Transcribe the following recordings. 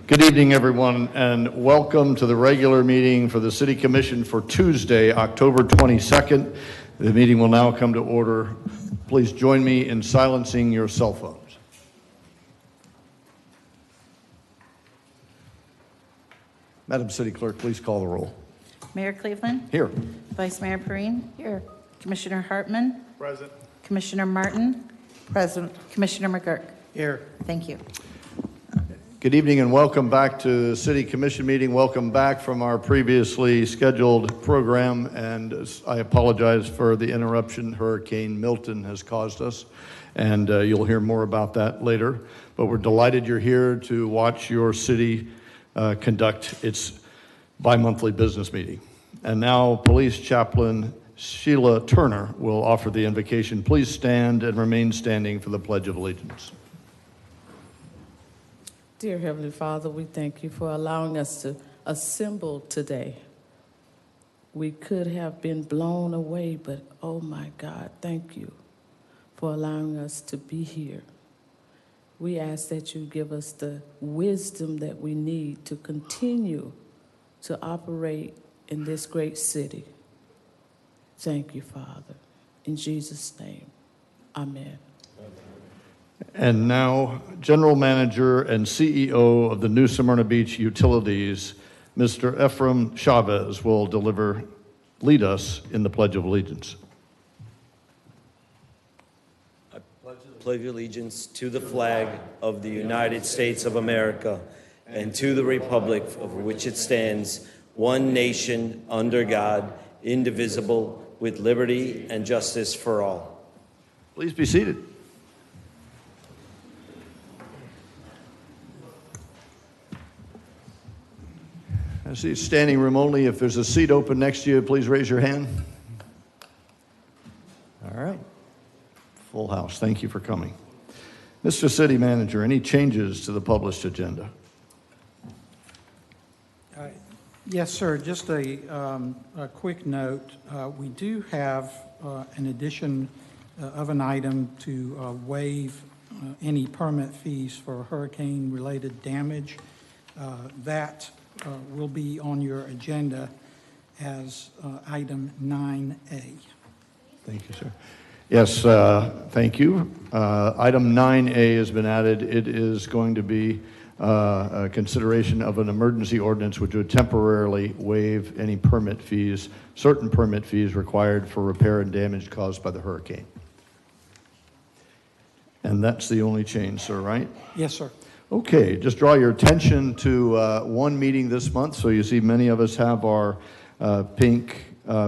Good evening, everyone, and welcome to the regular meeting for the City Commission for Tuesday, October 22nd. The meeting will now come to order. Please join me in silencing your cell phones. Madam City Clerk, please call the roll. Mayor Cleveland. Here. Vice Mayor Perrine. Here. Commissioner Hartman. Present. Commissioner Martin. Present. Commissioner McGurk. Here. Thank you. Good evening and welcome back to the City Commission meeting. Welcome back from our previously scheduled program, and I apologize for the interruption Hurricane Milton has caused us, and you'll hear more about that later. But we're delighted you're here to watch your city conduct its bi-monthly business meeting. And now Police Chaplain Sheila Turner will offer the invocation. Please stand and remain standing for the Pledge of Allegiance. Dear Heavenly Father, we thank you for allowing us to assemble today. We could have been blown away, but oh my God, thank you for allowing us to be here. We ask that you give us the wisdom that we need to continue to operate in this great city. Thank you, Father. In Jesus' name, amen. And now, General Manager and CEO of the New Smyrna Beach Utilities, Mr. Ephraim Chavez, will lead us in the Pledge of Allegiance. I pledge allegiance to the flag of the United States of America and to the republic for which it stands, one nation, under God, indivisible, with liberty and justice for all. Please be seated. I see standing room only. If there's a seat open next to you, please raise your hand. All right. Full house. Thank you for coming. Mr. City Manager, any changes to the published agenda? Yes, sir. Just a quick note. We do have an addition of an item to waive any permit fees for hurricane-related damage. That will be on your agenda as item 9A. Thank you, sir. Yes, thank you. Item 9A has been added. It is going to be a consideration of an emergency ordinance which would temporarily waive any permit fees, certain permit fees required for repair and damage caused by the hurricane. And that's the only change, sir, right? Yes, sir. Okay, just draw your attention to one meeting this month. So you see many of us have our pink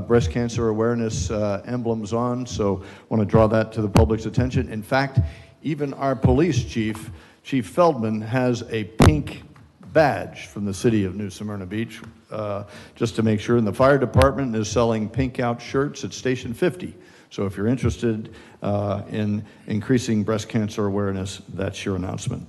breast cancer awareness emblems on. So I want to draw that to the public's attention. In fact, even our police chief, Chief Feldman, has a pink badge from the city of New Smyrna Beach, just to make sure. And the fire department is selling pink out shirts at Station 50. So if you're interested in increasing breast cancer awareness, that's your announcement.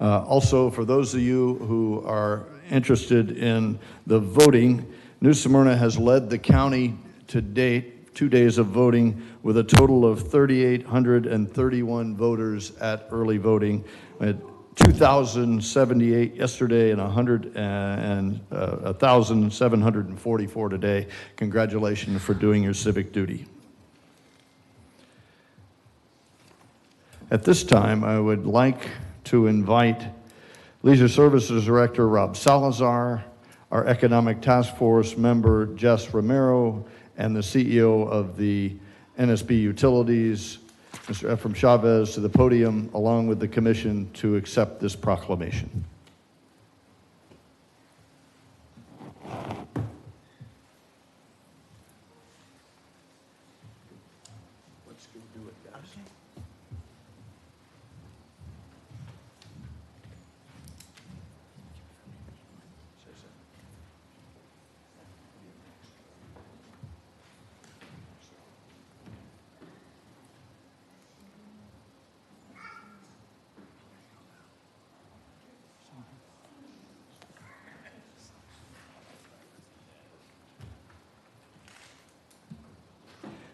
Also, for those of you who are interested in the voting, New Smyrna has led the county to date, 2 days of voting, with a total of 3,831 voters at early voting. We had 2,078 yesterday and 1,744 today. Congratulations for doing your civic duty. At this time, I would like to invite Leisure Services Director Rob Salazar, our Economic Task Force member Jess Romero, and the CEO of the NSB Utilities, Mr. Ephraim Chavez, to the podium, along with the Commission, to accept this proclamation. Let's go do it, guys.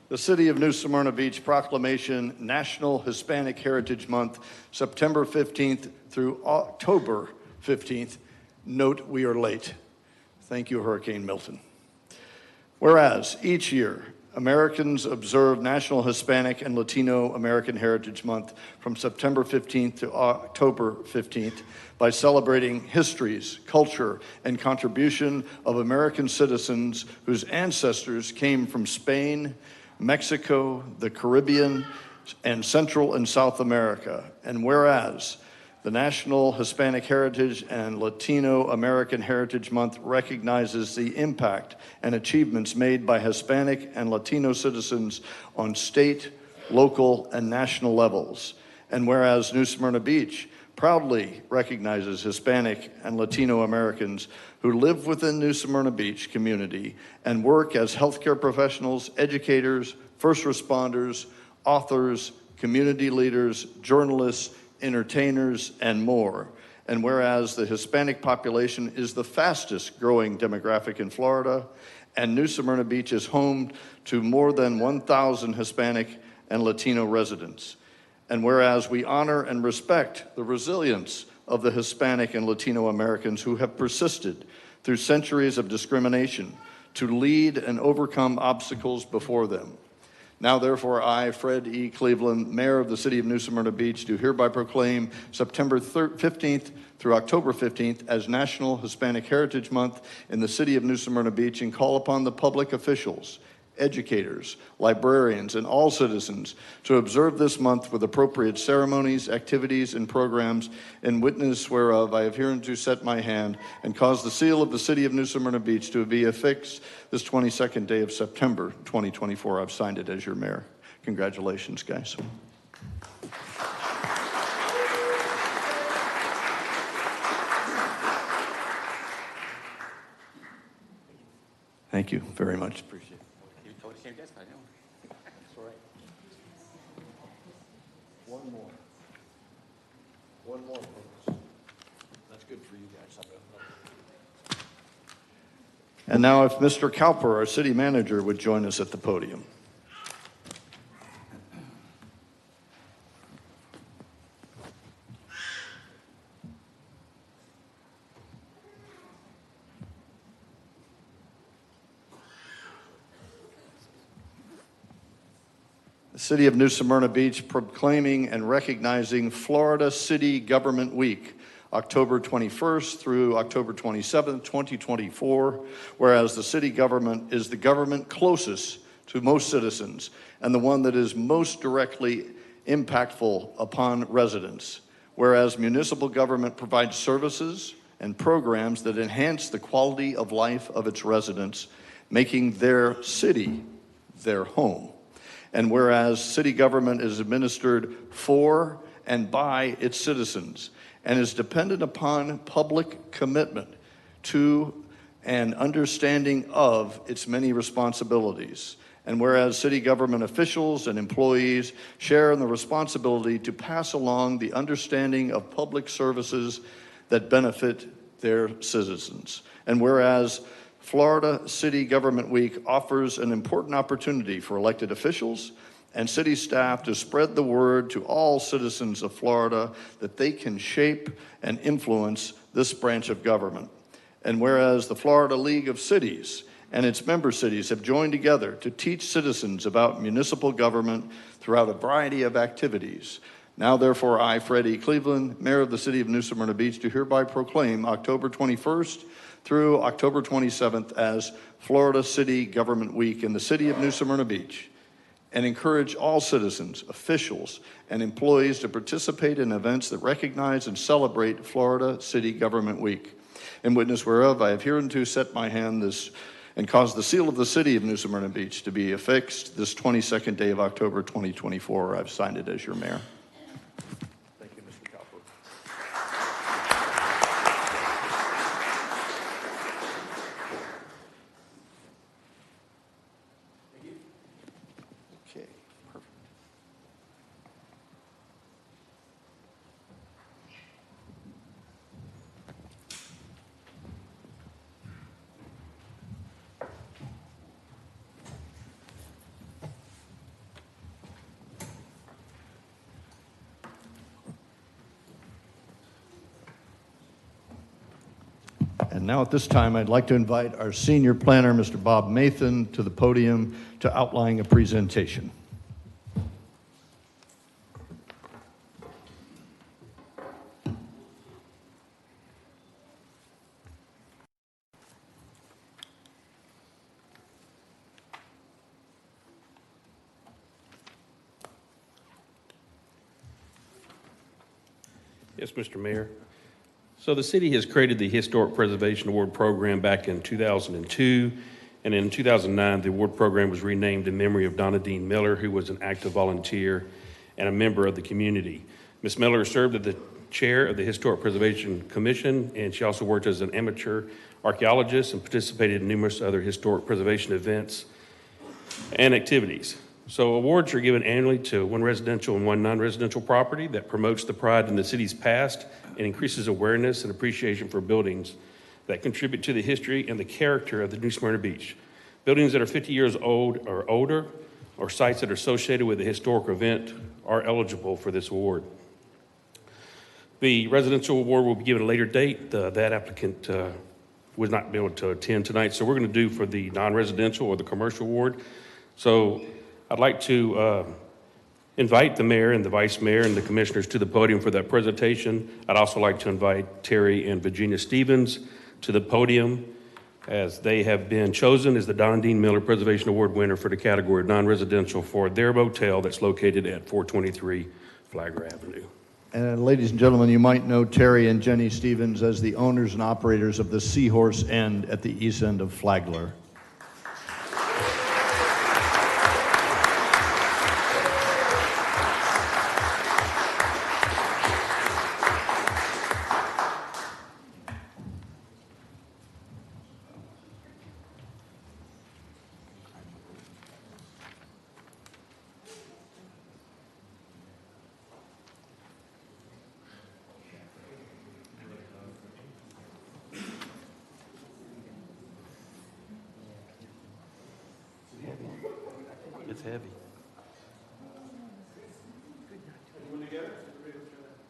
The City of New Smyrna Beach Proclamation, National Hispanic Heritage Month, September 15th through October 15th. Note we are late. Thank you, Hurricane Milton. Whereas each year, Americans observe National Hispanic and Latino American Heritage Month from September 15th to October 15th by celebrating histories, culture, and contribution of American citizens whose ancestors came from Spain, Mexico, the Caribbean, and Central and South America. And whereas the National Hispanic Heritage and Latino American Heritage Month recognizes the impact and achievements made by Hispanic and Latino citizens on state, local, and national levels. And whereas New Smyrna Beach proudly recognizes Hispanic and Latino Americans who live within New Smyrna Beach community and work as healthcare professionals, educators, first responders, authors, community leaders, journalists, entertainers, and more. And whereas the Hispanic population is the fastest growing demographic in Florida, and New Smyrna Beach is home to more than 1,000 Hispanic and Latino residents. And whereas we honor and respect the resilience of the Hispanic and Latino Americans who have persisted through centuries of discrimination to lead and overcome obstacles before them. Now, therefore, I, Fred E. Cleveland, Mayor of the City of New Smyrna Beach, do hereby proclaim September 15th through October 15th as National Hispanic Heritage Month in the City of New Smyrna Beach and call upon the public officials, educators, librarians, and all citizens to observe this month with appropriate ceremonies, activities, and programs, in witness whereof I have hereunto set my hand and caused the seal of the City of New Smyrna Beach to be affixed this 22nd day of September 2024. I've signed it as your mayor. Congratulations, guys. Thank you very much. Appreciate it. One more, folks. That's good for you guys. And now if Mr. Cowper, our city manager, would join us at the podium. The City of New Smyrna Beach proclaiming and recognizing Florida City Government Week, October 21st through October 27th, 2024, whereas the city government is the government closest to most citizens and the one that is most directly impactful upon residents, whereas municipal government provides services and programs that enhance the quality of life of its residents, making their city their home. And whereas city government is administered for and by its citizens and is dependent upon public commitment to and understanding of its many responsibilities. And whereas city government officials and employees share in the responsibility to pass along the understanding of public services that benefit their citizens. And whereas Florida City Government Week offers an important opportunity for elected officials and city staff to spread the word to all citizens of Florida that they can shape and influence this branch of government. And whereas the Florida League of Cities and its member cities have joined together to teach citizens about municipal government throughout a variety of activities. Now, therefore, I, Fred E. Cleveland, Mayor of the City of New Smyrna Beach, do hereby proclaim October 21st through October 27th as Florida City Government Week in the City of New Smyrna Beach, and encourage all citizens, officials, and employees to participate in events that recognize and celebrate Florida City Government Week. In witness whereof, I have hereunto set my hand this and caused the seal of the City of New Smyrna Beach to be affixed this 22nd day of October 2024. I've signed it as your mayor. Thank you, Mr. Cowper. Okay, perfect. And now at this time, I'd like to invite our senior planner, Mr. Bob Mathan, to the podium to outline a presentation. Yes, Mr. Mayor. So the city has created the Historic Preservation Award Program back in 2002, and in 2009, the award program was renamed in memory of Donna Dean Miller, who was an active volunteer and a member of the community. Ms. Miller served as the chair of the Historic Preservation Commission, and she also worked as an amateur archaeologist and participated in numerous other historic preservation events and activities. So awards are given annually to one residential and one non-residential property that promotes the pride in the city's past and increases awareness and appreciation for buildings that contribute to the history and the character of the New Smyrna Beach. Buildings that are 50 years old or older, or sites that are associated with a historic event, are eligible for this award. The residential award will be given at a later date. That applicant was not able to attend tonight, so we're going to do for the non-residential or the commercial award. So I'd like to invite the mayor and the vice mayor and the commissioners to the podium for that presentation. I'd also like to invite Terry and Virginia Stevens to the podium, as they have been chosen as the Donna Dean Miller Preservation Award winner for the category of non-residential for their motel that's located at 423 Flagler Avenue. And ladies and gentlemen, you might know Terry and Jenny Stevens as the owners and operators of the Seahorse Inn at the east end of Flagler. It's heavy.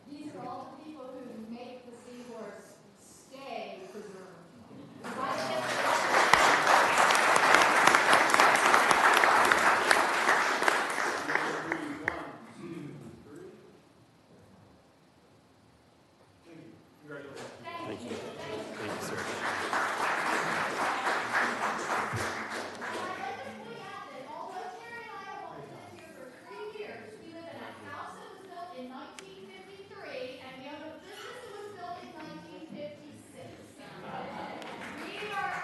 These are all the people who make the Seahorse stay preserved. Thank you. Thank you, sir. Although Terry and I have only lived here for 3 years, we live in a house that was built in 1953, and we own a business that was built in 1956. We are,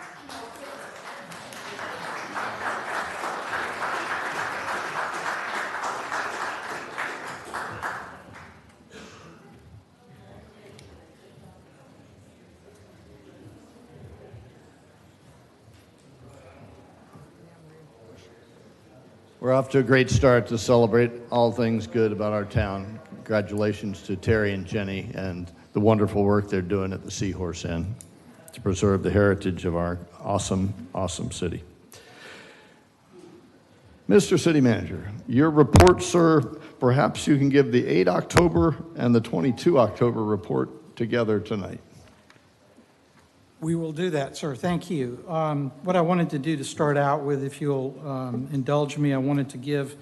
We're off to a great start to celebrate all things good about our town. Congratulations to Terry and Jenny and the wonderful work they're doing at the Seahorse Inn to preserve the heritage of our awesome, awesome city. Mr. City Manager, your report, sir, perhaps you can give the 8 October and the 22 October report together tonight. We will do that, sir. Thank you. What I wanted to do to start out with, if you'll indulge me, I wanted to give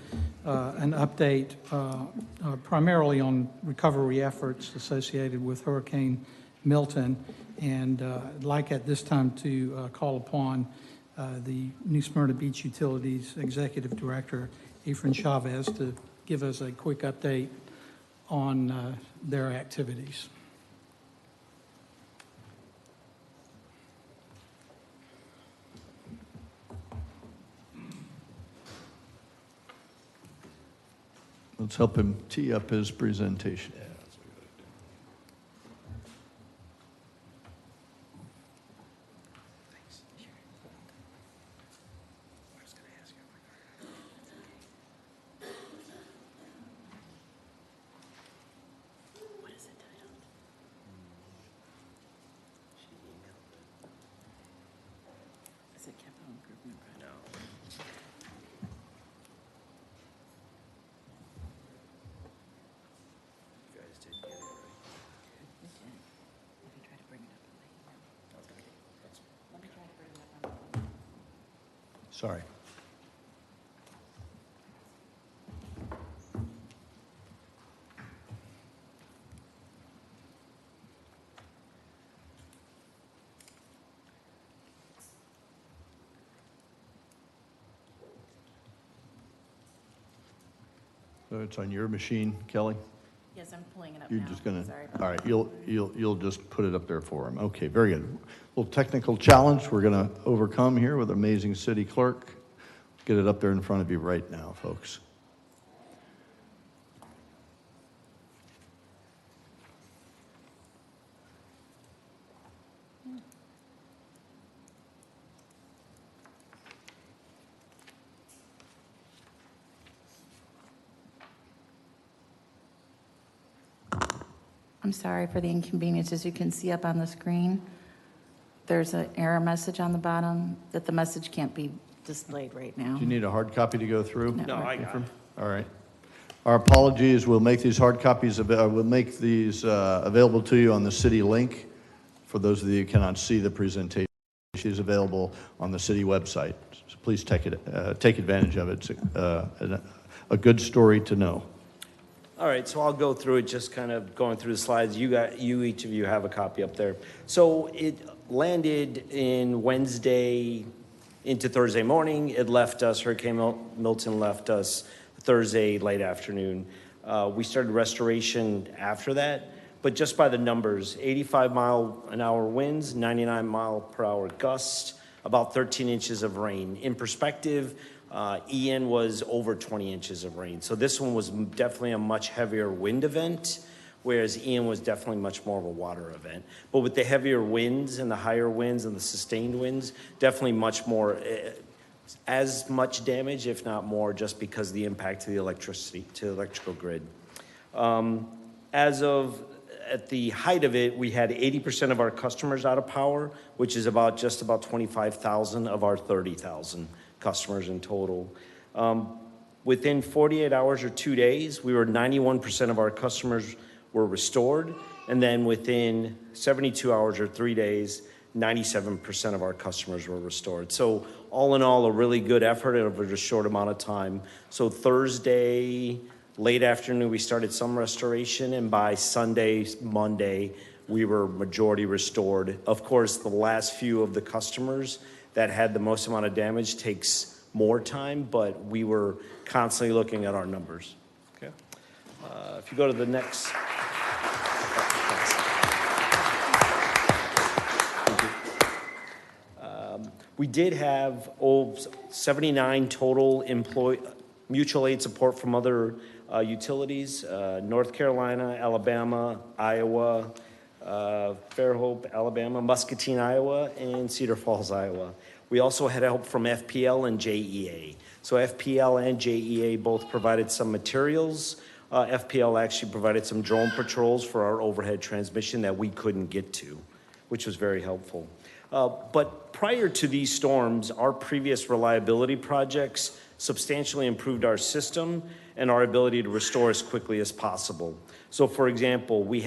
an update primarily on recovery efforts associated with Hurricane Milton. And I'd like at this time to call upon the New Smyrna Beach Utilities Executive Director, Efren Chavez, to give us a quick update on their activities. Let's help him tee up his presentation. Is it capital improvement project? You guys did get it right. We did. We can try to bring it up in the email. Sorry. So it's on your machine, Kelly? Yes, I'm pulling it up You're now. just gonna, Sorry. all right, you'll just put it up there for him. Okay, very good. Little technical challenge we're gonna overcome here with amazing city clerk. Get it up there in front of you right now, folks. I'm sorry for the inconvenience. As you can see up on the screen, there's an error message on the bottom that the message can't be displayed right now. Do you need a hard copy to go through? No, I got it. All right. Our apologies, we'll make these hard copies, we'll make these available to you on the city link. For those of you who cannot see the presentation, is available on the city website. So please take advantage of it. It's a good story to know. All right, so I'll go through it, just kind of going through the slides. Each of you have a copy up there. So it landed in Wednesday into Thursday morning. It left us, Hurricane Milton left us Thursday late afternoon. We started restoration after that, but just by the numbers, 85-mile-an-hour winds, 99-mile-per-hour gusts, about 13 inches of rain. In perspective, Ian was over 20 inches of rain. So this one was definitely a much heavier wind event, whereas Ian was definitely much more of a water event. But with the heavier winds and the higher winds and the sustained winds, definitely much more, as much damage, if not more, just because of the impact to the electrical grid. At the height of it, we had 80% of our customers out of power, which is just about 25,000 of our 30,000 customers in total. Within 48 hours or 2 days, 91% of our customers were restored. And then within 72 hours or 3 days, 97% of our customers were restored. So all in all, a really good effort over a short amount of time. So Thursday, late afternoon, we started some restoration, and by Sunday, Monday, we were majority restored. Of course, the last few of the customers that had the most amount of damage takes more time, but we were constantly looking at our numbers. Okay. If you go to the next. We did have 79 total mutual aid support from other utilities, North Carolina, Alabama, Iowa, Fairhope, Alabama, Muscatine, Iowa, and Cedar Falls, Iowa. We also had help from FPL and JEA. So FPL and JEA both provided some materials. FPL actually provided some drone patrols for our overhead transmission that we couldn't get to, which was very helpful. But prior to these storms, our previous reliability projects substantially improved our system and our ability to restore as quickly as possible. So for example, we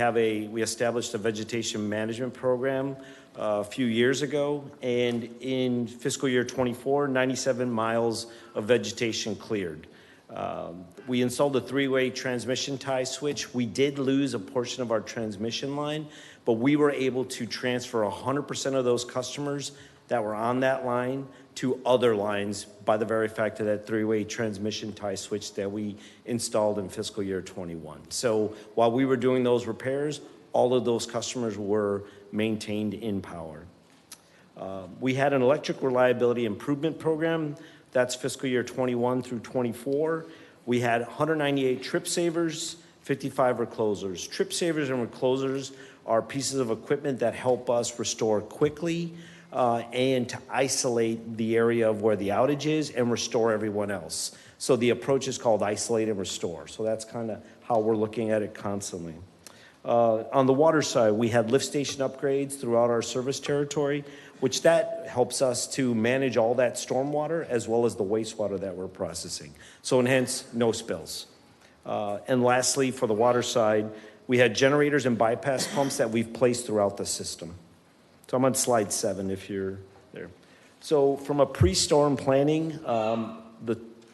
established a vegetation management program a few years ago, and in fiscal year 24, 97 miles of vegetation cleared. We installed a 3-way transmission tie switch. We did lose a portion of our transmission line, but we were able to transfer 100% of those customers that were on that line to other lines by the very fact of that 3-way transmission tie switch that we installed in fiscal year 21. So while we were doing those repairs, all of those customers were maintained in power. We had an electric reliability improvement program. That's fiscal year 21 through 24. We had 198 trip savers, 55 reclosers. Trip savers and reclosers are pieces of equipment that help us restore quickly and to isolate the area of where the outage is and restore everyone else. So the approach is called isolate and restore. So that's kind of how we're looking at it constantly. On the water side, we had lift station upgrades throughout our service territory, which that helps us to manage all that stormwater as well as the wastewater that we're processing. So, and hence, no spills. And lastly, for the water side, we had generators and bypass pumps that we've placed throughout the system. So I'm on slide 7 if you're there. So from a pre-storm planning,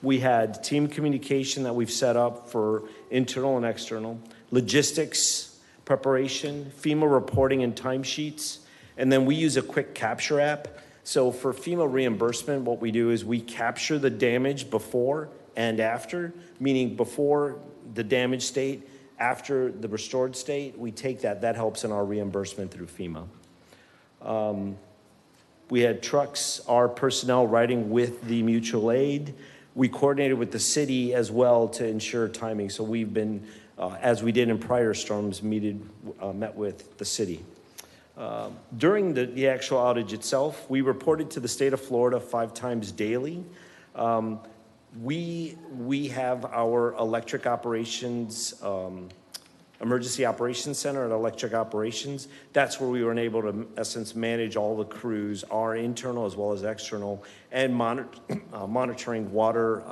we had team communication that we've set up for internal and external, logistics, preparation, FEMA reporting and timesheets, and then we use a quick capture app. So for FEMA reimbursement, what we do is we capture the damage before and after, meaning before the damaged state, after the restored state. We take that. That helps in our reimbursement through FEMA. We had trucks, our personnel riding with the mutual aid. We coordinated with the city as well to ensure timing. So we've been, as we did in prior storms, met with the city. During the actual outage itself, we reported to the state of Florida 5 times daily. We have our electric operations, emergency operations center at Electric Operations. That's where we were able to, in essence, manage all the crews, our internal as well as external, and monitoring water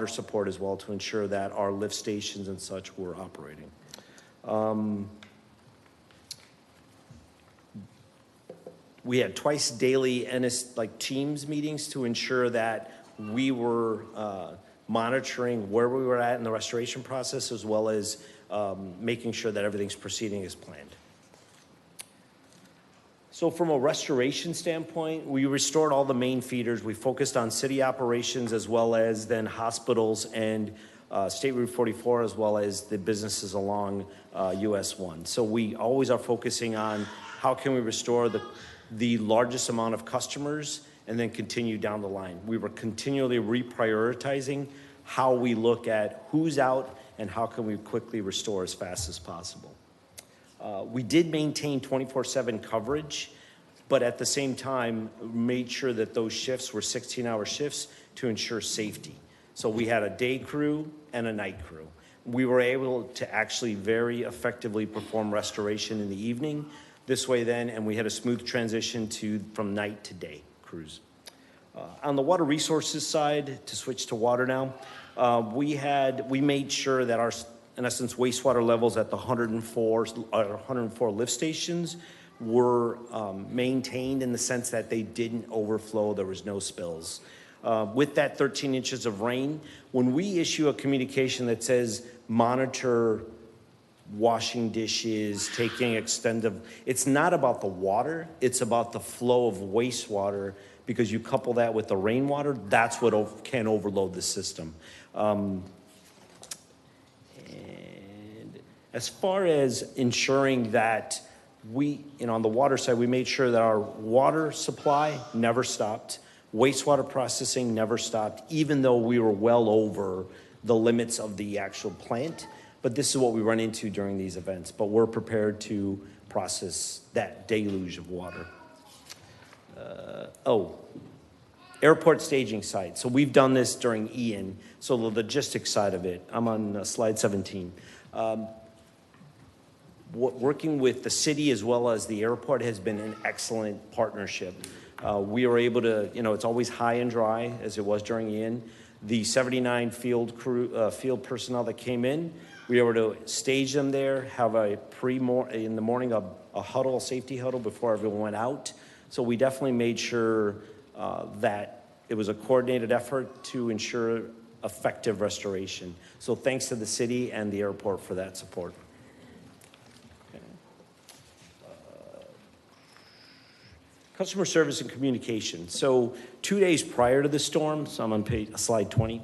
support as well to ensure that our lift stations and such were operating. We had twice daily Teams meetings to ensure that we were monitoring where we were at in the restoration process, as well as making sure that everything's proceeding as planned. So from a restoration standpoint, we restored all the main feeders. We focused on city operations as well as then hospitals and State Route 44, as well as the businesses along US 1. So we always are focusing on how can we restore the largest amount of customers and then continue down the line. We were continually reprioritizing how we look at who's out and how can we quickly restore as fast as possible. We did maintain 24/7 coverage, but at the same time made sure that those shifts were 16-hour shifts to ensure safety. So we had a day crew and a night crew. We were able to actually very effectively perform restoration in the evening this way then, and we had a smooth transition from night to day crews. On the water resources side, to switch to water now, we made sure that our, in essence, wastewater levels at the 104 lift stations were maintained in the sense that they didn't overflow, there was no spills. With that 13 inches of rain, when we issue a communication that says monitor washing dishes, taking extended, it's not about the water, it's about the flow of wastewater, because you couple that with the rainwater, that's what can overload the system. And as far as ensuring that on the water side, we made sure that our water supply never stopped, wastewater processing never stopped, even though we were well over the limits of the actual plant. But this is what we run into during these events. But we're prepared to process that deluge of water. Airport staging site. So we've done this during Ian. So the logistics side of it, I'm on slide 17. Working with the city as well as the airport has been an excellent partnership. We were able to, it's always high and dry as it was during Ian. The 79 field personnel that came in, we were able to stage them there, have in the morning a huddle, a safety huddle before everyone went out. So we definitely made sure that it was a coordinated effort to ensure effective restoration. So thanks to the city and the airport for that support. Okay. Customer service and communication. So 2 days prior to the storm, so I'm on slide 20,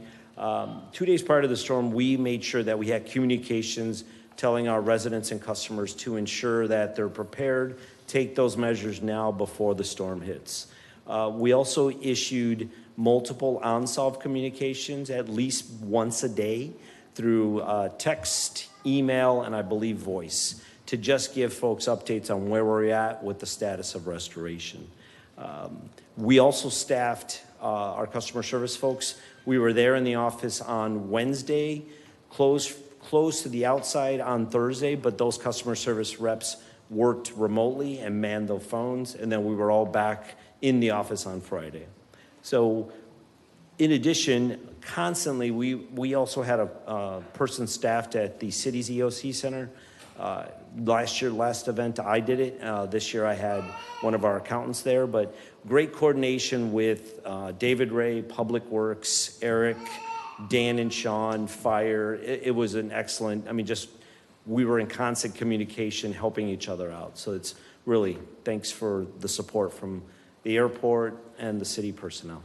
2 days prior to the storm, we made sure that we had communications telling our residents and customers to ensure that they're prepared, take those measures now before the storm hits. We also issued multiple on-solve communications at least once a day through text, email, and I believe voice to just give folks updates on where we're at with the status of restoration. We also staffed our customer service folks. We were there in the office on Wednesday, closed to the outside on Thursday, but those customer service reps worked remotely and manned the phones, and then we were all back in the office on Friday. So in addition, constantly, we also had a person staffed at the city's EOC center. Last event I did it. This year I had one of our accountants there, but great coordination with David Ray, Public Works, Eric, Dan and Sean, Fire. It was an excellent, we were in constant communication, helping each other out. So it's really, thanks for the support from the airport and the city personnel.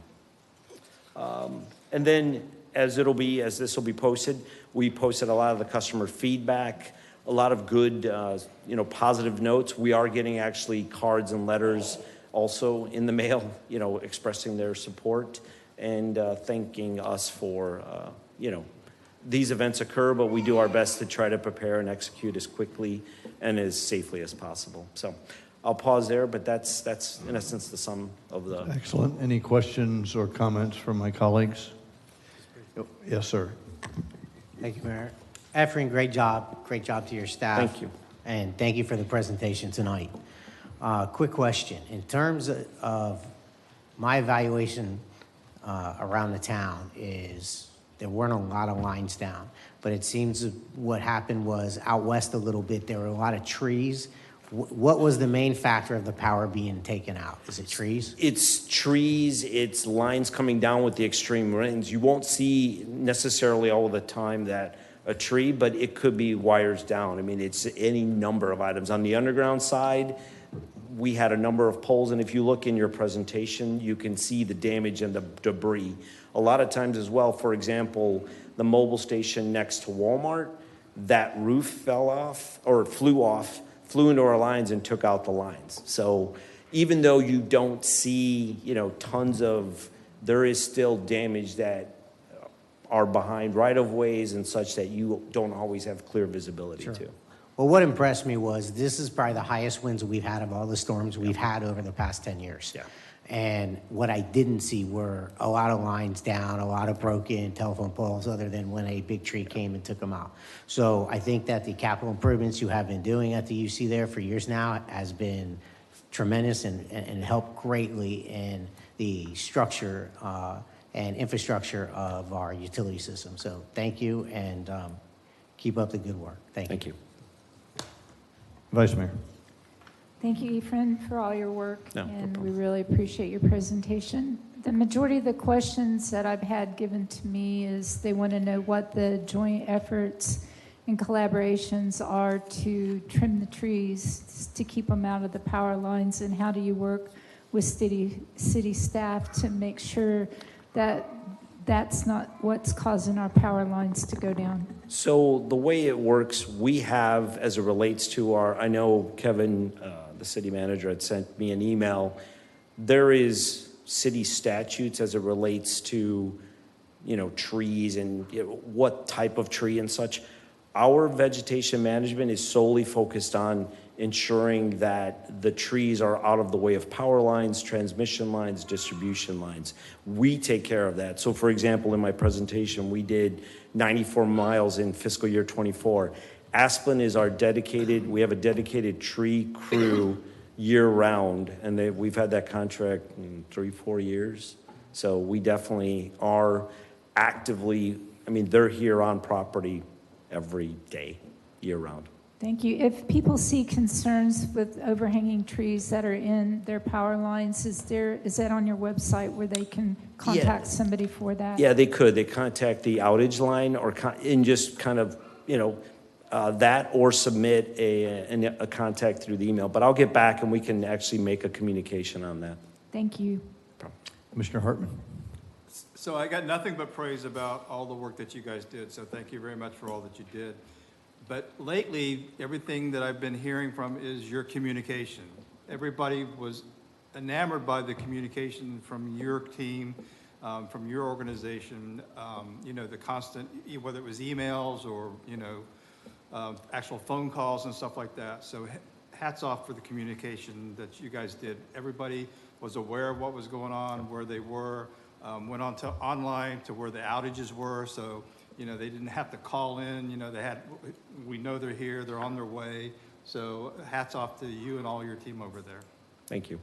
And then as this will be posted, we posted a lot of the customer feedback, a lot of good, positive notes. We are getting actually cards and letters also in the mail, expressing their support and thanking us for, these events occur, but we do our best to try to prepare and execute as quickly and as safely as possible. So I'll pause there, but that's in essence the sum of the. Excellent. Any questions or comments from my colleagues? Yes, sir. Thank you, Mayor. Efren, great job. Great job to your staff. Thank you. And thank you for the presentation tonight. Quick question. In terms of my evaluation around the town is there weren't a lot of lines down, but it seems what happened was out west a little bit, there were a lot of trees. What was the main factor of the power being taken out? Is it trees? It's trees, it's lines coming down with the extreme winds. You won't see necessarily all the time that a tree, but it could be wires down. It's any number of items. On the underground side, we had a number of poles, and if you look in your presentation, you can see the damage and the debris. A lot of times as well, for example, the mobile station next to Walmart, that roof flew into our lines and took out the lines. So even though you don't see, tons of, there is still damage that are behind right-of-ways and such that you don't always have clear visibility to. Well, what impressed me was this is probably the highest winds we've had of all the storms we've had over the past 10 years. Yeah. And what I didn't see were a lot of lines down, a lot of broken telephone poles, other than when a big tree came and took them out. So I think that the capital improvements you have been doing at the UC there for years now has been tremendous and helped greatly in the structure and infrastructure of our utility system. So thank you, and keep up the good work. Thank you. Vice Mayor. Thank you, Efren, for all your work, No and problem. we really appreciate your presentation. The majority of the questions that I've had given to me is they want to know what the joint efforts and collaborations are to trim the trees, to keep them out of the power lines, and how do you work with city staff to make sure that that's not what's causing our power lines to go down? So the way it works, we have, as it relates to I know Kevin, the city manager, had sent me an email. There is city statutes as it relates to, trees and what type of tree and such. Our vegetation management is solely focused on ensuring that the trees are out of the way of power lines, transmission lines, distribution lines. We take care of that. So for example, in my presentation, we did 94 miles in fiscal year 24. Asplin is we have a dedicated tree crew year round, and we've had that contract in 3-4 years. So we definitely are actively, they're here on property every day, year round. Thank you. If people see concerns with overhanging trees that are in their power lines, is that on your website where they can contact somebody for that? Yeah, they could. They contact the outage line and just kind of, that, or submit a contact through the email. But I'll get back and we can actually make a communication on that. Thank you. Commissioner Hartman. So I got nothing but praise about all the work that you guys did, so thank you very much for all that you did. But lately, everything that I've been hearing from is your communication. Everybody was enamored by the communication from your team, from your organization, the constant, whether it was emails or, actual phone calls and stuff like that. So hats off for the communication that you guys did. Everybody was aware of what was going on, where they were, went on to online to where the outages were. So, they didn't have to call in, we know they're here, they're on their way. So hats off to you and all your team over there. Thank you.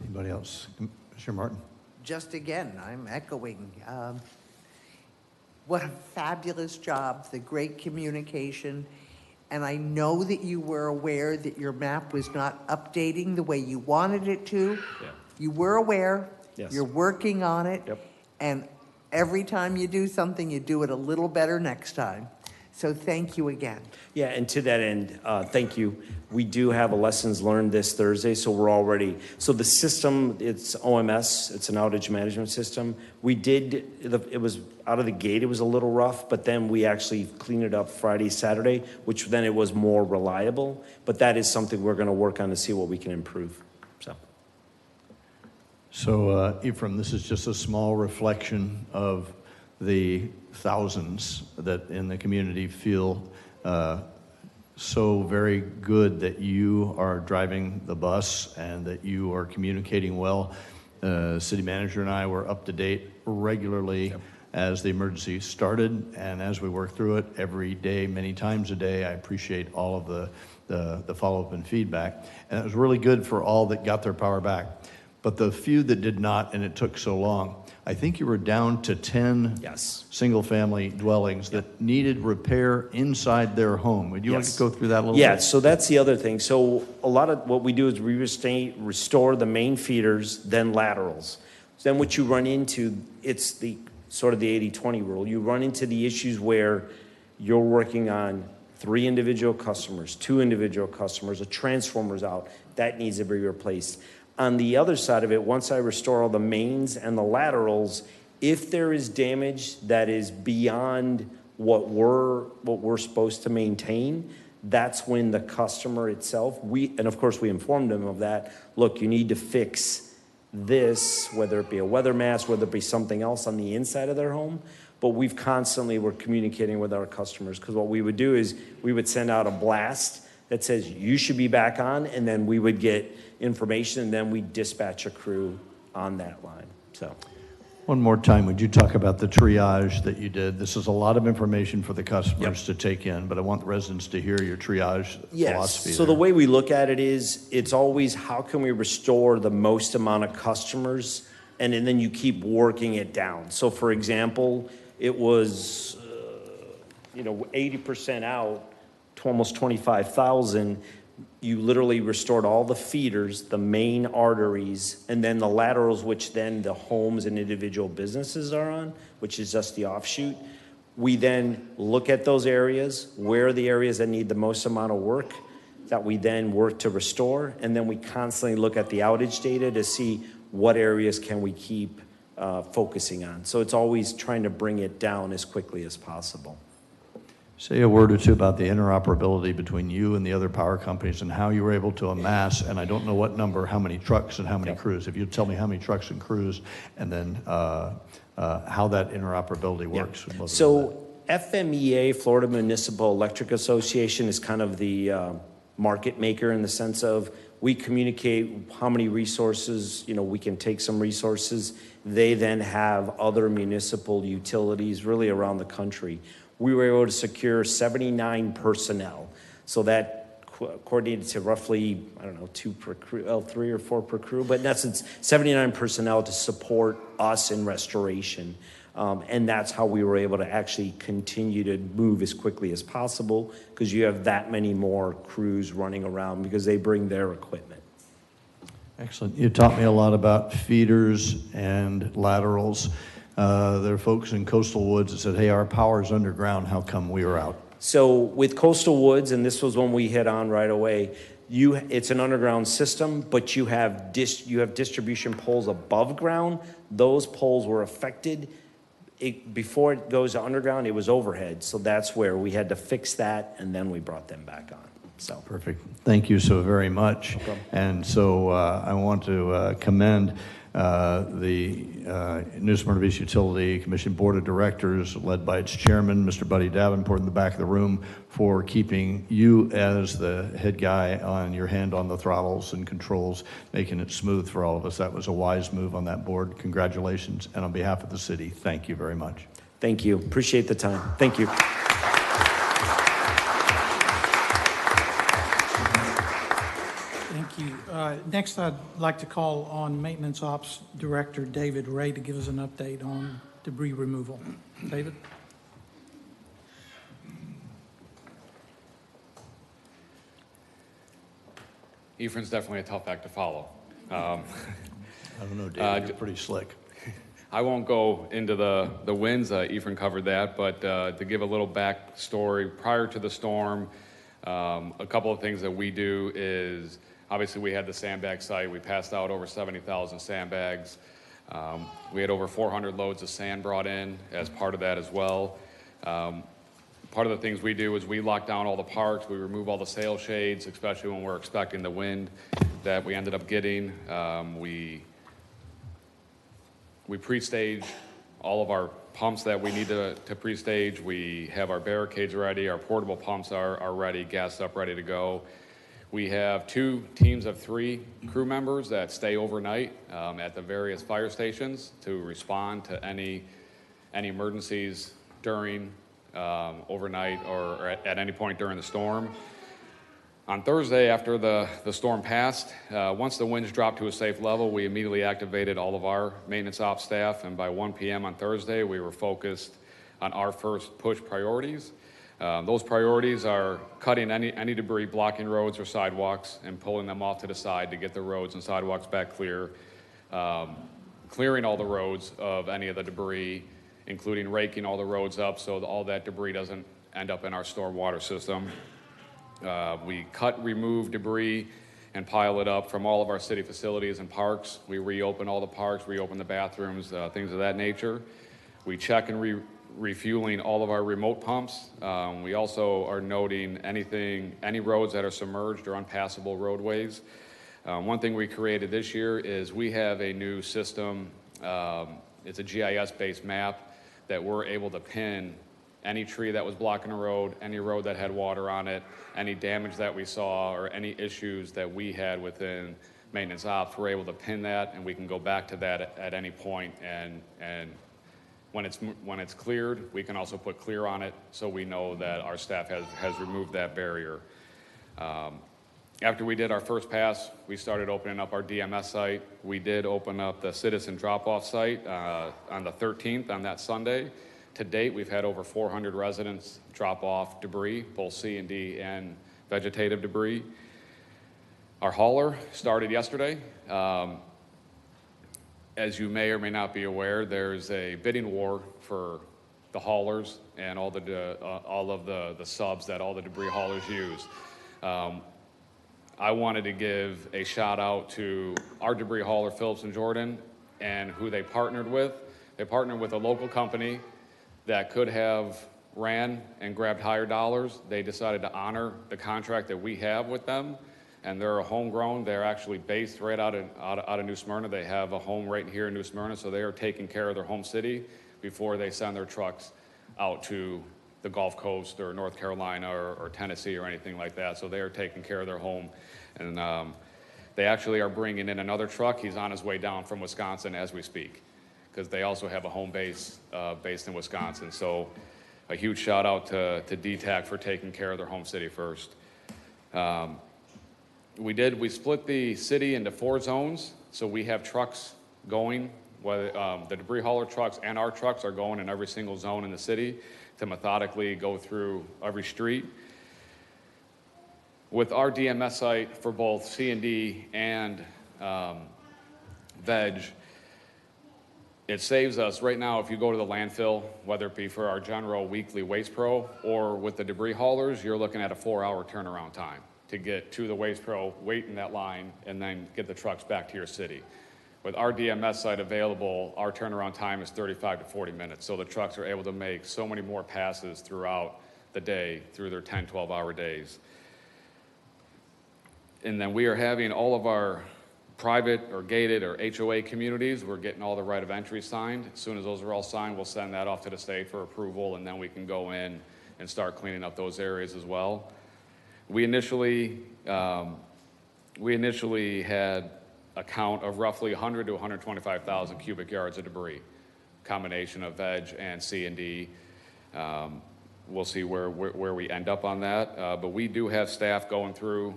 Anybody else? Commissioner Martin. Just again, I'm echoing. What a fabulous job, the great communication. And I know that you were aware that your map was not updating the way you wanted it to. Yeah. You were aware. Yes. You're working on it. Yep. And every time you do something, you do it a little better next time. So thank you again. Yeah, and to that end, thank you. We do have a lessons learned this Thursday, so we're all ready. So the system, it's OMS, it's an outage management system. It was out of the gate, it was a little rough, but then we actually cleaned it up Friday, Saturday, which then it was more reliable. But that is something we're going to work on to see what we can improve. So, Ephraim, this is just a small reflection of the thousands that in the community feel so very good that you are driving the bus and that you are communicating well. City manager and I were up to date regularly as the emergency started and as we work through it every day, many times a day. I appreciate all of the follow-up and feedback. And it was really good for all that got their power back. But the few that did not, and it took so long, I think you were down to 10 single-family dwellings that needed repair inside their home. Would you like to go through that a little bit? Yeah, so that's the other thing. So a lot of what we do is we restore the main feeders, then laterals. Then what you run into, it's the sort of the 80-20 rule. You run into the issues where you're working on 3 individual customers, 2 individual customers, a transformer's out, that needs to be replaced. On the other side of it, once I restore all the mains and the laterals, if there is damage that is beyond what we're supposed to maintain, that's when the customer itself, and of course we informed them of that, look, you need to fix this, whether it be a weather mask, whether it be something else on the inside of their home. But we're communicating with our customers, because what we would do is we would send out a blast that says you should be back on, and then we would get information, and then we dispatch a crew on that line. So, one more time, would you talk about the triage that you did? This is a lot of information for the customers to take in, but I want the residents to hear your triage philosophy. So the way we look at it is, it's always how can we restore the most amount of customers, and then you keep working it down. So for example, it was 80% out to almost 25,000. You literally restored all the feeders, the main arteries, and then the laterals, which then the homes and individual businesses are on, which is just the offshoot. We then look at those areas, where are the areas that need the most amount of work that we then work to restore, and then we constantly look at the outage data to see what areas can we keep focusing on. So it's always trying to bring it down as quickly as possible. Say a word or two about the interoperability between you and the other power companies and how you were able to amass, and I don't know what number, how many trucks and how many crews. If you'd tell me how many trucks and crews, and then how that interoperability works. So FMEA, Florida Municipal Electric Association, is kind of the market maker in the sense of we communicate how many resources, we can take some resources. They then have other municipal utilities really around the country. We were able to secure 79 personnel. So that coordinated to roughly, 2 per crew, 3 or 4 per crew, but in essence, 79 personnel to support us in restoration. And that's how we were able to actually continue to move as quickly as possible, because you have that many more crews running around because they bring their equipment. Excellent. You taught me a lot about feeders and laterals. There are folks in Coastal Woods that said, hey, our power's underground. How come we were out? So with Coastal Woods, and this was one we hit on right away, it's an underground system, but you have distribution poles above ground. Those poles were affected. Before it goes to underground, it was overhead. So that's where we had to fix that, and then we brought them back on. So perfect. Thank you so very much. No problem. And so I want to commend the New Smyrna Beach Utility Commission Board of Directors, led by its chairman, Mr. Buddy Davenport, in the back of the room, for keeping you as the head guy on your hand on the throttles and controls, making it smooth for all of us. That was a wise move on that board. Congratulations. And on behalf of the city, thank you very much. Thank you. Appreciate the time. Thank you. Thank you. Next, I'd like to call on Maintenance Ops Director David Ray to give us an update on debris removal. David? Efren's definitely a tough act to follow. I don't know, David, you're pretty slick. I won't go into the wins. Efren covered that, but to give a little backstory, prior to the storm, a couple of things that we do is, obviously we had the sandbag site. We passed out over 70,000 sandbags. We had over 400 loads of sand brought in as part of that as well. Part of the things we do is we lock down all the parks. We remove all the sail shades, especially when we're expecting the wind that we ended up getting. We pre-stage all of our pumps that we need to pre-stage. We have our barricades ready. Our portable pumps are ready, gassed up, ready to go. We have 2 teams of 3 crew members that stay overnight at the various fire stations to respond to any emergencies during overnight or at any point during the storm. On Thursday, after the storm passed, once the winds dropped to a safe level, we immediately activated all of our maintenance ops staff, and by 1 p.m. on Thursday, we were focused on our first push priorities. Those priorities are cutting any debris blocking roads or sidewalks and pulling them off to the side to get the roads and sidewalks back clear, clearing all the roads of any of the debris, including raking all the roads up so that all that debris doesn't end up in our stormwater system. We cut, remove debris, and pile it up from all of our city facilities and parks. We reopen all the parks, reopen the bathrooms, things of that nature. We check and refueling all of our remote pumps. We also are noting any roads that are submerged or unpassable roadways. One thing we created this year is we have a new system. It's a GIS-based map that we're able to pin any tree that was blocking a road, any road that had water on it, any damage that we saw, or any issues that we had within maintenance ops. We're able to pin that, and we can go back to that at any point. And when it's cleared, we can also put clear on it, so we know that our staff has removed that barrier. After we did our first pass, we started opening up our DMS site. We did open up the citizen drop-off site on the 13th, on that Sunday. To date, we've had over 400 residents drop off debris, both C&D and vegetative debris. Our hauler started yesterday. As you may or may not be aware, there's a bidding war for the haulers and all of the subs that all the debris haulers use. I wanted to give a shout out to our debris hauler, Phillips & Jordan, and who they partnered with. They partnered with a local company that could have ran and grabbed higher dollars. They decided to honor the contract that we have with them, and they're a homegrown. They're actually based right out of New Smyrna. They have a home right here in New Smyrna, so they are taking care of their home city before they send their trucks out to the Gulf Coast or North Carolina or Tennessee or anything like that. So they are taking care of their home, and they actually are bringing in another truck. He's on his way down from Wisconsin as we speak, because they also have a home base based in Wisconsin. So a huge shout out to DTAC for taking care of their home city first. We split the city into 4 zones, so we have trucks going, whether the debris hauler trucks and our trucks are going in every single zone in the city to methodically go through every street. With our DMS site for both C&D and veg, it saves us right now. If you go to the landfill, whether it be for our general weekly waste pro or with the debris haulers, you're looking at a 4-hour turnaround time to get to the waste pro, wait in that line, and then get the trucks back to your city. With our DMS site available, our turnaround time is 35 to 40 minutes. So the trucks are able to make so many more passes throughout the day through their 10, 12-hour days. And then we are having all of our private or gated or HOA communities, we're getting all the right of entry signed. As soon as those are all signed, we'll send that off to the state for approval, and then we can go in and start cleaning up those areas as well. We initially had a count of roughly 100 to 125,000 cubic yards of debris, combination of veg and C&D. We'll see where we end up on that, but we do have staff going through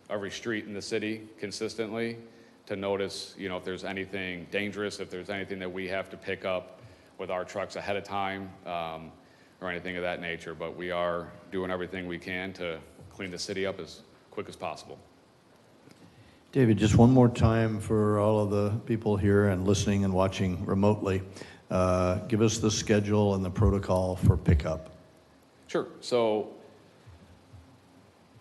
every street in the city consistently to notice, if there's anything dangerous, if there's anything that we have to pick up with our trucks ahead of time, or anything of that nature. But we are doing everything we can to clean the city up as quick as possible. David, just one more time for all of the people here and listening and watching remotely. Give us the schedule and the protocol for pickup. Sure. So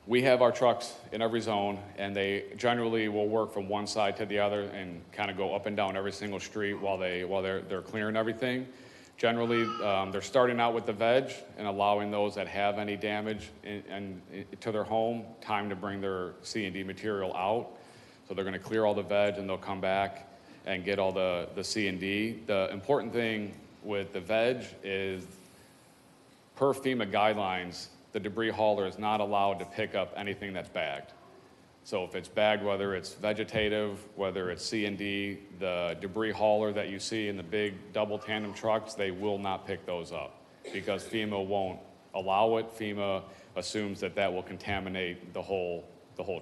we have our trucks in every zone, and they generally will work from one side to the other and kind of go up and down every single street while they're clearing everything. Generally, they're starting out with the veg and allowing those that have any damage to their home time to bring their C&D material out. So they're going to clear all the veg, and they'll come back and get all the C&D. The important thing with the veg is, per FEMA guidelines, the debris hauler is not allowed to pick up anything that's bagged. So if it's bagged, whether it's vegetative, whether it's C&D, the debris hauler that you see in the big double tandem trucks, they will not pick those up because FEMA won't allow it. FEMA assumes that will contaminate the whole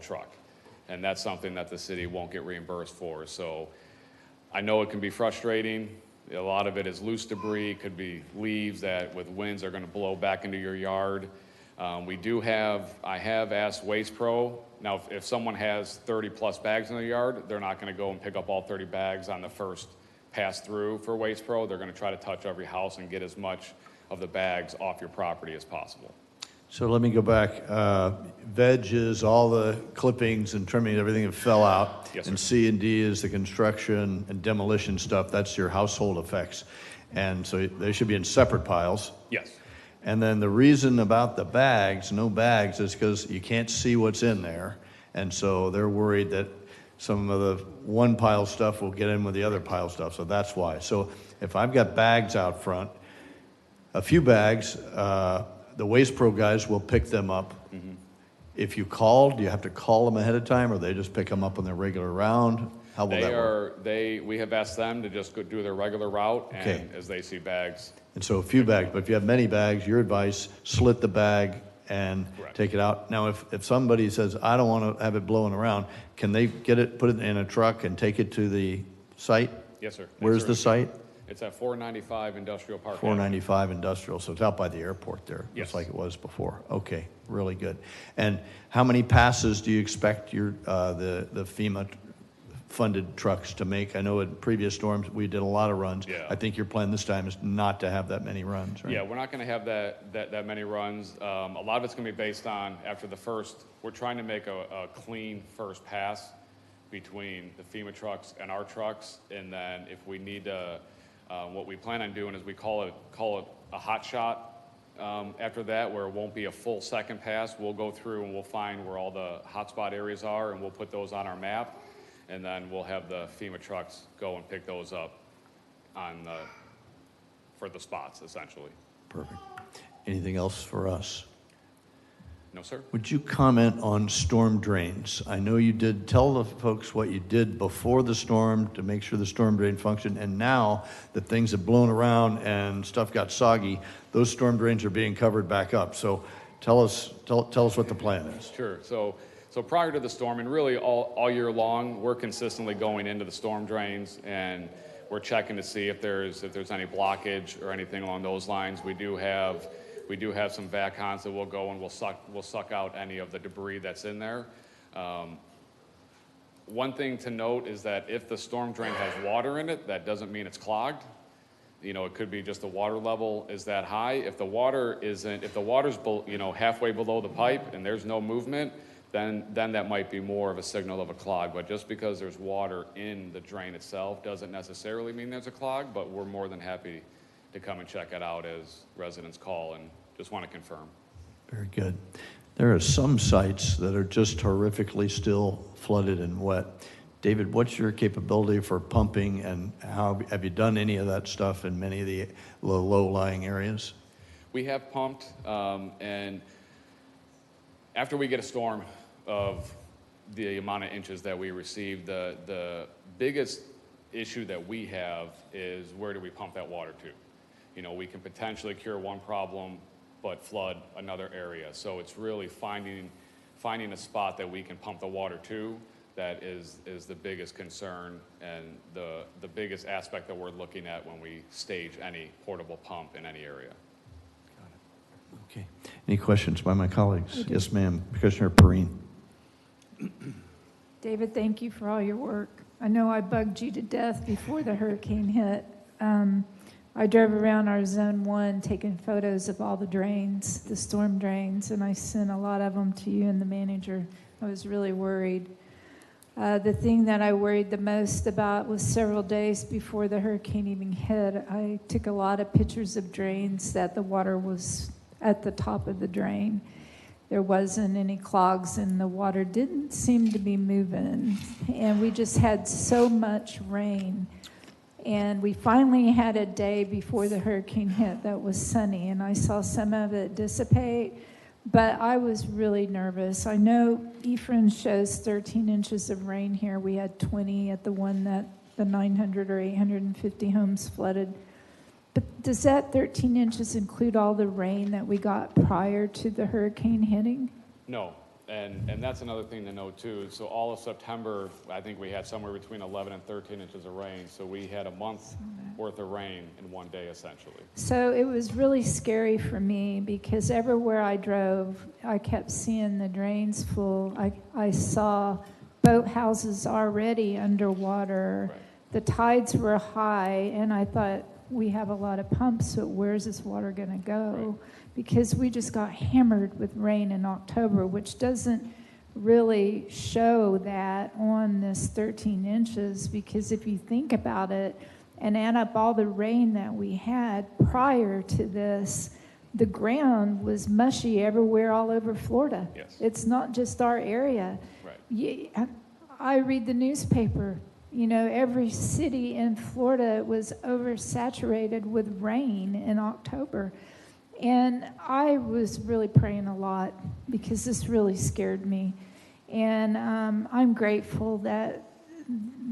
truck. And that's something that the city won't get reimbursed for. So I know it can be frustrating. A lot of it is loose debris, could be leaves that with winds are going to blow back into your yard. I have asked Waste Pro. Now, if someone has 30 plus bags in their yard, they're not going to go and pick up all 30 bags on the first pass through for Waste Pro. They're going to try to touch every house and get as much of the bags off your property as possible. So let me go back. Veg is all the clippings and trimming, everything that fell out. Yes, and sir. C&D is the construction and demolition stuff. That's your household effects. And so they should be in separate piles. Yes. And then the reason about the bags, no bags, is because you can't see what's in there. And so they're worried that some of the one pile stuff will get in with the other pile stuff. So that's why. So if I've got bags out front, a few bags, the Waste Pro guys will pick them up. Mm-hmm. If you call, do you have to call them ahead of time, or they just pick them up on their regular round? How will that work? We have asked them to just go do their regular route, Okay. and as they see bags. And so a few bags, but if you have many bags, your advice, slit the bag and Correct. take it out. Now, if somebody says, I don't want to have it blowing around, can they get it, put it in a truck and take it to the site? Yes, sir. Where's the site? It's at 495 Industrial Park. 495 Industrial, so it's out by the airport there, Yes. just like it was before. Okay, really good. And how many passes do you expect the FEMA funded trucks to make? I know in previous storms, we did a lot of runs. Yeah. I think your plan this time is not to have that many runs, right? Yeah, we're not going to have that many runs. A lot of it's going to be based on after the first. We're trying to make a clean first pass between the FEMA trucks and our trucks, and then if we need to, what we plan on doing is we call it a hot shot. After that, where it won't be a full second pass, we'll go through and we'll find where all the hotspot areas are, and we'll put those on our map, and then we'll have the FEMA trucks go and pick those up for the spots, essentially. Perfect. Anything else for us? No, sir? Would you comment on storm drains? I know you did tell the folks what you did before the storm to make sure the storm drain functioned, and now that things have blown around and stuff got soggy, those storm drains are being covered back up. So tell us what the plan is. Sure. So prior to the storm, and really all year long, we're consistently going into the storm drains, and we're checking to see if there's any blockage or anything along those lines. We do have some VACons that will go and we'll suck out any of the debris that's in there. One thing to note is that if the storm drain has water in it, that doesn't mean it's clogged. It could be just the water level is that high. If the water's halfway below the pipe and there's no movement, then that might be more of a signal of a clog. But just because there's water in the drain itself doesn't necessarily mean there's a clog, but we're more than happy to come and check it out as residents call and just want to confirm. Very good. There are some sites that are just horrifically still flooded and wet. David, what's your capability for pumping, and how have you done any of that stuff in many of the low-lying areas? We have pumped, and after we get a storm of the amount of inches that we receive, the biggest issue that we have is where do we pump that water to? We can potentially cure one problem, but flood another area. So it's really finding a spot that we can pump the water to that is the biggest concern and the biggest aspect that we're looking at when we stage any portable pump in any area. Okay. Any questions by my colleagues? Yes, ma'am. Commissioner Perrine. David, thank you for all your work. I know I bugged you to death before the hurricane hit. I drove around our Zone 1 taking photos of all the drains, the storm drains, and I sent a lot of them to you and the manager. I was really worried. The thing that I worried the most about was several days before the hurricane even hit, I took a lot of pictures of drains that the water was at the top of the drain. There wasn't any clogs and the water didn't seem to be moving. And we just had so much rain. And we finally had a day before the hurricane hit that was sunny, and I saw some of it dissipate, but I was really nervous. I know Ephraim shows 13 inches of rain here. We had 20 at the one that the 900 or 850 homes flooded. But does that 13 inches include all the rain that we got prior to the hurricane hitting? No, and that's another thing to note too. So all of September, I think we had somewhere between 11 and 13 inches of rain. So we had a month worth of rain in one day, essentially. So it was really scary for me because everywhere I drove, I kept seeing the drains full. I saw boat houses already underwater. Right. The tides were high, and I thought, we have a lot of pumps, so where's this water going to go? Right. Because we just got hammered with rain in October, which doesn't really show that on this 13 inches, because if you think about it and add up all the rain that we had prior to this, the ground was mushy everywhere all over Florida. Yes. It's not just our area. Right. I read the newspaper. You know, every city in Florida was oversaturated with rain in October. And I was really praying a lot because this really scared me. And I'm grateful that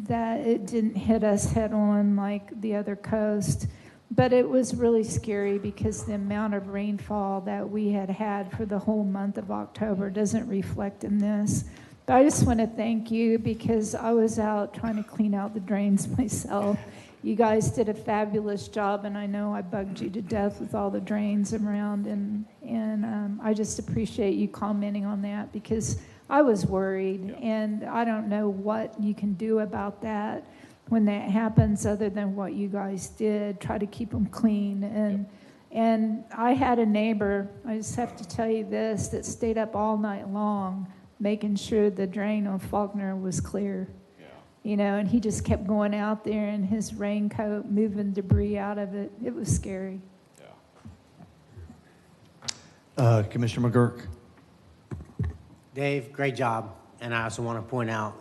it didn't hit us head on like the other coast. But it was really scary because the amount of rainfall that we had for the whole month of October doesn't reflect in this. But I just want to thank you because I was out trying to clean out the drains myself. You guys did a fabulous job, and I know I bugged you to death with all the drains around, and I just appreciate you commenting on that because I was worried, and I don't know what you can do about that when that happens other than what you guys did, try to keep them clean. And I had a neighbor, I just have to tell you this, that stayed up all night long making sure the drain on Faulkner was clear. Yeah. You know, and he just kept going out there in his raincoat, moving debris out of it. It was scary. Yeah. Commissioner McGurk. Dave, great job. And I also want to point out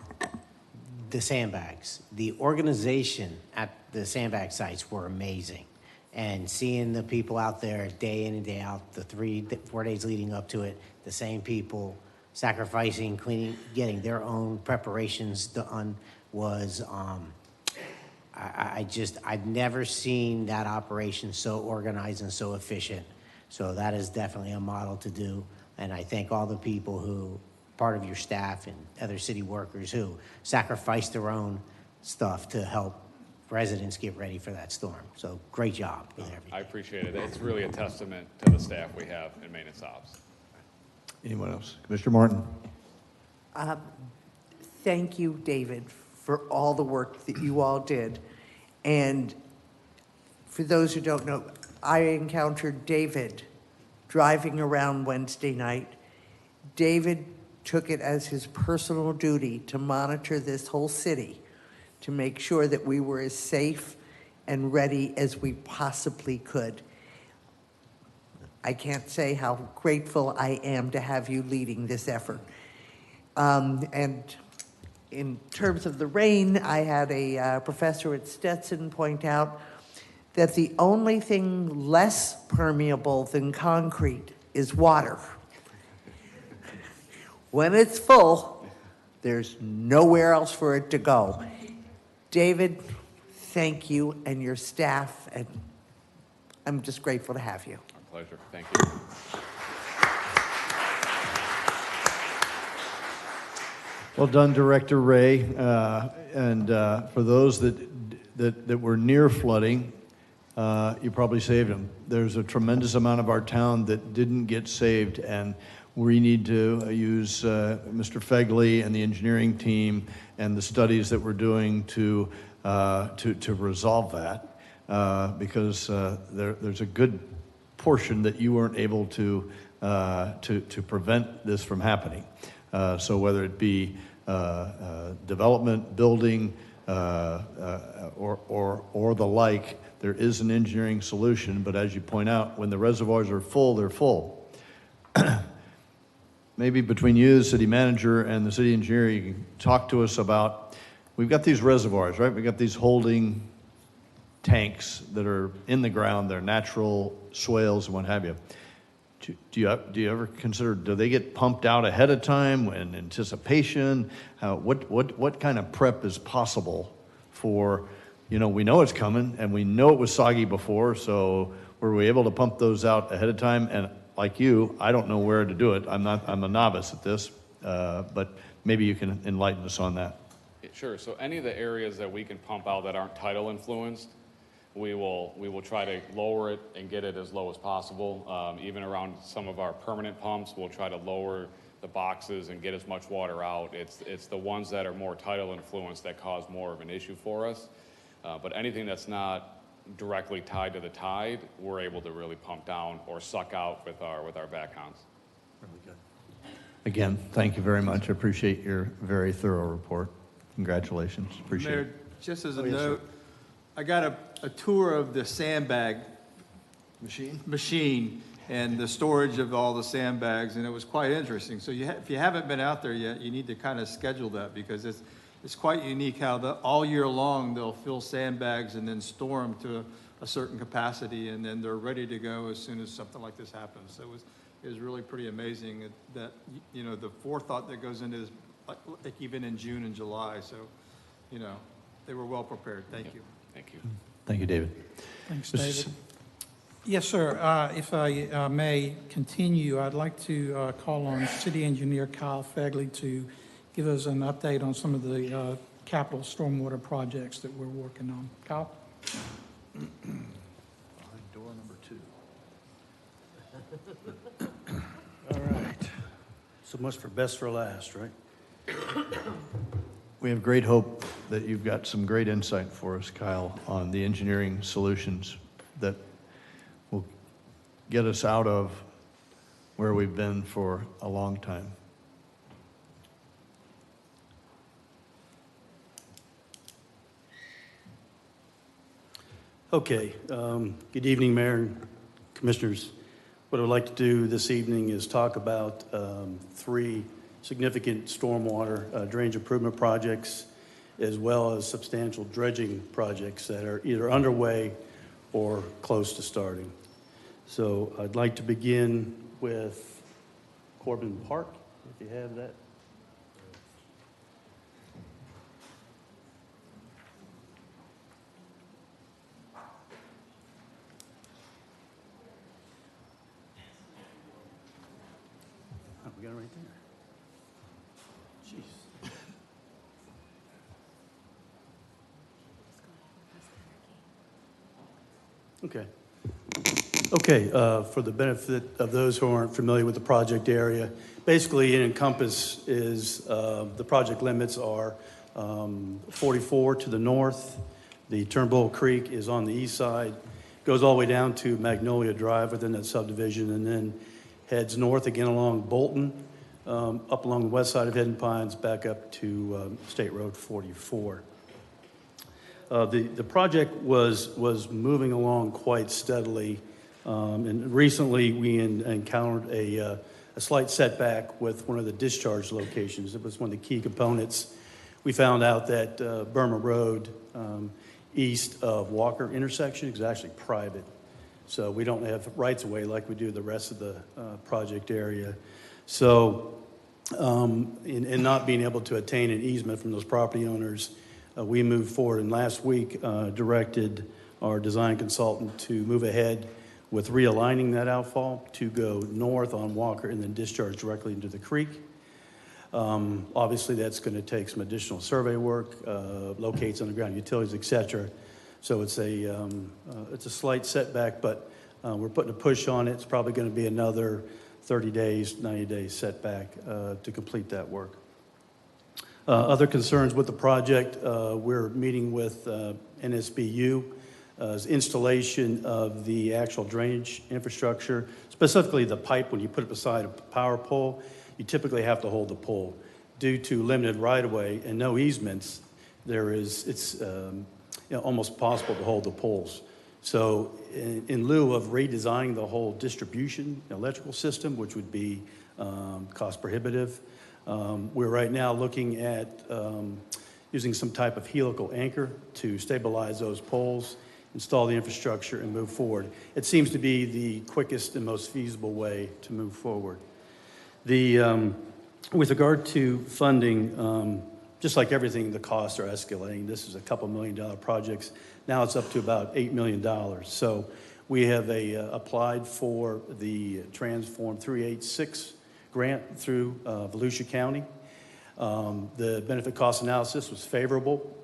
the sandbags. The organization at the sandbag sites were amazing. And seeing the people out there day in and day out, the 4 days leading up to it, the same people sacrificing, cleaning, getting their own preparations done was, I've never seen that operation so organized and so efficient. So that is definitely a model to do. And I thank all the people who, part of your staff and other city workers who sacrificed their own stuff to help residents get ready for that storm. So great job with everything. I appreciate it. It's really a testament to the staff we have in maintenance ops. Anyone else? Commissioner Martin. Thank you, David, for all the work that you all did. And for those who don't know, I encountered David driving around Wednesday night. David took it as his personal duty to monitor this whole city to make sure that we were as safe and ready as we possibly could. I can't say how grateful I am to have you leading this effort. And in terms of the rain, I had a professor at Stetson point out that the only thing less permeable than concrete is water. When it's full, there's nowhere else for it to go. David, thank you and your staff, and I'm just grateful to have you. Pleasure. Thank you. Well done, Director Ray. And for those that were near flooding, you probably saved them. There's a tremendous amount of our town that didn't get saved, and we need to use Mr. Fegley and the engineering team and the studies that we're doing to resolve that, because there's a good portion that you weren't able to prevent this from happening. So whether it be development, building, or the like, there is an engineering solution. But as you point out, when the reservoirs are full, they're full. Maybe between you, the city manager, and the city engineer, you can talk to us about, we've got these reservoirs, right? We've got these holding tanks that are in the ground, they're natural swales and what have you. Do you ever consider, do they get pumped out ahead of time in anticipation? What kind of prep is possible for, we know it's coming and we know it was soggy before, so were we able to pump those out ahead of time? And like you, I don't know where to do it. I'm a novice at this, but maybe you can enlighten us on that. Sure. So any of the areas that we can pump out that aren't tidal influenced, we will try to lower it and get it as low as possible. Even around some of our permanent pumps, we'll try to lower the boxes and get as much water out. It's the ones that are more tidal influenced that cause more of an issue for us. But anything that's not directly tied to the tide, we're able to really pump down or suck out with our VACCONs. Really good. Again, thank you very much. I appreciate your very thorough report. Congratulations. Appreciate Mayor, it. just as a note, I got a tour of the sandbag machine and the storage of all the sandbags, and it was quite interesting. So if you haven't been out there yet, you need to kind of schedule that, because it's quite unique how all year long they'll fill sandbags and then store them to a certain capacity, and then they're ready to go as soon as something like this happens. So it was really pretty amazing that, the forethought that goes into this, like even in June and July. So, they were well prepared. Thank you. Thank you. Thank you, David. Thanks, David. Yes, sir. If I may continue, I'd like to call on City Engineer Kyle Fegley to give us an update on some of the capital stormwater projects that we're working on. Kyle? Door number 2. All right. So much for best for last, right? We have great hope that you've got some great insight for us, Kyle, on the engineering solutions that will get us out of where we've been for a long time. Okay. Good evening, Mayor and Commissioners. What I would like to do this evening is talk about 3 significant stormwater drainage improvement projects, as well as substantial dredging projects that are either underway or close to starting. So I'd like to begin with Corbin Park, if you have that. Oh, we got it right there. Jeez. Okay. Okay, for the benefit of those who aren't familiar with the project area, basically in Encompass is, the project limits are 44 to the north. The Turnbull Creek is on the east side, goes all the way down to Magnolia Drive within that subdivision, and then heads north again along Bolton, up along the west side of Hidden Pines, back up to State Road 44. The project was moving along quite steadily, and recently we encountered a slight setback with one of the discharge locations. It was one of the key components. We found out that Burma Road, east of Walker intersection, is actually private. So we don't have rights of way like we do the rest of the project area. So in not being able to attain an easement from those property owners, we moved forward, and last week directed our design consultant to move ahead with realigning that outfall to go north on Walker and then discharge directly into the creek. Obviously, that's going to take some additional survey work, locates underground utilities, et cetera. So it's a slight setback, but we're putting a push on it. It's probably going to be another 30 days, 90 days setback to complete that work. Other concerns with the project, we're meeting with NSBU installation of the actual drainage infrastructure, specifically the pipe. When you put it beside a power pole, you typically have to hold the pole. Due to limited right-of-way and no easements, it's almost possible to hold the poles. So in lieu of redesigning the whole distribution electrical system, which would be cost prohibitive, we're right now looking at using some type of helical anchor to stabilize those poles, install the infrastructure, and move forward. It seems to be the quickest and most feasible way to move forward. With regard to funding, just like everything, the costs are escalating. This is a couple $1 million projects. Now it's up to about $8 million. So we have applied for the Transform 386 grant through Volusia County. The benefit cost analysis was favorable.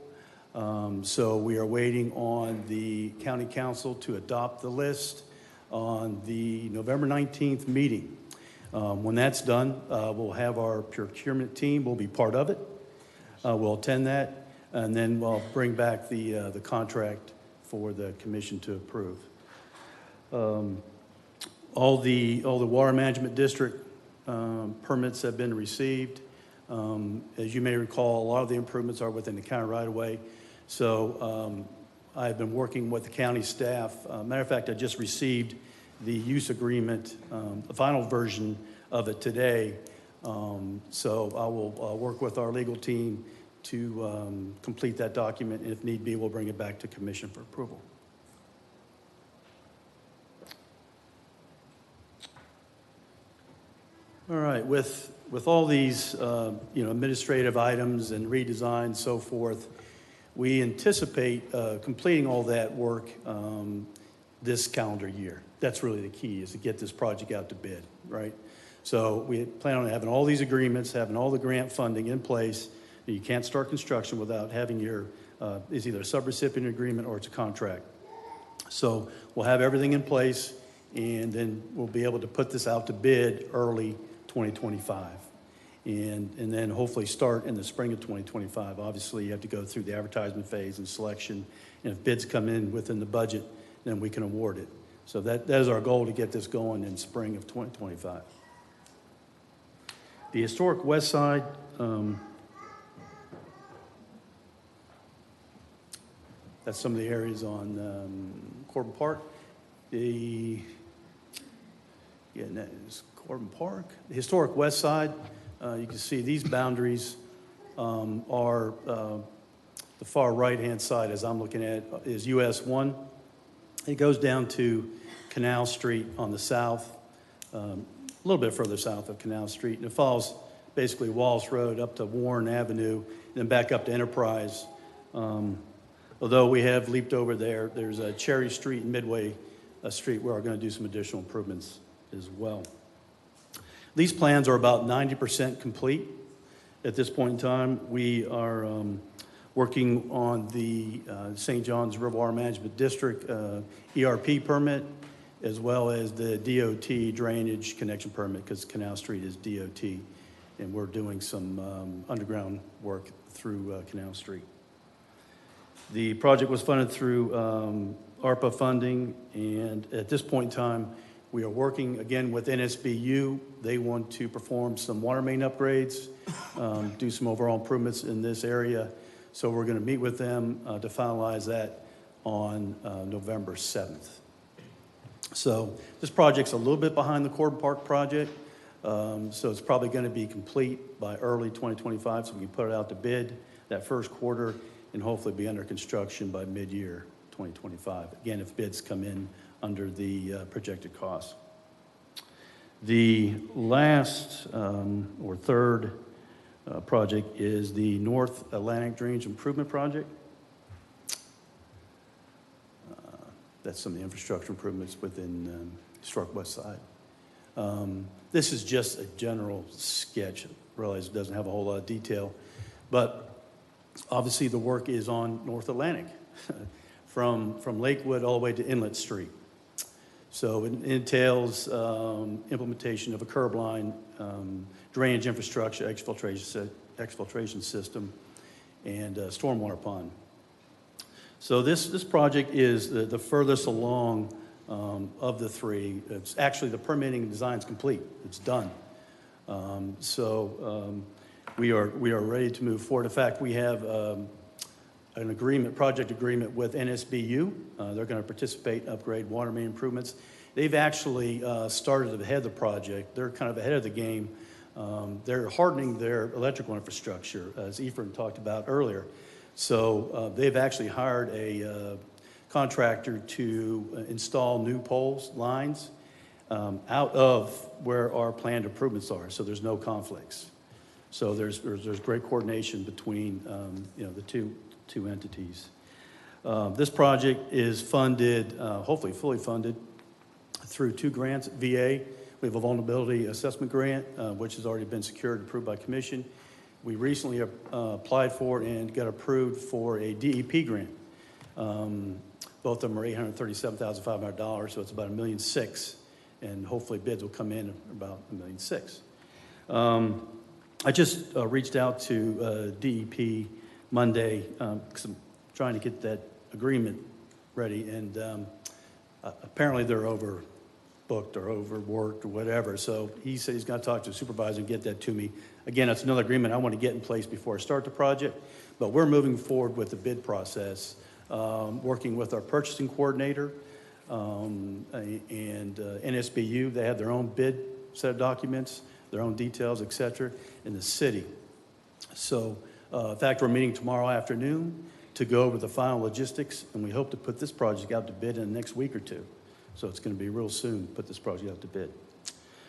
So we are waiting on the county council to adopt the list on the November 19th meeting. When that's done, we'll have our procurement team, we'll be part of it. We'll attend that, and then we'll bring back the contract for the commission to approve. All the water management district permits have been received. As you may recall, a lot of the improvements are within the county right-of-way. So I've been working with the county staff. Matter of fact, I just received the use agreement, the final version of it today. So I will work with our legal team to complete that document, and if need be, we'll bring it back to commission for approval. All right, with all these administrative items and redesign and so forth, we anticipate completing all that work this calendar year. That's really the key, is to get this project out to bid, right? So we plan on having all these agreements, having all the grant funding in place. You can't start construction without having it's either a subrecipient agreement or it's a contract. So we'll have everything in place, and then we'll be able to put this out to bid early 2025. And then hopefully start in the spring of 2025. Obviously, you have to go through the advertisement phase and selection. And if bids come in within the budget, then we can award it. So that is our goal, to get this going in spring of 2025. The historic west side, that's some of the areas on Corbin Park. That is Corbin Park. The historic west side, you can see these boundaries are the far right-hand side, as I'm looking at, is US 1. It goes down to Canal Street on the south, a little bit further south of Canal Street, and it follows basically Wallace Road up to Warren Avenue, then back up to Enterprise. Although we have leaped over there, there's a Cherry Street and Midway Street where we're going to do some additional improvements as well. These plans are about 90% complete at this point in time. We are working on the St. John's River Water Management District ERP permit, as well as the DOT drainage connection permit, because Canal Street is DOT, and we're doing some underground work through Canal Street. The project was funded through ARPA funding, and at this point in time, we are working again with NSBU. They want to perform some water main upgrades, do some overall improvements in this area. So we're going to meet with them to finalize that on November 7th. So this project's a little bit behind the Corbin Park project. So it's probably going to be complete by early 2025, so we can put it out to bid that first quarter and hopefully be under construction by mid-year 2025. Again, if bids come in under the projected costs. The last or third project is the North Atlantic Drainage Improvement Project. That's some of the infrastructure improvements within Historic West Side. This is just a general sketch. I realize it doesn't have a whole lot of detail, but obviously the work is on North Atlantic from Lakewood all the way to Inlet Street. So it entails implementation of a curb line, drainage infrastructure, exfiltration system, and stormwater pond. So this project is the furthest along of the three. It's actually, the permitting and design is complete. It's done. We are ready to move forward. In fact, we have an project agreement with NSBU. They're going to participate, upgrade water main improvements. They've actually started ahead of the project. They're kind of ahead of the game. They're hardening their electrical infrastructure, as Ephraim talked about earlier. So they've actually hired a contractor to install new poles, lines, out of where our planned improvements are. So there's no conflicts. So there's great coordination between the two entities. This project is funded, hopefully fully funded, through 2 grants at VA. We have a vulnerability assessment grant, which has already been secured and approved by commission. We recently applied for and got approved for a DEP grant. Both of them are $837,500, so it's about $1.6 million, and hopefully bids will come in about $1.6 million. I just reached out to DEP Monday because I'm trying to get that agreement ready, and apparently they're overbooked or overworked or whatever. So he said he's going to talk to the supervisor and get that to me. Again, that's another agreement I want to get in place before I start the project, but we're moving forward with the bid process, working with our purchasing coordinator and NSBU. They have their own bid set of documents, their own details, et cetera, in the city. So, in fact, we're meeting tomorrow afternoon to go over the final logistics, and we hope to put this project out to bid in the next week or two. So it's going to be real soon to put this project out to bid.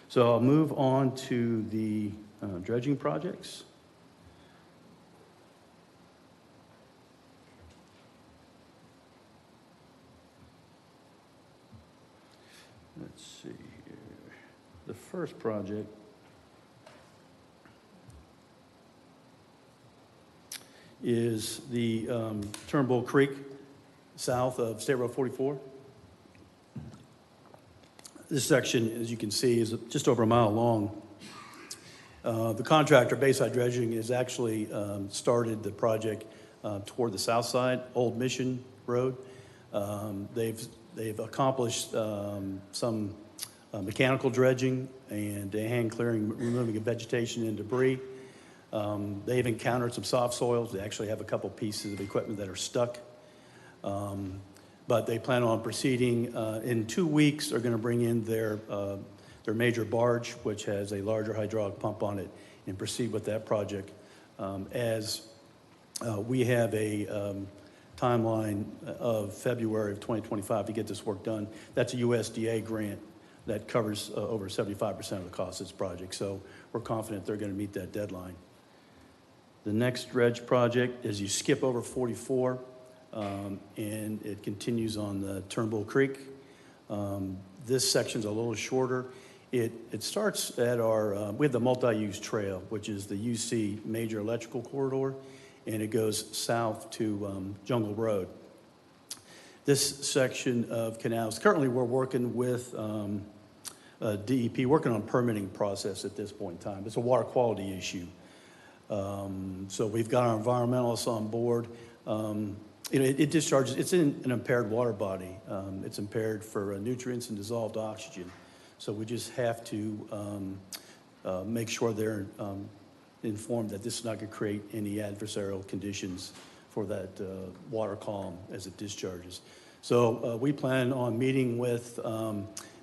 So I'll move on to the dredging projects. Let's see here. The first project is the Turnbull Creek, south of State Road 44. This section, as you can see, is just over a mile long. The contractor, Bayside Dredging, has actually started the project toward the south side, Old Mission Road. They've accomplished some mechanical dredging and hand clearing, removing of vegetation and debris. They've encountered some soft soils. They actually have a couple pieces of equipment that are stuck. But they plan on proceeding. In 2 weeks, they're going to bring in their major barge, which has a larger hydraulic pump on it, and proceed with that project. As we have a timeline of February of 2025 to get this work done. That's a USDA grant that covers over 75% of the cost of this project. So we're confident they're going to meet that deadline. The next dredge project is you skip over 44, and it continues on the Turnbull Creek. This section's a little shorter. It starts at our, we have the multi-use trail, which is the UC major electrical corridor, and it goes south to Jungle Road. This section of canals, currently we're working with DEP, working on permitting process at this point in time. It's a water quality issue. So we've got our environmentalists on board. It discharges, it's in an impaired water body. It's impaired for nutrients and dissolved oxygen. So we just have to make sure they're informed that this is not going to create any adversarial conditions for that water column as it discharges. So we plan on meeting with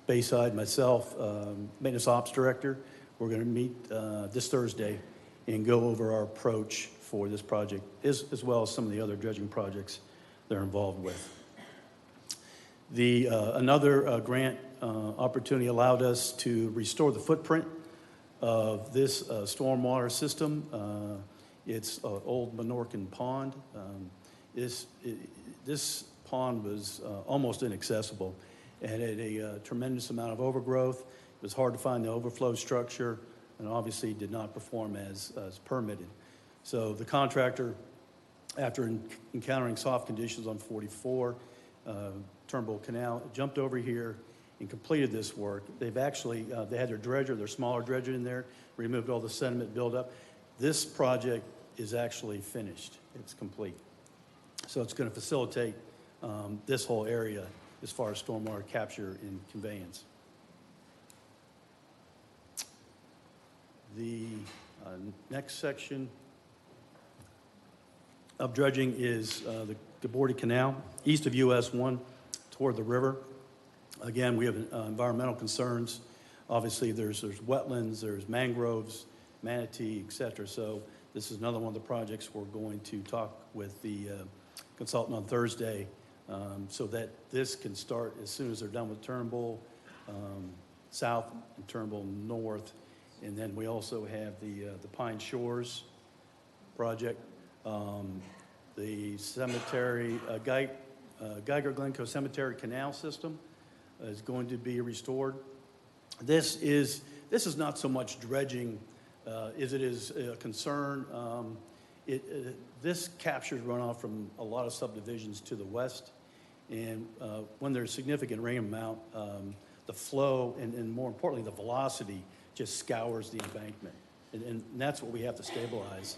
Bayside, myself, Maintenance Ops Director. We're going to meet this Thursday and go over our approach for this project, as well as some of the other dredging projects they're involved with. Another grant opportunity allowed us to restore the footprint of this stormwater system. It's Old Menorcan Pond. This pond was almost inaccessible and had a tremendous amount of overgrowth. It was hard to find the overflow structure, and obviously did not perform as permitted. So the contractor, after encountering soft conditions on 44, Turnbull Canal, jumped over here and completed this work. They've actually, they had their dredger, their smaller dredger in there, removed all the sediment buildup. This project is actually finished. It's complete. So it's going to facilitate this whole area as far as stormwater capture and conveyance. The next section of dredging is the Gabordi Canal, east of US 1 toward the river. Again, we have environmental concerns. Obviously, there's wetlands, there's mangroves, manatee, et cetera. So this is another one of the projects we're going to talk with the consultant on Thursday so that this can start as soon as they're done with Turnbull South and Turnbull North. And then we also have the Pine Shores project, the cemetery, Geiger-Glencoe Cemetery Canal System is going to be restored. This is not so much dredging as it is a concern. This captures runoff from a lot of subdivisions to the west, and when there's significant rain amount, the flow and more importantly the velocity just scours the embankment, and that's what we have to stabilize.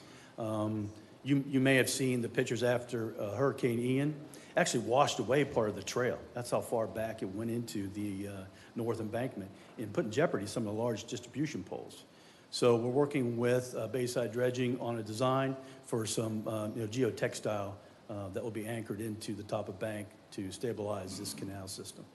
You may have seen the pictures after Hurricane Ian. Actually washed away part of the trail. That's how far back it went into the north embankment and put in jeopardy some of the large distribution poles. So we're working with Bayside Dredging on a design for some geotextile that will be anchored into the top of bank to stabilize this canal system.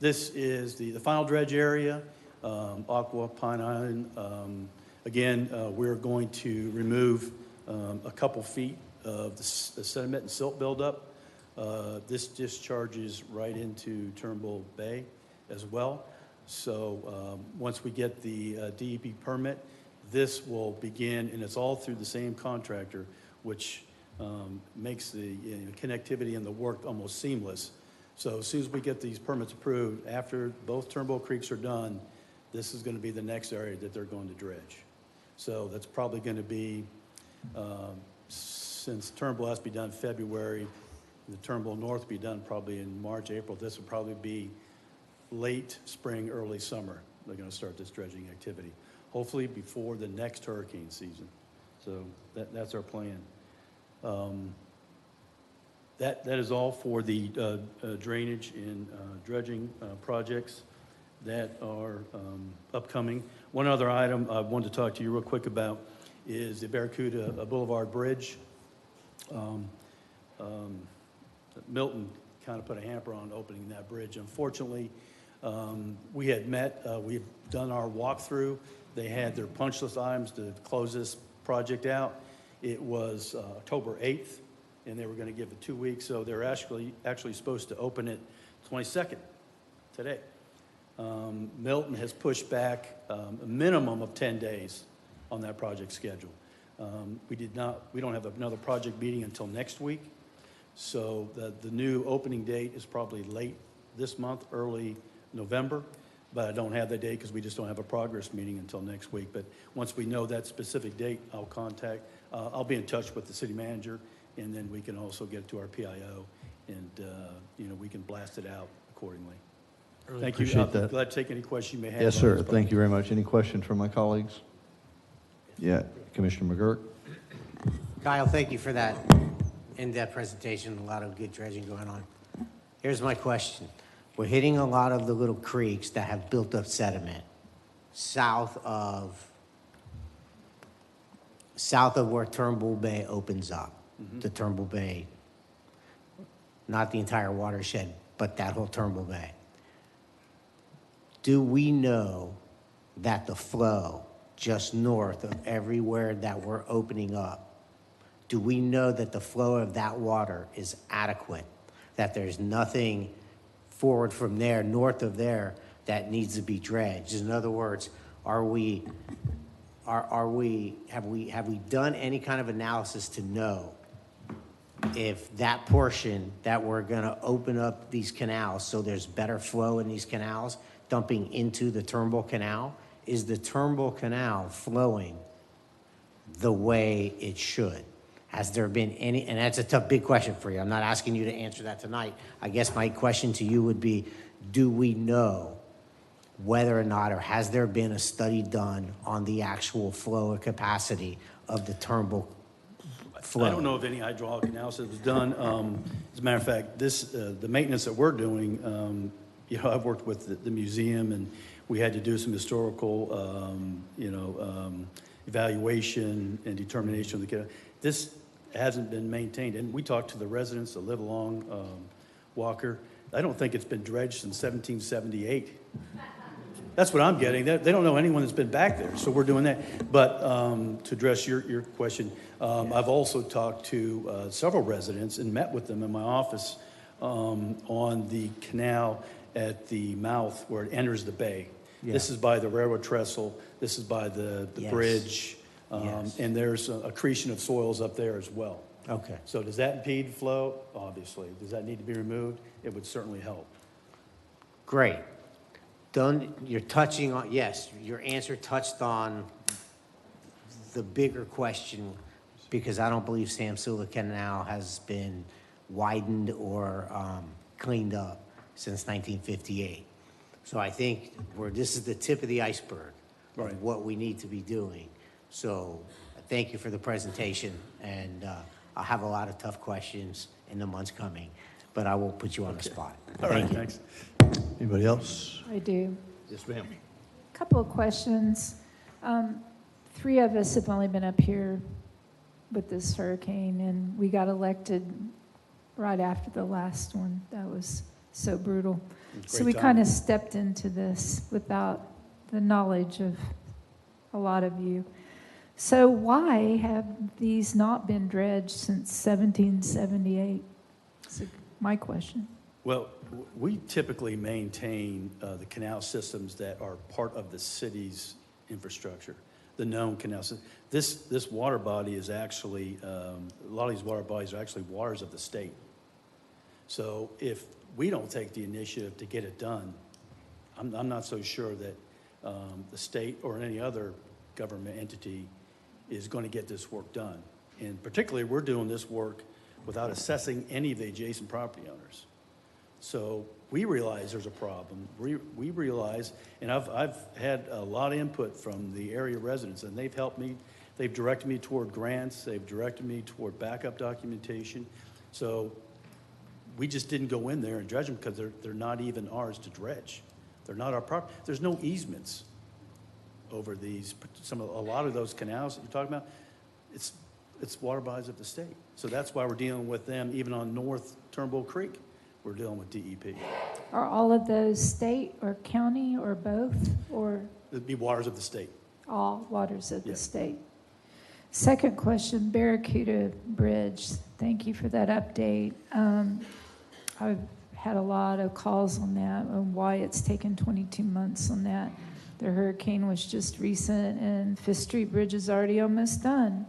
This is the final dredge area, Aqua, Pine Island. Again, we're going to remove a couple feet of the sediment and silt buildup. This discharges right into Turnbull Bay as well. So once we get the DEP permit, this will begin, and it's all through the same contractor, which makes the connectivity and the work almost seamless. So as soon as we get these permits approved, after both Turnbull Creeks are done, this is going to be the next area that they're going to dredge. So that's probably going to be, since Turnbull has to be done February, the Turnbull North will be done probably in March, April. This will probably be late spring, early summer. They're going to start this dredging activity, hopefully before the next hurricane season. So that's our plan. That is all for the drainage and dredging projects that are upcoming. One other item I wanted to talk to you real quick about is the Barracuda Boulevard Bridge. Milton kind of put a hamper on opening that bridge. Unfortunately, we had met, we've done our walkthrough. They had their punch list items to close this project out. It was October 8th, and they were going to give it 2 weeks, so they're actually supposed to open it 22nd, today. Milton has pushed back a minimum of 10 days on that project schedule. We don't have another project meeting until next week, so the new opening date is probably late this month, early November, but I don't have that date because we just don't have a progress meeting until next week. But once we know that specific date, I'll be in touch with the city manager, and then we can also get it to our PIO, and we can blast it out accordingly. Thank you. Appreciate that. Glad to take any questions you may have. Yes, on sir. this project. Thank you very much. Any questions from my colleagues? Yeah, Commissioner McGurk. Kyle, thank you for that in-depth presentation. A lot of good dredging going on. Here's my question. We're hitting a lot of the little creeks that have built up sediment south of where Turnbull Bay opens up. The Turnbull Bay, not the entire watershed, but that whole Turnbull Bay. Do we know that the flow just north of everywhere that we're opening up, do we know that the flow of that water is adequate, that there's nothing forward from there, north of there, that needs to be dredged? In other words, have we done any kind of analysis to know if that portion that we're going to open up these canals so there's better flow in these canals dumping into the Turnbull Canal, is the Turnbull Canal flowing the way it should? Has there been any, and that's a tough, big question for you. I'm not asking you to answer that tonight. I guess my question to you would be, do we know whether or not, or has there been a study done on the actual flow or capacity of the Turnbull flow? I don't know if any hydraulic analysis was done. As a matter of fact, the maintenance that we're doing, I've worked with the museum, and we had to do some historical, evaluation and determination of the. This hasn't been maintained, and we talked to the residents that live along Walker. I don't think it's been dredged since 1778. That's what I'm getting. They don't know anyone that's been back there, so we're doing that. But to address your question, I've also talked to several residents and met with them in my office on the canal at the mouth where it enters the bay. Yeah. This is by the railroad trestle. This is by the yes. bridge. Yes. And there's accretion of soils up there as well. Okay. So does that impede flow? Obviously. Does that need to be removed? It would certainly help. Great. Done. You're touching on, yes, your answer touched on the bigger question, because I don't believe Samsula Canal has been widened or cleaned up since 1958. So I think this is the tip of the iceberg right. of what we need to be doing. So thank you for the presentation, and I'll have a lot of tough questions in the months coming, but I will put you on the spot. All right, Thank you. Thanks. Anybody else? I do. Yes, ma'am. A couple of questions. 3 of us have only been up here with this hurricane, and we got elected right after the last one. That was so brutal. So we kind of stepped into this without the knowledge of a lot of you. So why have these not been dredged since 1778? That's my question. Well, we typically maintain the canal systems that are part of the city's infrastructure, the known canal system. This water body is actually, a lot of these water bodies are actually waters of the state. So if we don't take the initiative to get it done, I'm not so sure that the state or any other government entity is going to get this work done. And particularly, we're doing this work without assessing any of the adjacent property owners. So we realize there's a problem. We realize, and I've had a lot of input from the area residents, and they've helped me. They've directed me toward grants. They've directed me toward backup documentation. So we just didn't go in there and dredge them because they're not even ours to dredge. They're not our property. There's no easements over these. A lot of those canals that you're talking about, it's water bodies of the state. So that's why we're dealing with them. Even on North Turnbull Creek, we're dealing with DEP. Are all of those state or county or both, or? It'd be waters of the state. All waters of the state. Second question, Barracuda Bridge. Thank you for that update. I've had a lot of calls on that, on why it's taken 22 months on that. The hurricane was just recent, and Fifth Street Bridge is already almost done.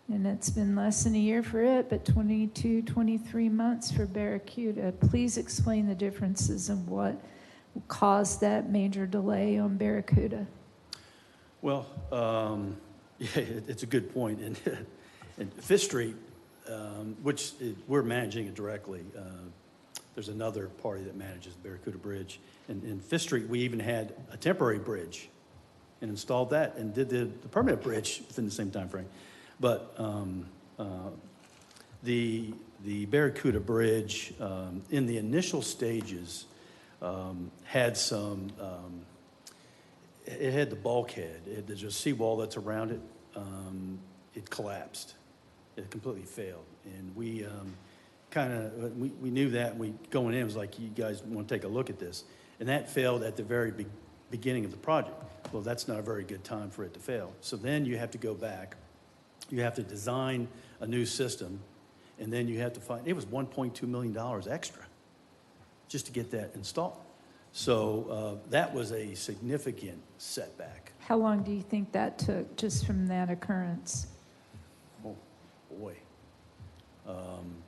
And it's been less than a year for it, but 22, 23 months for Barracuda. Please explain the differences and what caused that major delay on Barracuda. Well, it's a good point. And Fifth Street, we're managing it directly. There's another party that manages the Barracuda Bridge. And in Fifth Street, we even had a temporary bridge and installed that and did the permanent bridge within the same time frame. But the Barracuda Bridge, in the initial stages, had some, it had the bulkhead. There's a seawall that's around it. It collapsed. It completely failed. And we we knew that. We going in, it was like, you guys want to take a look at this. And that failed at the very beginning of the project. Well, that's not a very good time for it to fail. So then you have to go back. You have to design a new system, and then you have to find, it was $1.2 million extra just to get that installed. So that was a significant setback. How long do you think that took just from that occurrence? Oh, boy.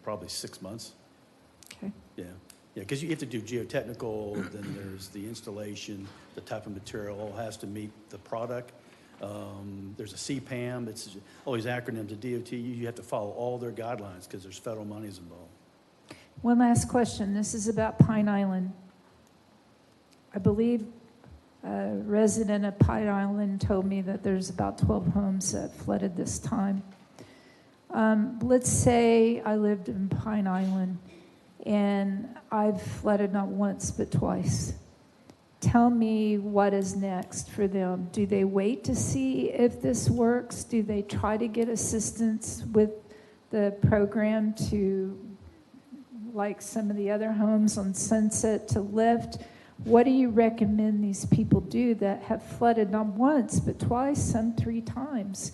Probably 6 months. Okay. Yeah, because you have to do geotechnical, then there's the installation, the type of material all has to meet the product. There's a CPAM, it's all these acronyms of DOT. You have to follow all their guidelines because there's federal monies involved. One last question. This is about Pine Island. I believe a resident of Pine Island told me that there's about 12 homes that flooded this time. Let's say I lived in Pine Island and I've flooded not once but twice. Tell me what is next for them. Do they wait to see if this works? Do they try to get assistance with the program to, like some of the other homes on Sunset, to lift? What do you recommend these people do that have flooded not once but twice, some 3 times?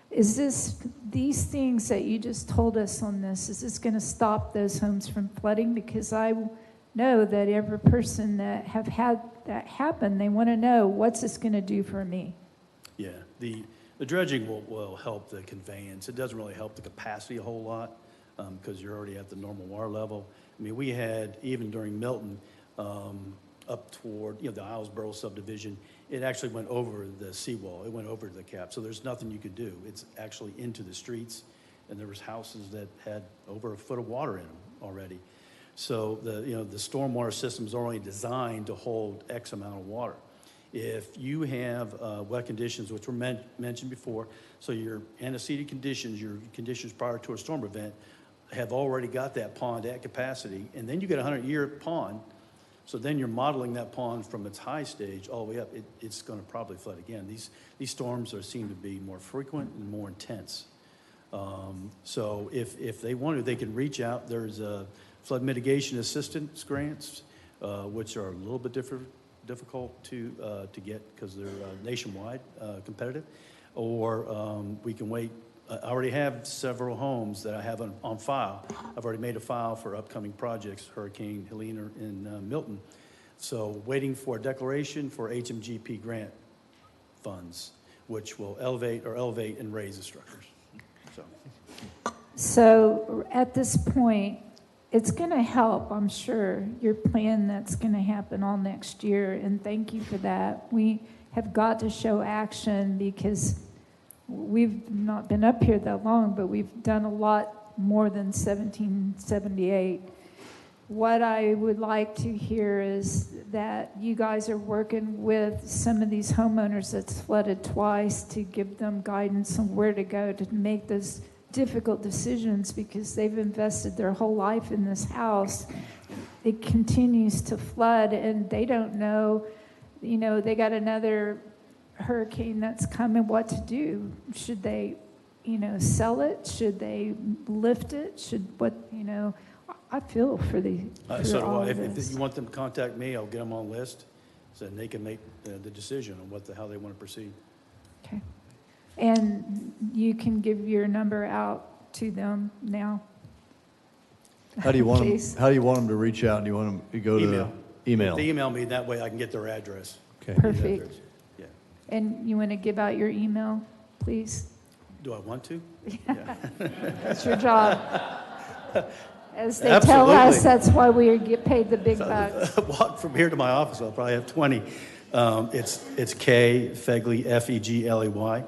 Is these things that you just told us on this, is this going to stop those homes from flooding? Because I know that every person that have had that happen, they want to know, what's this going to do for me? Yeah, the dredging will help the conveyance. It doesn't really help the capacity a whole lot because you're already at the normal water level. I mean, we had, even during Milton, up toward, the Islesboro subdivision, it actually went over the seawall. It went over the cap. So there's nothing you could do. It's actually into the streets, and there was houses that had over a foot of water in them already. So the stormwater system is already designed to hold X amount of water. If you have wet conditions, which were mentioned before, so your antecedent conditions, your conditions prior to a storm event, have already got that pond at capacity, and then you get a 100-year pond. So then you're modeling that pond from its high stage all the way up. It's going to probably flood again. These storms seem to be more frequent and more intense. So if they want to, they can reach out. There's flood mitigation assistance grants, which are a little bit difficult to get because they're nationwide competitive. Or we can wait. I already have several homes that I have on file. I've already made a file for upcoming projects, Hurricane Helene in Milton. So waiting for a declaration for HMGP grant funds, which will elevate and raise the structures. So at this point, it's going to help, I'm sure, your plan that's going to happen all next year, and thank you for that. We have got to show action because we've not been up here that long, but we've done a lot more than 1778. What I would like to hear is that you guys are working with some of these homeowners that's flooded twice to give them guidance on where to go to make those difficult decisions because they've invested their whole life in this house. It continues to flood and they don't know, they got another hurricane that's coming, what to do. Should they, sell it? Should they lift it? I feel for So all of if this. you want them to contact me, I'll get them on a list so they can make the decision on how they want to proceed. Okay. And you can give your number out to them now. How do you want them, Please. how do you want them to reach out? Do you want them to go Email. to email? They email me, that way I can get their address. Okay. Perfect. Yeah. And you want to give out your email, please? Do I want to? That's your job. As they tell us, that's why we get paid the big bucks. Walk from here to my office, I'll probably have 20. It's K Fegley, Fegley,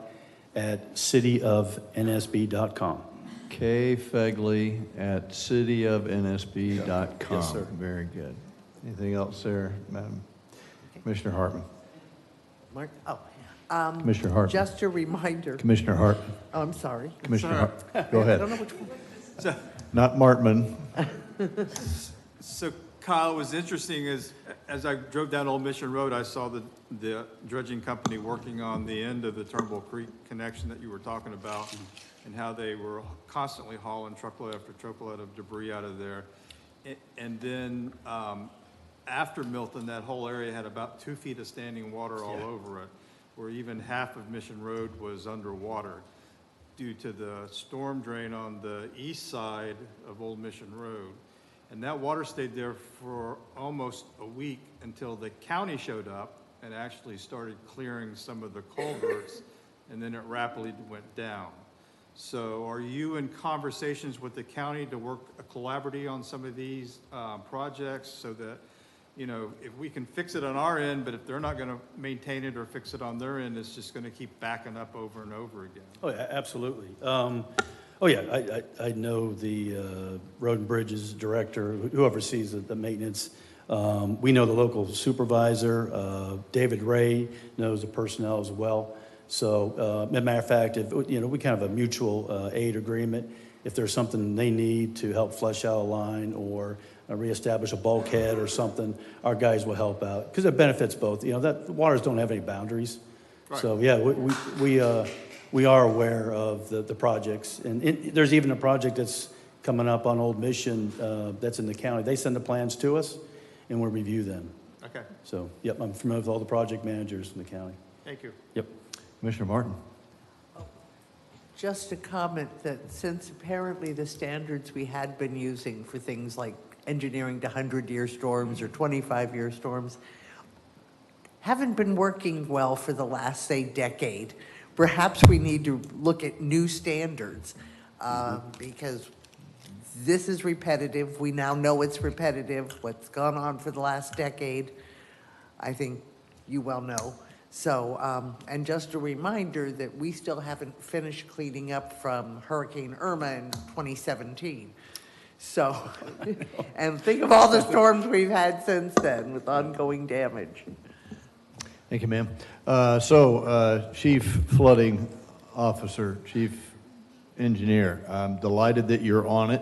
at cityofnsb.com. kfegley@cityofnsb.com. Yes, sir. Very good. Anything else there, Madam? Commissioner Hartman. Mark, Commissioner Hartman. just a reminder. Commissioner Hartman. Oh, I'm sorry. Commissioner Hartman. Go I don't know ahead. which one. Not Martman. So Kyle, it was interesting as I drove down Old Mission Road, I saw the dredging company working on the end of the Turnbull Creek connection that you were talking about and how they were constantly hauling truckload after truckload of debris out of there. And then after Milton, that whole area had about 2 feet of standing water all over it, where even half of Mission Road was underwater due to the storm drain on the east side of Old Mission Road. And that water stayed there for almost a week until the county showed up and actually started clearing some of the culverts, and then it rapidly went down. So are you in conversations with the county to work collaboratively on some of these projects so that you know, if we can fix it on our end, but if they're not going to maintain it or fix it on their end, it's just going to keep backing up over and over again. Oh, yeah, absolutely. I know the Road and Bridges Director, who oversees the maintenance. We know the local supervisor. David Ray knows the personnel as well. So, as a matter of fact, if, you know, we kind of have a mutual aid agreement. If there's something they need to help flush out a line or reestablish a bulkhead or something, our guys will help out because it benefits both. You know, that waters don't have any boundaries. Right. So yeah, we are aware of the projects, and there's even a project that's coming up on Old Mission that's in the county. They send the plans to us, and we'll review them. Okay, So yep, I'm familiar with all the project managers in the county. thank you. Yep. Commissioner Martin? Just a comment that since apparently the standards we had been using for things like engineering to 100-year storms or 25-year storms haven't been working well for the last, say, decade, perhaps we need to look at new standards because this is repetitive. We now know it's repetitive. What's gone on for the last decade, I think you well know. So, and just a reminder that we still haven't finished cleaning up from Hurricane Irma in 2017. So, and think of all the storms we've had since then with ongoing damage. Thank you, ma'am. Chief Flooding Officer, Chief Engineer, I'm delighted that you're on it.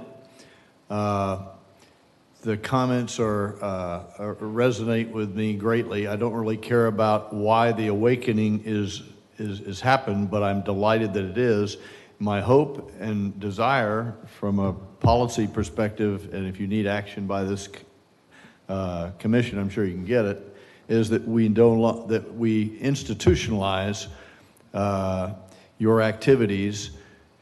The comments resonate with me greatly. I don't really care about why the awakening is happened, but I'm delighted that it is. My hope and desire from a policy perspective, and if you need action by this commission, I'm sure you can get it, is that we institutionalize your activities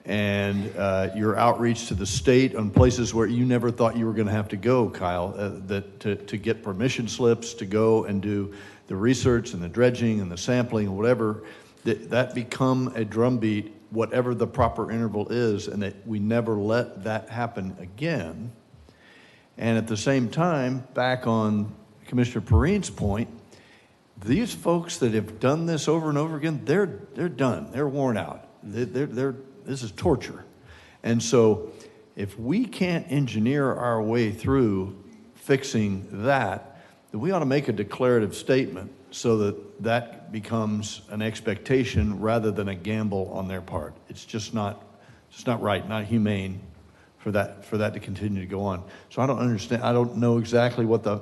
and your outreach to the state on places where you never thought you were going to have to go, Kyle, to get permission slips to go and do the research and the dredging and the sampling and whatever, that become a drumbeat, whatever the proper interval is, and that we never let that happen again. And at the same time, back on Commissioner Perrine's point, these folks that have done this over and over again, they're done. They're worn out. This is torture. And so if we can't engineer our way through fixing that, then we ought to make a declarative statement so that that becomes an expectation rather than a gamble on their part. It's just not right, not humane for that to continue to go on. So I don't understand. I don't know exactly what the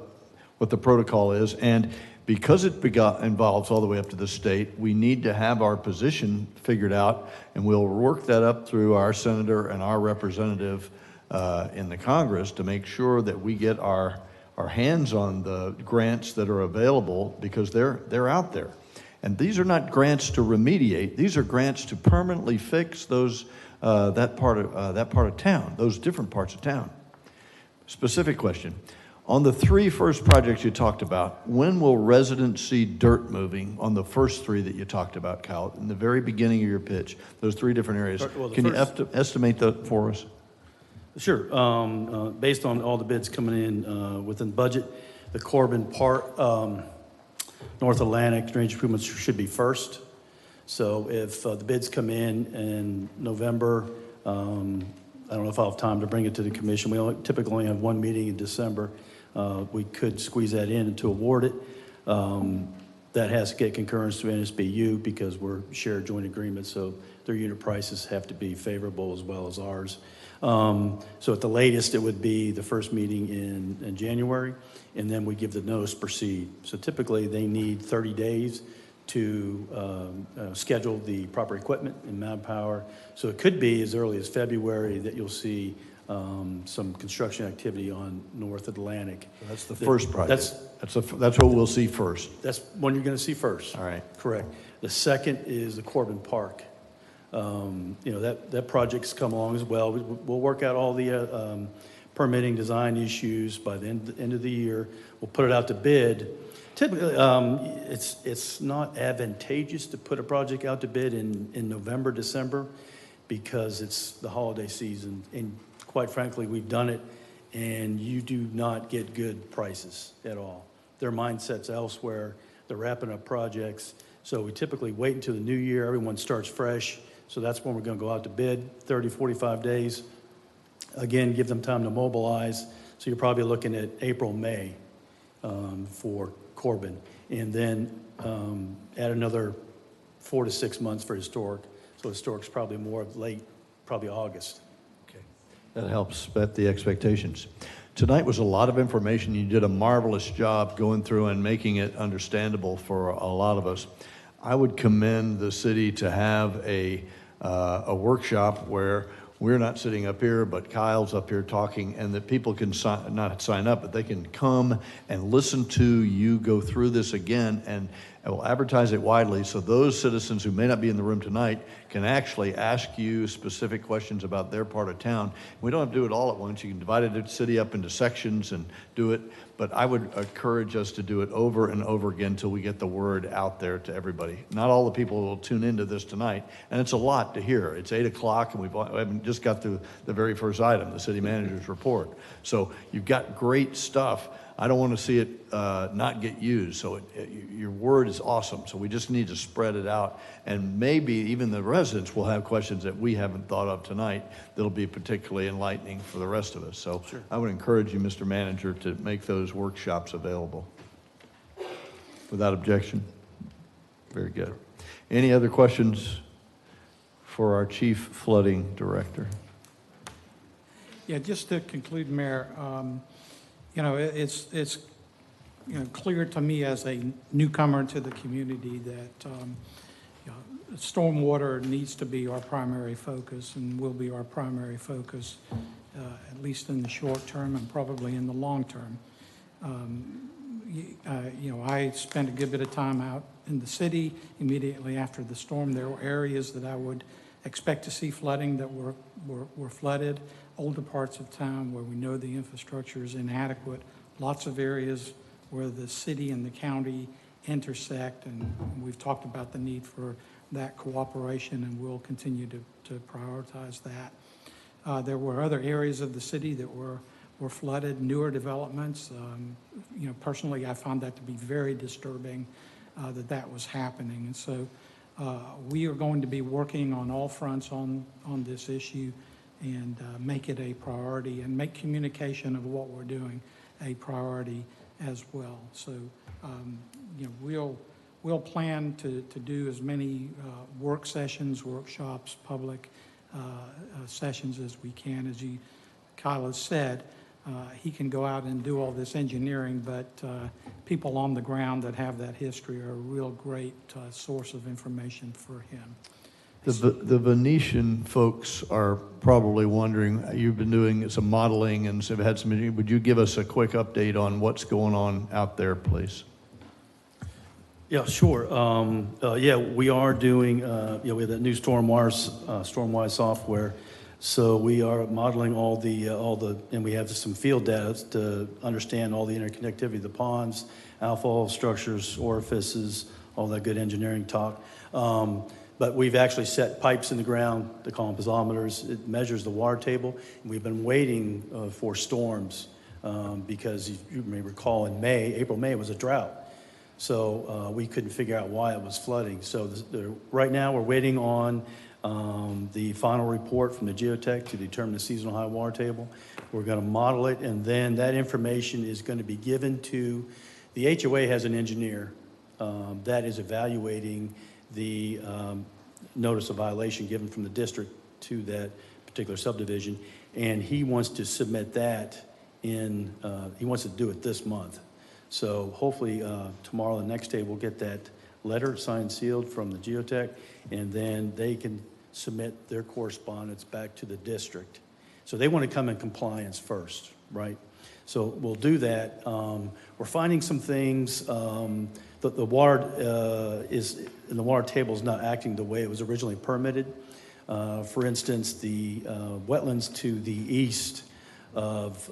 protocol is, and because it involves all the way up to the state, we need to have our position figured out, and we'll work that up through our senator and our representative in the Congress to make sure that we get our hands on the grants that are available, because they're out there. And these are not grants to remediate; these are grants to permanently fix those that part of town, those different parts of town. Specific question. On the three first projects you talked about, when will residents see dirt moving on the first three that you talked about, Kyle, in the very beginning of your pitch, those three different areas? Well, Can you estimate that for us? Sure. Based on all the bids coming in within budget, the Corbin Park, North Atlantic drainage improvements should be first. So if the bids come in November, I don't know if I'll have time to bring it to the commission. We typically only have one meeting in December. We could squeeze that in to award it. That has to get concurrence to NSBU because we're shared joint agreements, so their unit prices have to be favorable as well as ours. So at the latest, it would be the first meeting in January, and then we give the notice to proceed. So typically, they need 30 days to schedule the proper equipment and manpower. So it could be as early as February that you'll see some construction activity on North Atlantic. That's the first project. That's what we'll see first. That's one you're going to see first. All right. Correct. The second is the Corbin Park. That project's come along as well. We'll work out all the permitting design issues by the end of the year. We'll put it out to bid. Typically, it's not advantageous to put a project out to bid in November, December, because it's the holiday season. And quite frankly, we've done it, and you do not get good prices at all. their mindset's elsewhere. They're wrapping up projects. So we typically wait until the new year. Everyone starts fresh. So that's when we're going to go out to bid, 30, 45 days. Again, give them time to mobilize. So you're probably looking at April, May for Corbin. And then add another 4 to 6 months for historic. So historic's probably more late, probably August. Okay. That helps set the expectations. Tonight was a lot of information. You did a marvelous job going through and making it understandable for a lot of us. I would commend the city to have a workshop where we're not sitting up here, but Kyle's up here talking, and that people can not sign up, but they can come and listen to you go through this again, and we'll advertise it widely so those citizens who may not be in the room tonight can actually ask you specific questions about their part of town. We don't have to do it all at once. You can divide the city up into sections and do it, but I would encourage us to do it over and over again until we get the word out there to everybody. Not all the people will tune into this tonight, and it's a lot to hear. It's 8 o'clock, and we haven't just got through the very first item, the city manager's report. So you've got great stuff. I don't want to see it not get used. So your word is awesome. So we just need to spread it out. And maybe even the residents will have questions that we haven't thought of tonight that'll be particularly enlightening for the rest of us. So sure. I would encourage you, Mr. Manager, to make those workshops available. Without objection? Very good. Any other questions for our Chief Flooding Director? Yeah, just to conclude, Mayor, you know, it's clear to me as a newcomer to the community that you know, stormwater needs to be our primary focus and will be our primary focus, at least in the short term and probably in the long term. You know, I spent a good bit of time out in the city immediately after the storm. There were areas that I would expect to see flooding that were flooded. Older parts of town where we know the infrastructure is inadequate. Lots of areas where the city and the county intersect, and we've talked about the need for that cooperation, and we'll continue to prioritize that. There were other areas of the city that were flooded, newer developments. You know, personally, I found that to be very disturbing that was happening. And so we are going to be working on all fronts on this issue and make it a priority and make communication of what we're doing a priority as well. So, you know, we'll plan to do as many work sessions, workshops, public sessions as we can. As Kyle has said, he can go out and do all this engineering, but people on the ground that have that history are a real great source of information for him. The Venetian folks are probably wondering, you've been doing some modeling and have had some, would you give us a quick update on what's going on out there, please? Yeah, sure. Yeah, we are doing, we have that new Stormwise software. So we are modeling all the, and we have some field data to understand all the interconnectivity of the ponds, outfall structures, orifices, all that good engineering talk. But we've actually set pipes in the ground, they call them piezometers. It measures the water table. And we've been waiting for storms because you may recall in April, May was a drought. So we couldn't figure out why it was flooding. So right now we're waiting on the final report from the geotech to determine the seasonal high water table. We're going to model it, and then that information is going to be given to, the HOA has an engineer that is evaluating the notice of violation given from the district to that particular subdivision, and he wants to submit that in, he wants to do it this month. So hopefully tomorrow, the next day, we'll get that letter signed, sealed from the geotech, and then they can submit their correspondence back to the district. So they want to come in compliance first, right? So we'll do that. We're finding some things. The water table is not acting the way it was originally permitted. For instance, the wetlands to the east of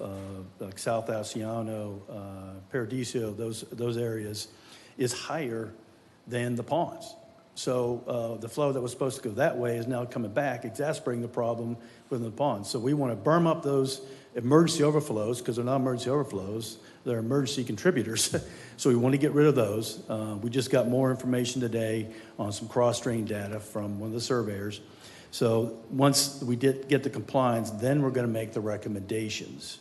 like South Asciano, Paradiso, those areas is higher than the ponds. So the flow that was supposed to go that way is now coming back, exacerbating the problem within the pond. So we want to berm up those emergency overflows, because they're not emergency overflows, they're emergency contributors. So we want to get rid of those. We just got more information today on some cross-drain data from one of the surveyors. So once we get the compliance, then we're going to make the recommendations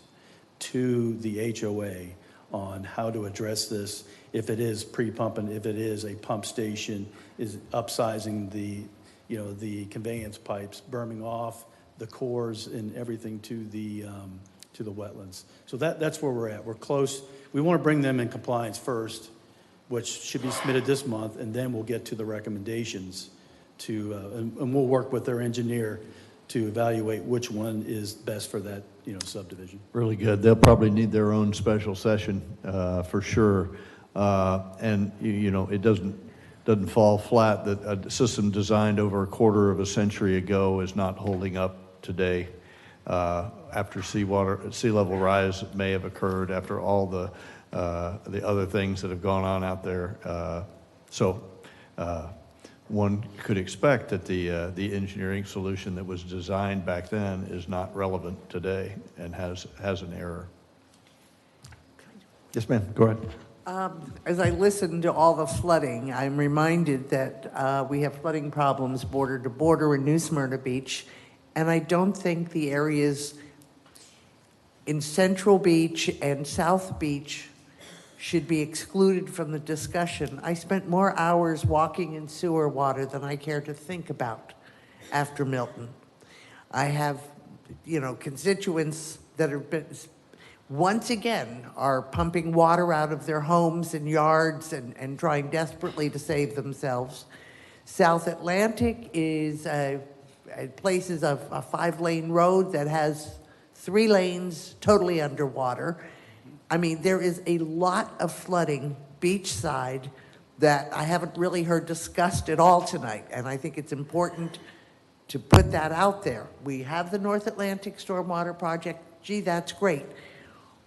to the HOA on how to address this, if it is pre-pumping, if it is a pump station, is upsizing the conveyance pipes, berming off the cores and everything to the wetlands. So that's where we're at. We're close. We want to bring them in compliance first, which should be submitted this month, and then we'll get to the recommendations and we'll work with their engineer to evaluate which one is best for that, subdivision. Really good. They'll probably need their own special session for sure. And it doesn't fall flat that a system designed over a quarter of a century ago is not holding up today. After sea level rise may have occurred, after all the other things that have gone on out there. One could expect that the engineering solution that was designed back then is not relevant today and has an error. Yes, ma'am. Go ahead. As I listen to all the flooding, I'm reminded that we have flooding problems border to border in New Smyrna Beach, and I don't think the areas in Central Beach and South Beach should be excluded from the discussion. I spent more hours walking in sewer water than I care to think about after Milton. I have, constituents that have been, once again, are pumping water out of their homes and yards and trying desperately to save themselves. South Atlantic is places of a 5-lane road that has 3 lanes totally underwater. I mean, there is a lot of flooding beachside that I haven't really heard discussed at all tonight, and I think it's important to put that out there. We have the North Atlantic Stormwater Project. Gee, that's great.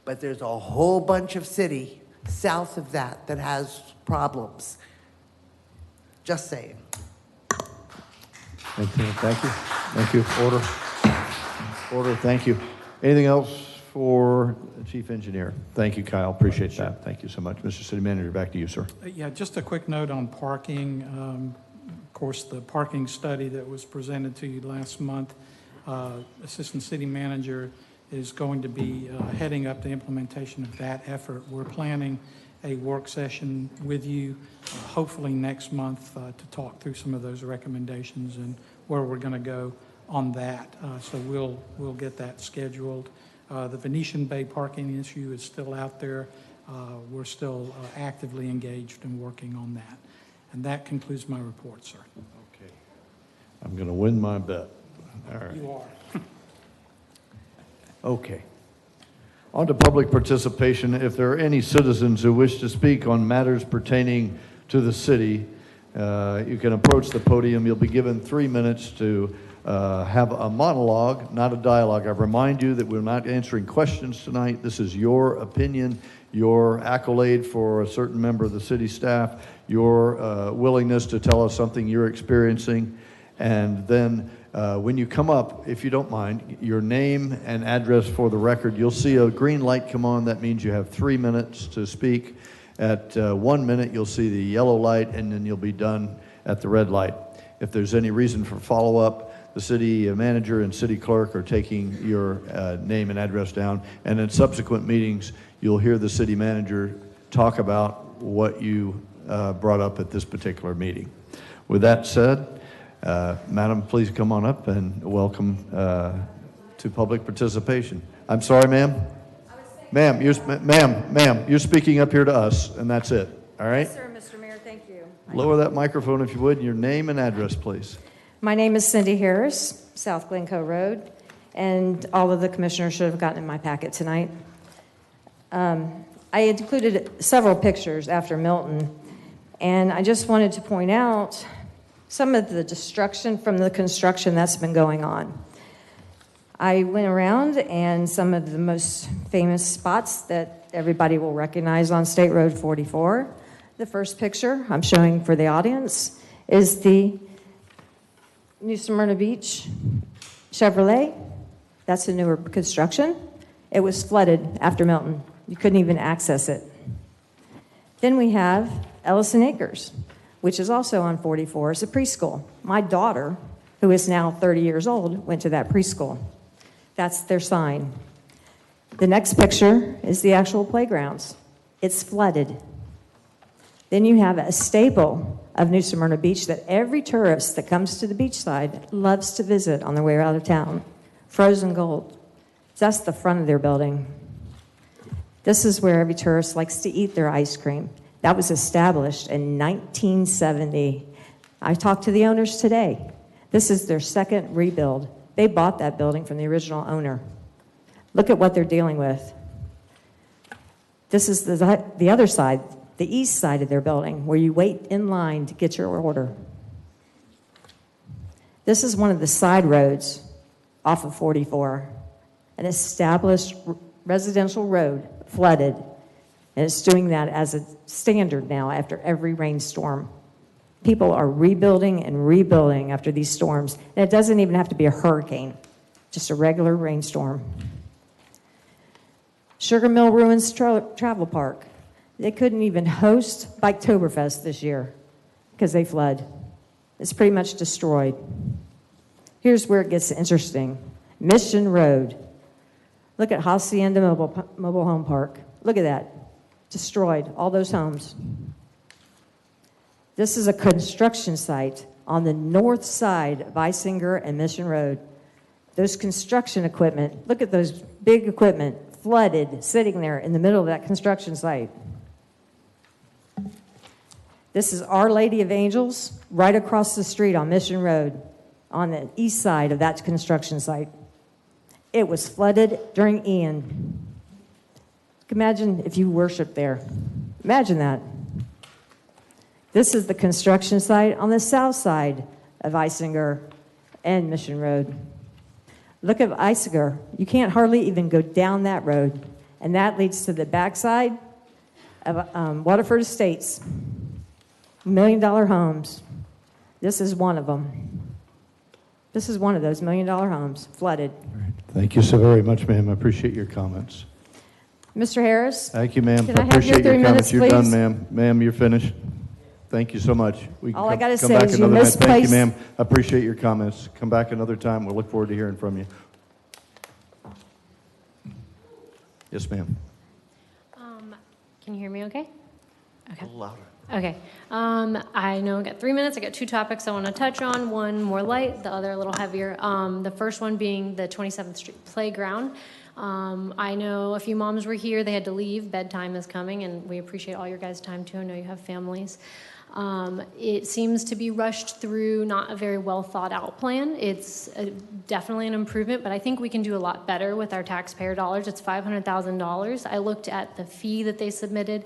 But there's a whole bunch of city south of that that has problems. Just saying. Thank you. Thank you. Order. Thank you. Anything else for the Chief Engineer? Thank you, Kyle. Appreciate that. Thank you so much. Mr. City Manager, back to you, sir. Yeah, just a quick note on parking. Of course, the parking study that was presented to you last month, Assistant City Manager is going to be heading up the implementation of that effort. We're planning a work session with you, hopefully next month, to talk through some of those recommendations and where we're going to go on that. So we'll get that scheduled. The Venetian Bay parking issue is still out there. We're still actively engaged and working on that. And that concludes my report, sir. Okay. I'm going to win my bet. All right. You are. Okay. On to public participation. If there are any citizens who wish to speak on matters pertaining to the city, you can approach the podium. You'll be given 3 minutes to have a monologue, not a dialogue. I remind you that we're not answering questions tonight. This is your opinion, your accolade for a certain member of the city staff, your willingness to tell us something you're experiencing. And then when you come up, if you don't mind, your name and address for the record. You'll see a green light come on. That means you have 3 minutes to speak. At 1 minute, you'll see the yellow light, and then you'll be done at the red light. If there's any reason for follow-up, the city manager and city clerk are taking your name and address down. And in subsequent meetings, you'll hear the city manager talk about what you brought up at this particular meeting. With that said, Madam, please come on up and welcome to public participation. I'm sorry, ma'am? Ma'am, you're speaking up here to us, and that's it, all right? Yes, sir, Mr. Mayor, thank you. Lower that microphone if you would, and your name and address, please. My name is Cindy Harris, South Glencoe Road, and all of the commissioners should have gotten in my packet tonight. I included several pictures after Milton, and I just wanted to point out some of the destruction from the construction that's been going on. I went around, and some of the most famous spots that everybody will recognize on State Road 44. The first picture I'm showing for the audience is the New Smyrna Beach Chevrolet. That's a newer construction. It was flooded after Milton. You couldn't even access it. Then we have Ellison Acres, which is also on 44. It's a preschool. My daughter, who is now 30 years old, went to that preschool. That's their sign. The next picture is the actual playgrounds. It's flooded. Then you have a staple of New Smyrna Beach that every tourist that comes to the beachside loves to visit on their way out of town. Frozen Gold. That's the front of their building. This is where every tourist likes to eat their ice cream. That was established in 1970. I talked to the owners today. This is their second rebuild. They bought that building from the original owner. Look at what they're dealing with. This is the other side, the east side of their building, where you wait in line to get your order. This is one of the side roads off of 44, an established residential road, flooded, and it's doing that as a standard now after every rainstorm. People are rebuilding and rebuilding after these storms, and it doesn't even have to be a hurricane, just a regular rainstorm. Sugar Mill Ruins Travel Park. They couldn't even host Biketoberfest this year because they flood. It's pretty much destroyed. Here's where it gets interesting. Mission Road. Look at Hacienda Mobile Home Park. Look at that. Destroyed, all those homes. This is a construction site on the north side of Isinger and Mission Road. Those construction equipment, look at those big equipment, flooded, sitting there in the middle of that construction site. This is Our Lady of Angels, right across the street on Mission Road, on the east side of that construction site. It was flooded during Ian. Imagine if you worshiped there. Imagine that. This is the construction site on the south side of Isinger and Mission Road. Look at Isinger. You can't hardly even go down that road. And that leads to the backside of Waterford Estates. $1 million homes. This is one of them. This is one of those $1 million homes, flooded. Thank you so very much, ma'am. I appreciate your comments. Mr. Harris? Thank you, ma'am. Can I have appreciate your 3 comments. minutes, You're done, please? ma'am. Ma'am, you're finished. Thank you so much. We can All I come- gotta come say back is you another night. Thank you, misplaced- ma'am. I appreciate your comments. Come back another time. We'll look forward to hearing from you. Yes, ma'am. Can you hear me okay? Okay. A little louder. Okay. I know I got 3 minutes. I got 2 topics I want to touch on. One more light, the other a little heavier. The first one being the 27th Street Playground. I know a few moms were here. They had to leave. Bedtime is coming, and we appreciate all your guys' time, too. I know you have families. It seems to be rushed through, not a very well thought out plan. It's definitely an improvement, but I think we can do a lot better with our taxpayer dollars. It's $500,000. I looked at the fee that they submitted.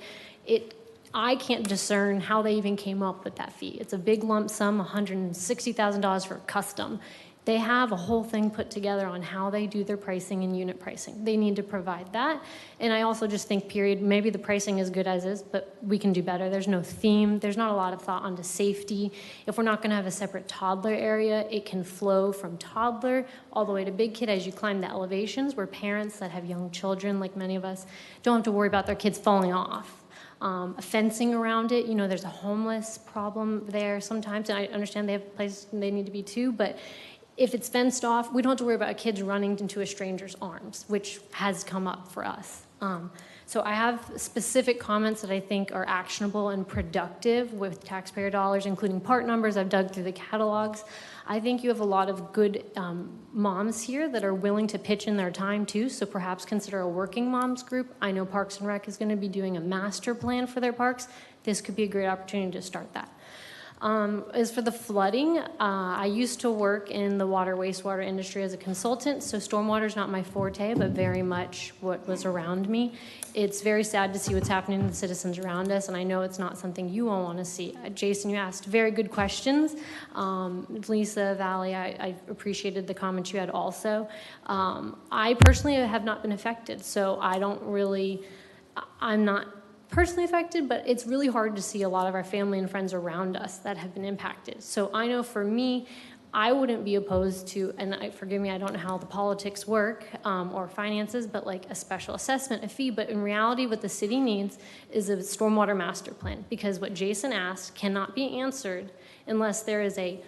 I can't discern how they even came up with that fee. It's a big lump sum, $160,000 for custom. They have a whole thing put together on how they do their pricing and unit pricing. They need to provide that. And I also just think, period, maybe the pricing is good as is, but we can do better. There's no theme. There's not a lot of thought onto safety. If we're not going to have a separate toddler area, it can flow from toddler all the way to big kid as you climb the elevations, where parents that have young children, like many of us, don't have to worry about their kids falling off. Fencing around it, there's a homeless problem there sometimes, and I understand they have places they need to be too, but if it's fenced off, we don't have to worry about kids running into a stranger's arms, which has come up for us. So I have specific comments that I think are actionable and productive with taxpayer dollars, including part numbers. I've dug through the catalogs. I think you have a lot of good moms here that are willing to pitch in their time too, so perhaps consider a working moms group. I know Parks and Rec is going to be doing a master plan for their parks. This could be a great opportunity to start that. As for the flooding, I used to work in the water wastewater industry as a consultant, so stormwater is not my forte, but very much what was around me. It's very sad to see what's happening to the citizens around us, and I know it's not something you all want to see. Jason, you asked very good questions. Lisa, Valley, I appreciated the comments you had also. I personally have not been affected, so I'm not personally affected, but it's really hard to see a lot of our family and friends around us that have been impacted. So I know for me, I wouldn't be opposed to, and forgive me, I don't know how the politics work or finances, but like a special assessment, a fee. But in reality, what the city needs is a stormwater master plan, because what Jason asked cannot be answered unless there is a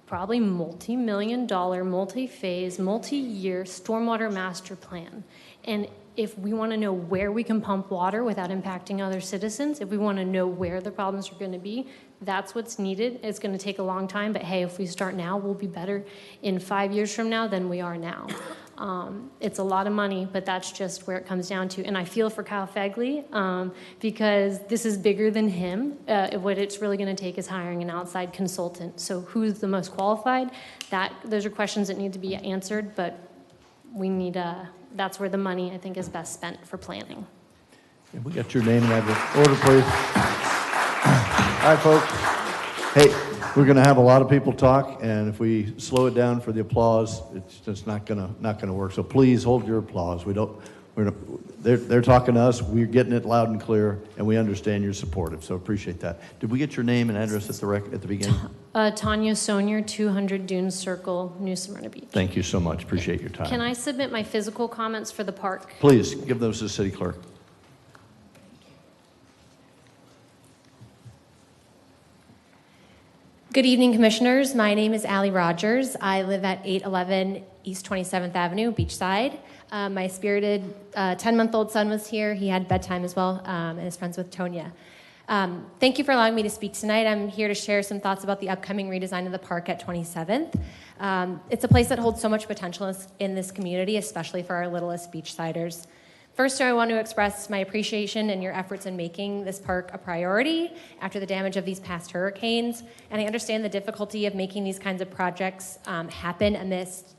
probably multi-million-dollar, multi-phase, multi-year stormwater master plan. And if we want to know where we can pump water without impacting other citizens, if we want to know where the problems are going to be, that's what's needed. It's going to take a long time, but hey, if we start now, we'll be better in 5 years from now than we are now. It's a lot of money, but that's just where it comes down to. And I feel for Kyle Fegley because this is bigger than him. What it's really going to take is hiring an outside consultant. So who's the most qualified? Those are questions that need to be answered, but we need that's where the money, I think, is best spent for planning. Can we get your name and address? Order, please. All right, folks. Hey, we're going to have a lot of people talk, and if we slow it down for the applause, it's just not going to work. So please hold your applause. They're talking to us. We're getting it loud and clear, and we understand you're supportive. So appreciate that. Did we get your name and address at the beginning? Tanya Sonier, 200 Dunes Circle, New Smyrna Beach. Thank you so much. Appreciate your time. Can I submit my physical comments for the park? Please give those to the city clerk. Good evening, Commissioners. My name is Allie Rogers. I live at 811 East 27th Avenue, Beachside. My spirited 10-month-old son was here. He had bedtime as well, and is friends with Tonya. Thank you for allowing me to speak tonight. I'm here to share some thoughts about the upcoming redesign of the park at 27th. It's a place that holds so much potential in this community, especially for our littlest beachsiders. First, I want to express my appreciation in your efforts in making this park a priority after the damage of these past hurricanes. And I understand the difficulty of making these kinds of projects happen amidst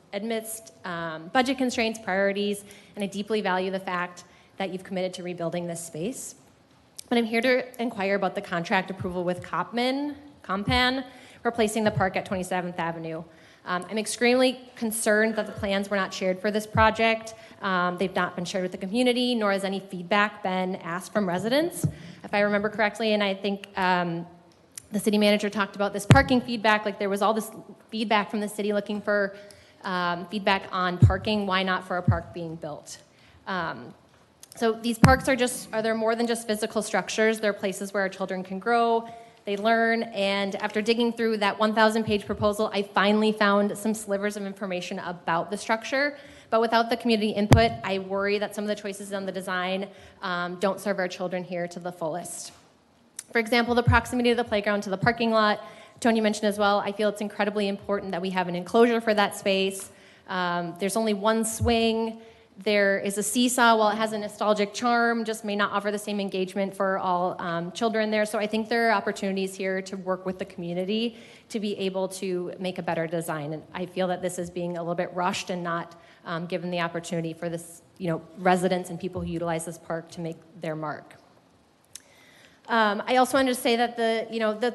budget constraints, priorities, and I deeply value the fact that you've committed to rebuilding this space. But I'm here to inquire about the contract approval with Compan, replacing the park at 27th Avenue. I'm extremely concerned that the plans were not shared for this project. They've not been shared with the community, nor has any feedback been asked from residents. If I remember correctly, and I think the city manager talked about this parking feedback, like there was all this feedback from the city looking for feedback on parking. Why not for a park being built? So these parks are there more than just physical structures. They're places where our children can grow, they learn, and after digging through that 1,000-page proposal, I finally found some slivers of information about the structure. But without the community input, I worry that some of the choices on the design don't serve our children here to the fullest. For example, the proximity of the playground to the parking lot, Tony mentioned as well, I feel it's incredibly important that we have an enclosure for that space. There's only one swing. There is a seesaw. While it has a nostalgic charm, just may not offer the same engagement for all children there. So I think there are opportunities here to work with the community to be able to make a better design. And I feel that this is being a little bit rushed and not given the opportunity for this, residents and people who utilize this park to make their mark. I also wanted to say that the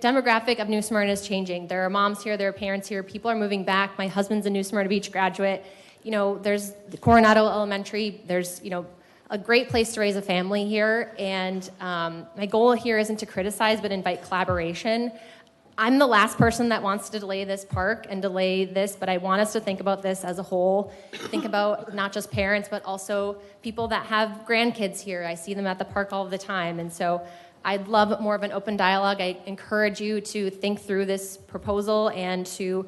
demographic of New Smyrna is changing. There are moms here, there are parents here, people are moving back. My husband's a New Smyrna Beach graduate. There's Coronado Elementary. There's, a great place to raise a family here. And my goal here isn't to criticize, but invite collaboration. I'm the last person that wants to delay this park and delay this, but I want us to think about this as a whole. Think about not just parents, but also people that have grandkids here. I see them at the park all the time. And so I'd love more of an open dialogue. I encourage you to think through this proposal and to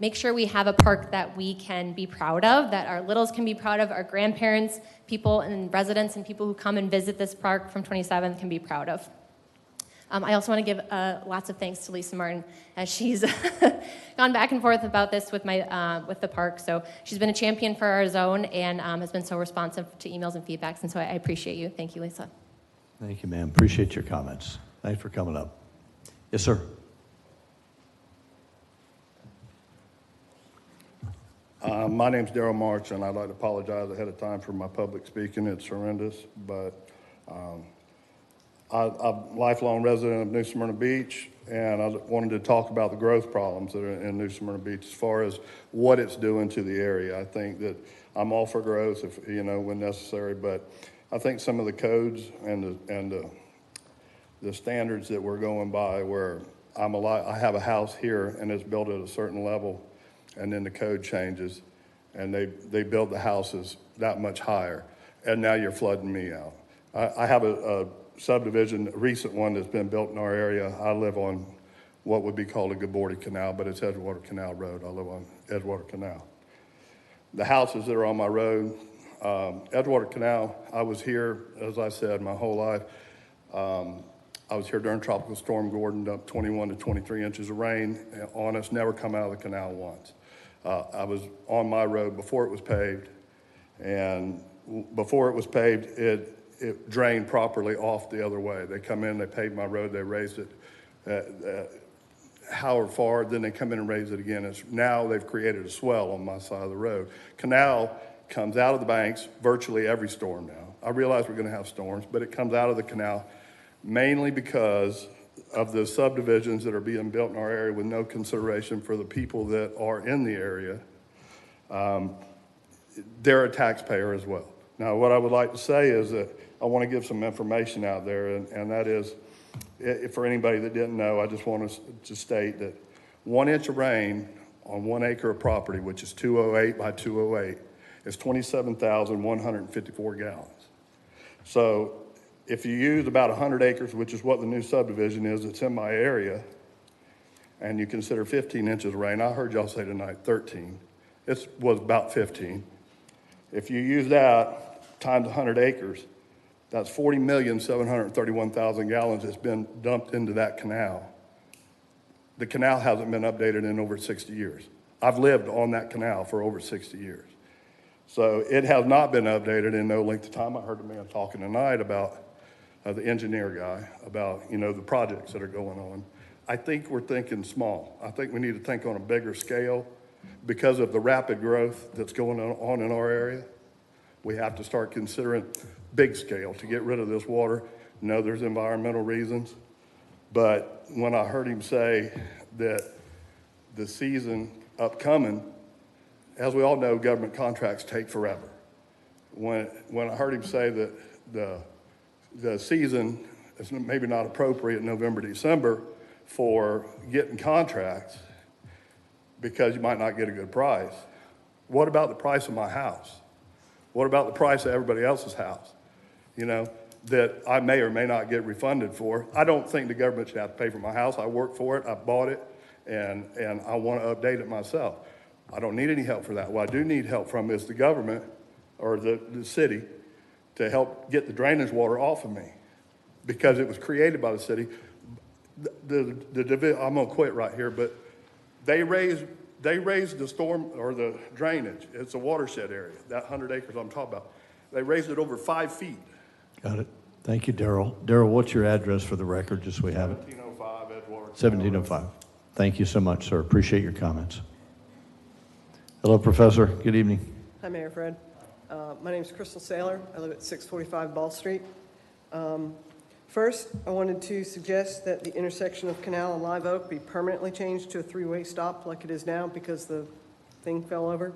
make sure we have a park that we can be proud of, that our littles can be proud of, our grandparents, people and residents and people who come and visit this park from 27th can be proud of. I also want to give lots of thanks to Lisa Martin as she's gone back and forth about this with the park. So she's been a champion for our zone and has been so responsive to emails and feedbacks. And so I appreciate you. Thank you, Lisa. Thank you, ma'am. Appreciate your comments. Thanks for coming up. Yes, sir. My name's Daryl March, and I'd like to apologize ahead of time for my public speaking. It's horrendous, but I'm a lifelong resident of New Smyrna Beach, and I wanted to talk about the growth problems that are in New Smyrna Beach as far as what it's doing to the area. I think that I'm all for growth, if when necessary, but I think some of the codes and the standards that we're going by, where I have a house here and it's built at a certain level, and then the code changes, and they build the houses that much higher, and now you're flooding me out. I have a subdivision, a recent one that's been built in our area. I live on what would be called a Gabordi Canal, but it's Edgewater Canal Road. I live on Edgewater Canal. The houses that are on my road, Edgewater Canal, I was here, as I said, my whole life. I was here during Tropical Storm Gordon, dumped 21 to 23 inches of rain on us, never come out of the canal once. I was on my road before it was paved, and before it was paved, it drained properly off the other way. They come in, they paved my road, they raised it however far, then they come in and raise it again. Now they've created a swell on my side of the road. Canal comes out of the banks virtually every storm now. I realize we're going to have storms, but it comes out of the canal mainly because of the subdivisions that are being built in our area with no consideration for the people that are in the area. They're a taxpayer as well. Now, what I would like to say is that I want to give some information out there, and that is, for anybody that didn't know, I just want to state that 1 inch of rain on 1 acre of property, which is 208 by 208, is 27,154 gallons. So if you use about 100 acres, which is what the new subdivision is that's in my area, and you consider 15 inches of rain, I heard y'all say tonight 13. It was about 15. If you use that times 100 acres, that's 40,731,000 gallons that's been dumped into that canal. The canal hasn't been updated in over 60 years. I've lived on that canal for over 60 years. So it has not been updated in no length of time. I heard the man talking tonight about the engineer guy, about, the projects that are going on. I think we're thinking small. I think we need to think on a bigger scale because of the rapid growth that's going on in our area. We have to start considering big scale to get rid of this water. No, there's environmental reasons. But when I heard him say that the season upcoming, as we all know, government contracts take forever. When I heard him say that the season is maybe not appropriate November, December for getting contracts because you might not get a good price, what about the price of my house? What about the price of everybody else's house? That I may or may not get refunded for. I don't think the government should have to pay for my house. I worked for it, I bought it, and I want to update it myself. I don't need any help for that. What I do need help from is the government or the city to help get the drainage water off of me because it was created by the city. I'm going to quit right here, but they raised the storm or the drainage. It's a watershed area, that 100 acres I'm talking about. They raised it over 5 feet. Got it. Thank you, Daryl. Daryl, what's your address for the record, just so we have it? 1705 Edgewater. 1705. Thank you so much, sir. Appreciate your comments. Hello, Professor. Good evening. Hi, Mayor Fred. My name is Crystal Saylor. I live at 645 Ball Street. First, I wanted to suggest that the intersection of Canal and Live Oak be permanently changed to a three-way stop like it is now because the thing fell over.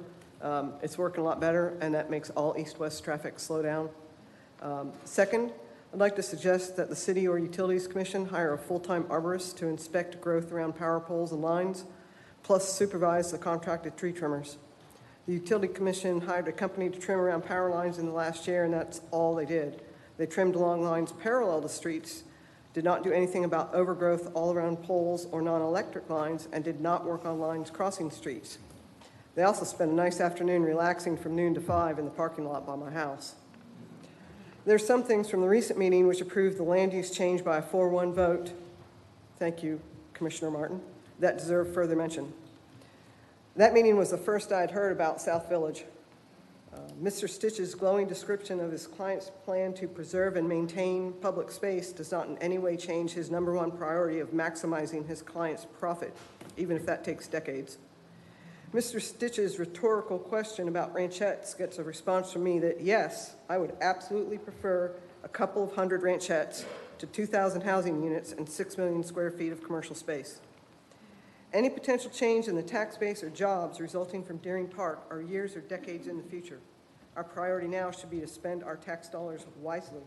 It's working a lot better, and that makes all east-west traffic slow down. Second, I'd like to suggest that the City or Utilities Commission hire a full-time arborist to inspect growth around power poles and lines, plus supervise the contracted tree trimmers. The Utility Commission hired a company to trim around power lines in the last year, and that's all they did. They trimmed along lines parallel to streets, did not do anything about overgrowth all around poles or non-electric lines, and did not work on lines crossing streets. They also spent a nice afternoon relaxing from noon to 5 in the parking lot by my house. There's some things from the recent meeting which approved the land use change by a 4-1 vote. Thank you, Commissioner Martin. That deserve further mention. That meeting was the first I'd heard about South Village. Mr. Stitch's glowing description of his client's plan to preserve and maintain public space does not in any way change his #1 priority of maximizing his client's profit, even if that takes decades. Mr. Stitch's rhetorical question about ranchettes gets a response from me that, yes, I would absolutely prefer a couple of hundred ranchettes to 2,000 housing units and 6 million square feet of commercial space. Any potential change in the tax base or jobs resulting from Deering Park are years or decades in the future. Our priority now should be to spend our tax dollars wisely.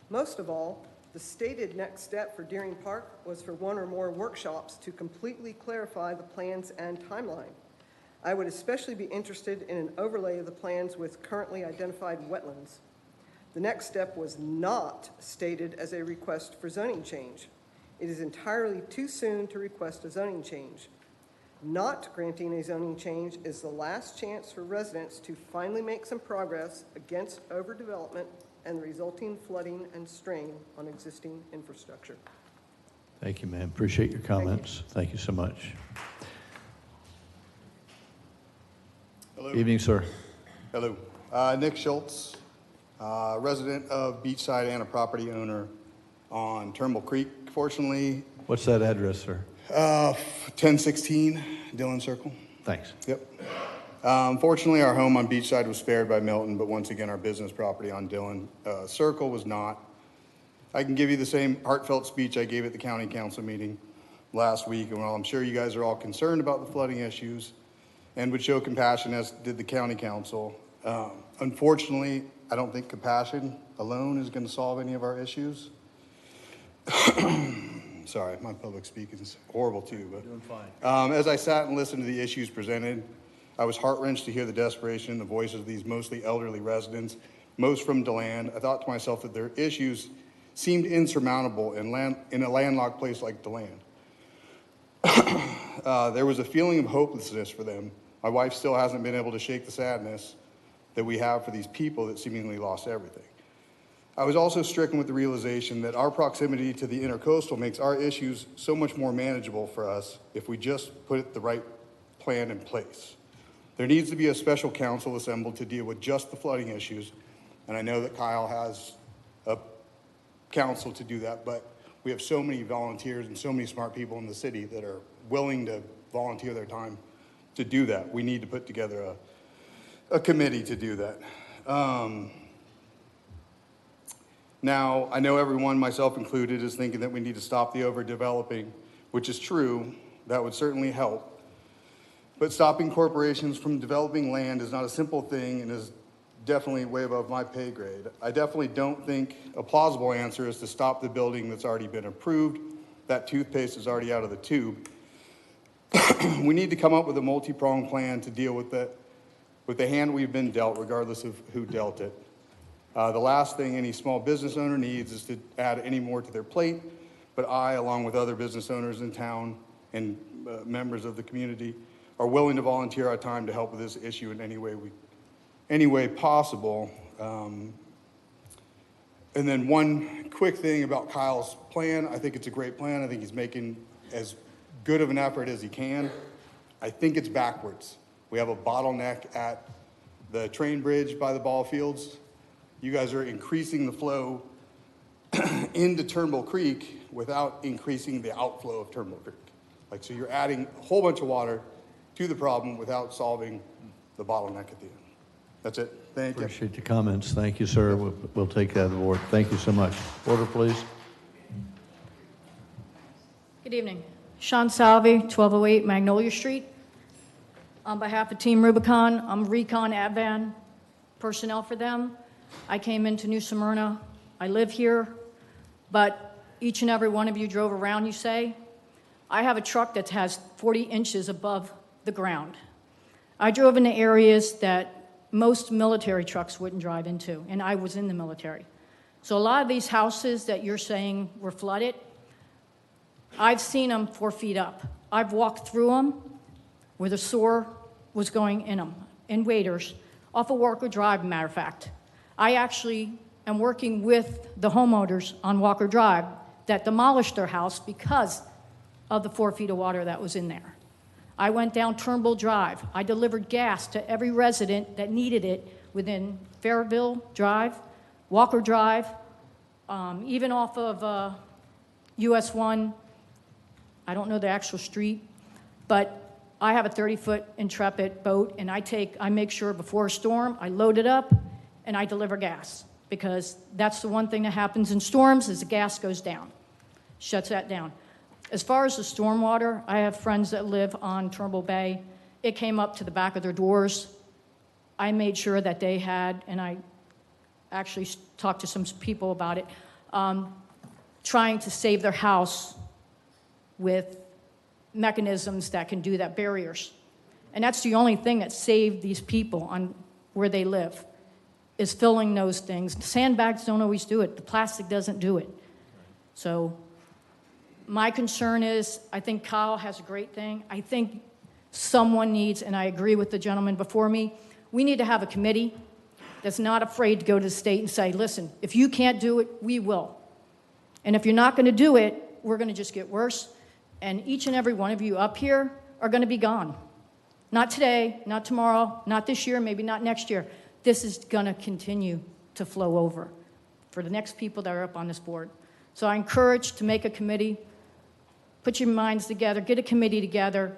Most of all, the stated next step for Deering Park was for one or more workshops to completely clarify the plans and timeline. I would especially be interested in an overlay of the plans with currently identified wetlands. The next step was not stated as a request for zoning change. It is entirely too soon to request a zoning change. Not granting a zoning change is the last chance for residents to finally make some progress against overdevelopment and the resulting flooding and strain on existing infrastructure. Thank you, ma'am. Appreciate your comments. Thank you so much. Hello. Evening, sir. Hello. Nick Schultz, resident of Beachside and a property owner on Turnbull Creek, fortunately. What's that address, sir? 1016 Dillon Circle. Thanks. Yep. Fortunately, our home on Beachside was spared by Milton, but once again, our business property on Dillon Circle was not. I can give you the same heartfelt speech I gave at the county council meeting last week, and while I'm sure you guys are all concerned about the flooding issues and would show compassion, as did the county council, unfortunately, I don't think compassion alone is going to solve any of our issues. Sorry, my public speaking is horrible too. But doing fine. As I sat and listened to the issues presented, I was heart-wrenched to hear the desperation in the voices of these mostly elderly residents, most from DeLand. I thought to myself that their issues seemed insurmountable in a landlocked place like DeLand. There was a feeling of hopelessness for them. My wife still hasn't been able to shake the sadness that we have for these people that seemingly lost everything. I was also stricken with the realization that our proximity to the intercoastal makes our issues so much more manageable for us if we just put the right plan in place. There needs to be a special council assembled to deal with just the flooding issues, and I know that Kyle has a council to do that, but we have so many volunteers and so many smart people in the city that are willing to volunteer their time to do that. We need to put together a committee to do that. Now, I know everyone, myself included, is thinking that we need to stop the overdeveloping, which is true. That would certainly help. But stopping corporations from developing land is not a simple thing and is definitely way above my pay grade. I definitely don't think a plausible answer is to stop the building that's already been approved. That toothpaste is already out of the tube. We need to come up with a multi-pronged plan to deal with the hand we've been dealt, regardless of who dealt it. The last thing any small business owner needs is to add any more to their plate, but I, along with other business owners in town and members of the community, are willing to volunteer our time to help with this issue in any way possible. And then one quick thing about Kyle's plan. I think it's a great plan. I think he's making as good of an effort as he can. I think it's backwards. We have a bottleneck at the train bridge by the ball fields. You guys are increasing the flow into Turnbull Creek without increasing the outflow of Turnbull Creek. So you're adding a whole bunch of water to the problem without solving the bottleneck at the end. That's it. Thank you. Appreciate your comments. Thank you, sir. We'll take that aboard. Thank you so much. Order, please. Good evening. Sean Salvi, 1208 Magnolia Street. On behalf of Team Rubicon, I'm Recon Advan personnel for them. I came into New Smyrna. I live here, but each and every one of you drove around, you say. I have a truck that has 40 inches above the ground. I drove into areas that most military trucks wouldn't drive into, and I was in the military. So a lot of these houses that you're saying were flooded, I've seen them 4 feet up. I've walked through them where the sewer was going in them, in waders, off of Walker Drive, matter of fact. I actually am working with the homeowners on Walker Drive that demolished their house because of the 4 feet of water that was in there. I went down Turnbull Drive. I delivered gas to every resident that needed it within Fairville Drive, Walker Drive, even off of US 1. I don't know the actual street, but I have a 30-foot Intrepid boat, and I make sure before a storm, I load it up, and I deliver gas, because that's the one thing that happens in storms is the gas goes down, shuts that down. As far as the stormwater, I have friends that live on Turnbull Bay. It came up to the back of their doors. I made sure that they had, and I actually talked to some people about it, trying to save their house with mechanisms that can do that, barriers. And that's the only thing that saved these people on where they live, is filling those things. Sandbags don't always do it. The plastic doesn't do it. So my concern is, I think Kyle has a great thing. I think someone needs, and I agree with the gentleman before me, we need to have a committee that's not afraid to go to the state and say, listen, if you can't do it, we will. And if you're not going to do it, we're going to just get worse. And each and every one of you up here are going to be gone. Not today, not tomorrow, not this year, maybe not next year. This is going to continue to flow over for the next people that are up on this board. So I encourage to make a committee, put your minds together, get a committee together,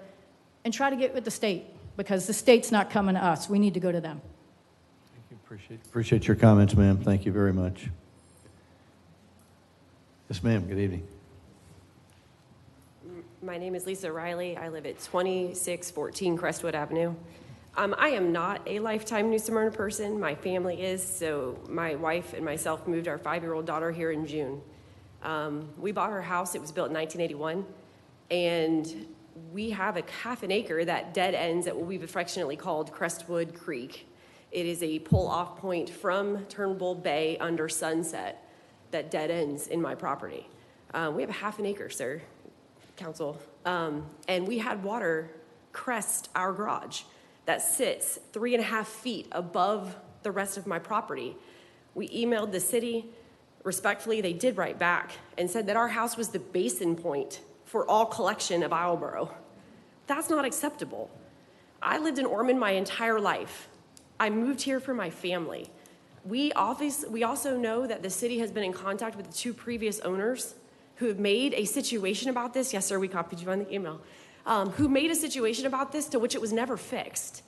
and try to get with the state, because the state's not coming to us. We need to go to them. Appreciate your comments, ma'am. Thank you very much. Yes, ma'am. Good evening. My name is Lisa Riley. I live at 2614 Crestwood Avenue. I am not a lifetime New Smyrna person. My family is, so my wife and myself moved our 5-year-old daughter here in June. We bought our house. It was built in 1981, and we have a half an acre that dead ends at what we've affectionately called Crestwood Creek. It is a pull-off point from Turnbull Bay under Sunset that dead ends in my property. We have a half an acre, sir, council, and we had water crest our garage that sits 3.5 feet above the rest of my property. We emailed the city. Respectfully, they did write back and said that our house was the basin point for all collection of Islesboro. That's not acceptable. I lived in Ormond my entire life. I moved here for my family. We also know that the city has been in contact with the 2 previous owners who have made a situation about this. Yes, sir, we copied you on the email. Who made a situation about this to which it was never fixed.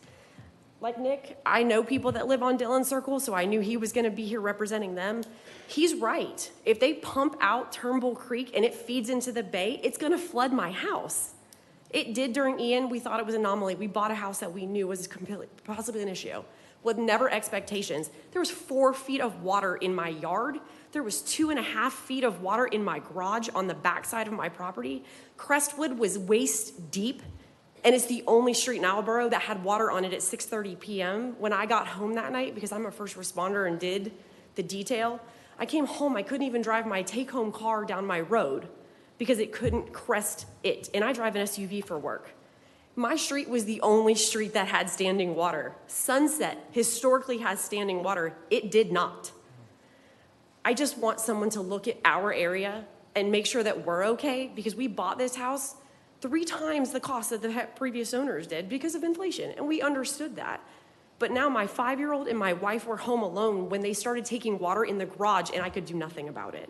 Like Nick, I know people that live on Dillon Circle, so I knew he was gonna be here representing them. He's right. If they pump out Turnbull Creek and it feeds into the bay, it's gonna flood my house. It did during Ian. We thought it was an anomaly. We bought a house that we knew was possibly an issue with never expectations. There was 4 feet of water in my yard. There was 2.5 feet of water in my garage on the backside of my property. Crestwood was waist deep, and it's the only street in Islesboro that had water on it at 6:30 p.m. When I got home that night, because I'm a first responder and did the detail, I came home, I couldn't even drive my take-home car down my road because it couldn't crest it, and I drive an SUV for work. My street was the only street that had standing water. Sunset historically has standing water. It did not. I just want someone to look at our area and make sure that we're okay, because we bought this house 3 times the cost that the previous owners did because of inflation, and we understood that. But now my 5-year-old and my wife were home alone when they started taking water in the garage, and I could do nothing about it.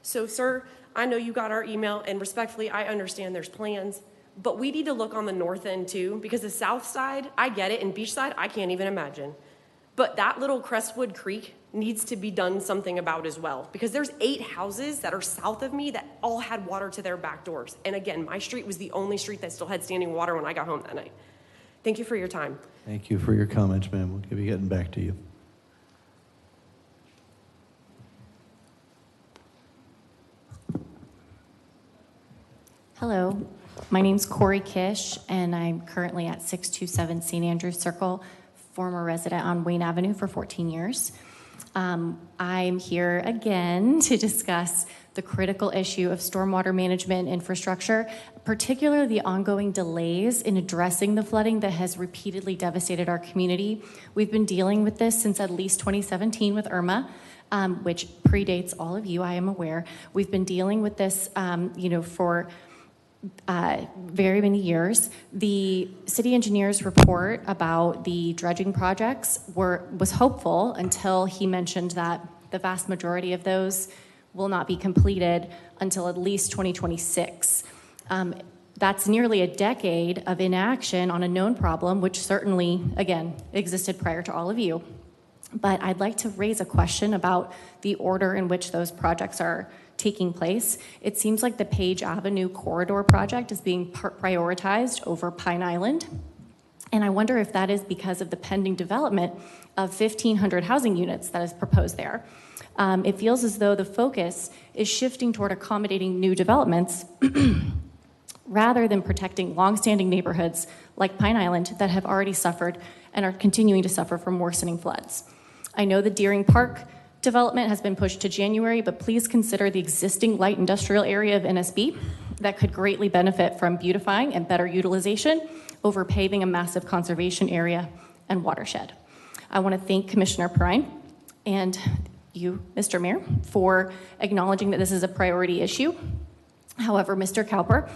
So, sir, I know you got our email, and respectfully, I understand there's plans, but we need to look on the north end too, because the south side, I get it, and Beachside, I can't even imagine. But that little Crestwood Creek needs to be done something about as well, because there's 8 houses that are south of me that all had water to their back doors. And again, my street was the only street that still had standing water when I got home that night. Thank you for your time. Thank you for your comments, ma'am. We'll be getting back to you. Hello, my name's Corey Kish, and I'm currently at 627 St. Andrews Circle, former resident on Wayne Avenue for 14 years. I'm here again to discuss the critical issue of stormwater management infrastructure, particularly the ongoing delays in addressing the flooding that has repeatedly devastated our community. We've been dealing with this since at least 2017 with Irma, which predates all of you, I am aware. We've been dealing with this, for very many years. The city engineer's report about the dredging projects was hopeful until he mentioned that the vast majority of those will not be completed until at least 2026. That's nearly a decade of inaction on a known problem, which certainly, again, existed prior to all of you. But I'd like to raise a question about the order in which those projects are taking place. It seems like the Page Avenue corridor project is being prioritized over Pine Island. And I wonder if that is because of the pending development of 1,500 housing units that is proposed there. It feels as though the focus is shifting toward accommodating new developments rather than protecting longstanding neighborhoods like Pine Island that have already suffered and are continuing to suffer from worsening floods. I know the Deering Park development has been pushed to January, but please consider the existing light industrial area of NSB that could greatly benefit from beautifying and better utilization over paving a massive conservation area and watershed. I want to thank Commissioner Perrine and you, Mr. Mayor, for acknowledging that this is a priority issue. However, Mr. Cowper,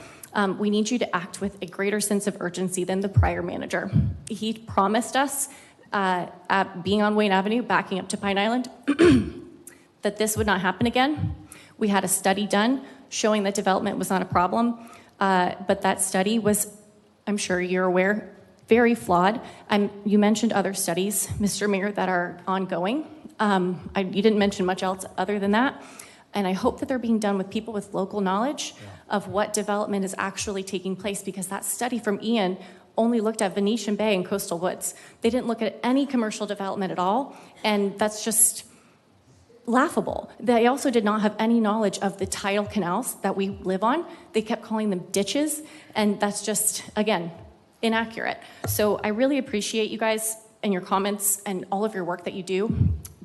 we need you to act with a greater sense of urgency than the prior manager. He promised us, at being on Wayne Avenue, backing up to Pine Island, that this would not happen again. We had a study done showing that development was not a problem, but that study was, I'm sure you're aware, very flawed. You mentioned other studies, Mr. Mayor, that are ongoing. You didn't mention much else other than that. And I hope that they're being done with people with local knowledge of what development is actually taking place, because that study from Ian only looked at Venetian Bay and coastal woods. They didn't look at any commercial development at all, and that's just laughable. They also did not have any knowledge of the tidal canals that we live on. They kept calling them ditches, and that's just, again, inaccurate. So I really appreciate you guys and your comments and all of your work that you do,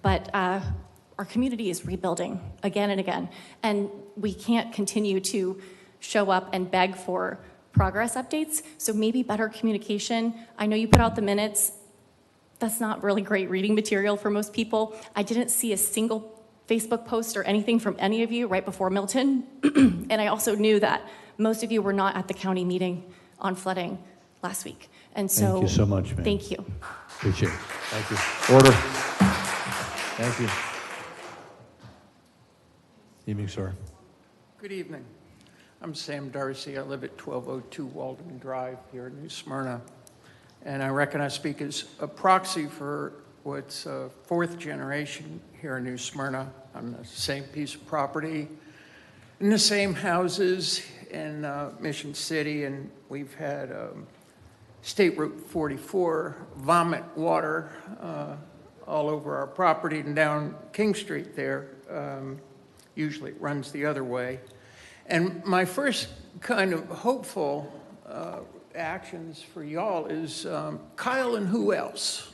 but our community is rebuilding again and again, and we can't continue to show up and beg for progress updates. So maybe better communication. I know you put out the minutes. That's not really great reading material for most people. I didn't see a single Facebook post or anything from any of you right before Milton. And I also knew that most of you were not at the county meeting on flooding last week. And so Thank you so much, ma'am. Thank you. Appreciate it. Thank you. Order. Thank you. Evening, sir. Good evening. I'm Sam Darcy. I live at 1202 Walden Drive here in New Smyrna. And I reckon I speak as a proxy for what's fourth generation here in New Smyrna on the same piece of property, in the same houses in Mission City. And we've had State Route 44 vomit water all over our property and down King Street there. Usually it runs the other way. And my first kind of hopeful actions for y'all is Kyle and who else?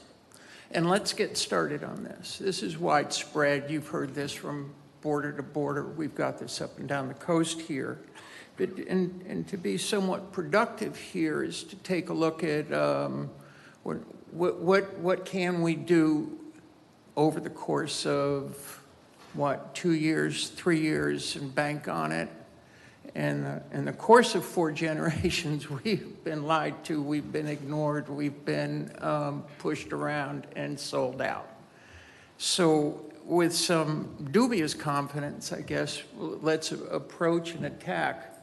And let's get started on this. This is widespread. You've heard this from border to border. We've got this up and down the coast here. But, and to be somewhat productive here is to take a look at what can we do over the course of, 2 years, 3 years, and bank on it. And in the course of 4 generations, we've been lied to, we've been ignored, we've been pushed around and sold out. So with some dubious confidence, I guess, let's approach and attack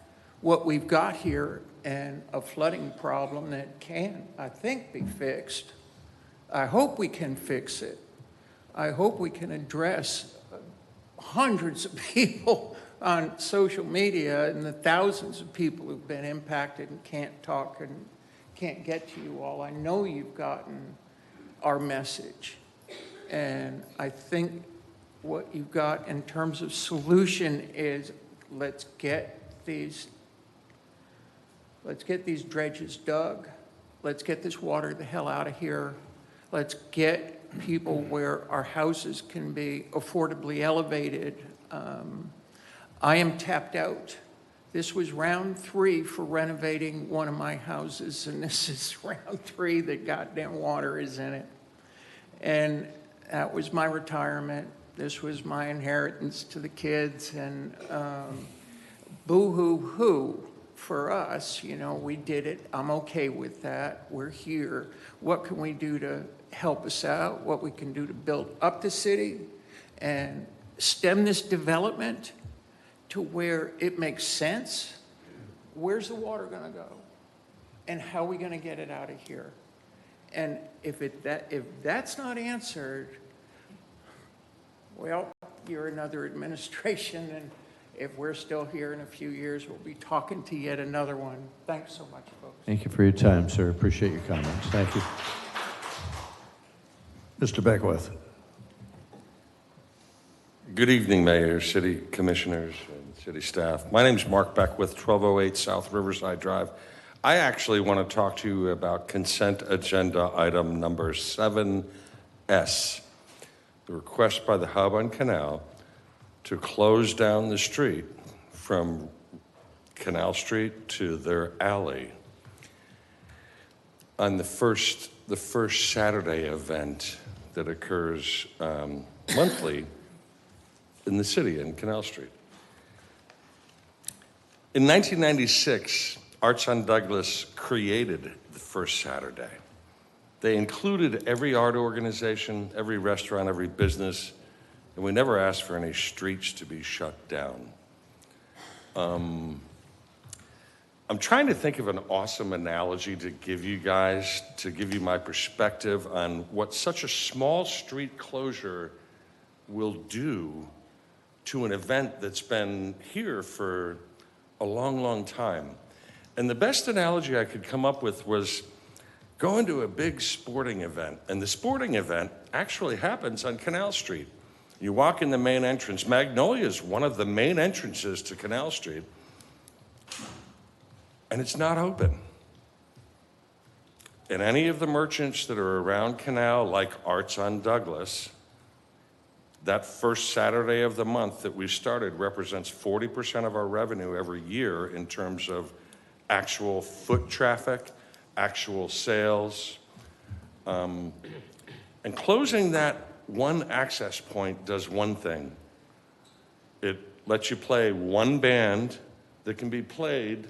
what we've got here, and a flooding problem that can, I think, be fixed. I hope we can fix it. I hope we can address hundreds of people on social media and the thousands of people who've been impacted and can't talk and can't get to you all. I know you've gotten our message. And I think what you've got in terms of solution is let's get these dredges dug. Let's get this water the hell out of here. Let's get people where our houses can be affordably elevated. I am tapped out. This was round 3 for renovating one of my houses, and this is round 3 that goddamn water is in it. And that was my retirement. This was my inheritance to the kids, and boo-hoo-hoo for us. You know, we did it. I'm okay with that. We're here. What can we do to help us out? What we can do to build up the city and stem this development to where it makes sense? Where's the water going to go? And how are we going to get it out of here? And if that's not answered, well, you're another administration, and if we're still here in a few years, we'll be talking to yet another one. Thanks so much, folks. Thank you for your time, sir. Appreciate your comments. Thank you. Mr. Beckwith. Good evening, Mayor, City Commissioners, and City staff. My name's Mark Beckwith, 1208 South Riverside Drive. I actually want to talk to you about consent agenda item number 7S, the request by the Hub on Canal to close down the street from Canal Street to their alley. On the first Saturday event that occurs monthly in the city in Canal Street. In 1996, Arts on Douglas created the first Saturday. They included every art organization, every restaurant, every business, and we never asked for any streets to be shut down. I'm trying to think of an awesome analogy to give you guys, to give you my perspective on what such a small street closure will do to an event that's been here for a long, long time. And the best analogy I could come up with was going to a big sporting event. And the sporting event actually happens on Canal Street. You walk in the main entrance. Magnolia is one of the main entrances to Canal Street. And it's not open. And any of the merchants that are around Canal, like Arts on Douglas, that first Saturday of the month that we started represents 40% of our revenue every year in terms of actual foot traffic, actual sales. And closing that one access point does one thing. It lets you play one band that can be played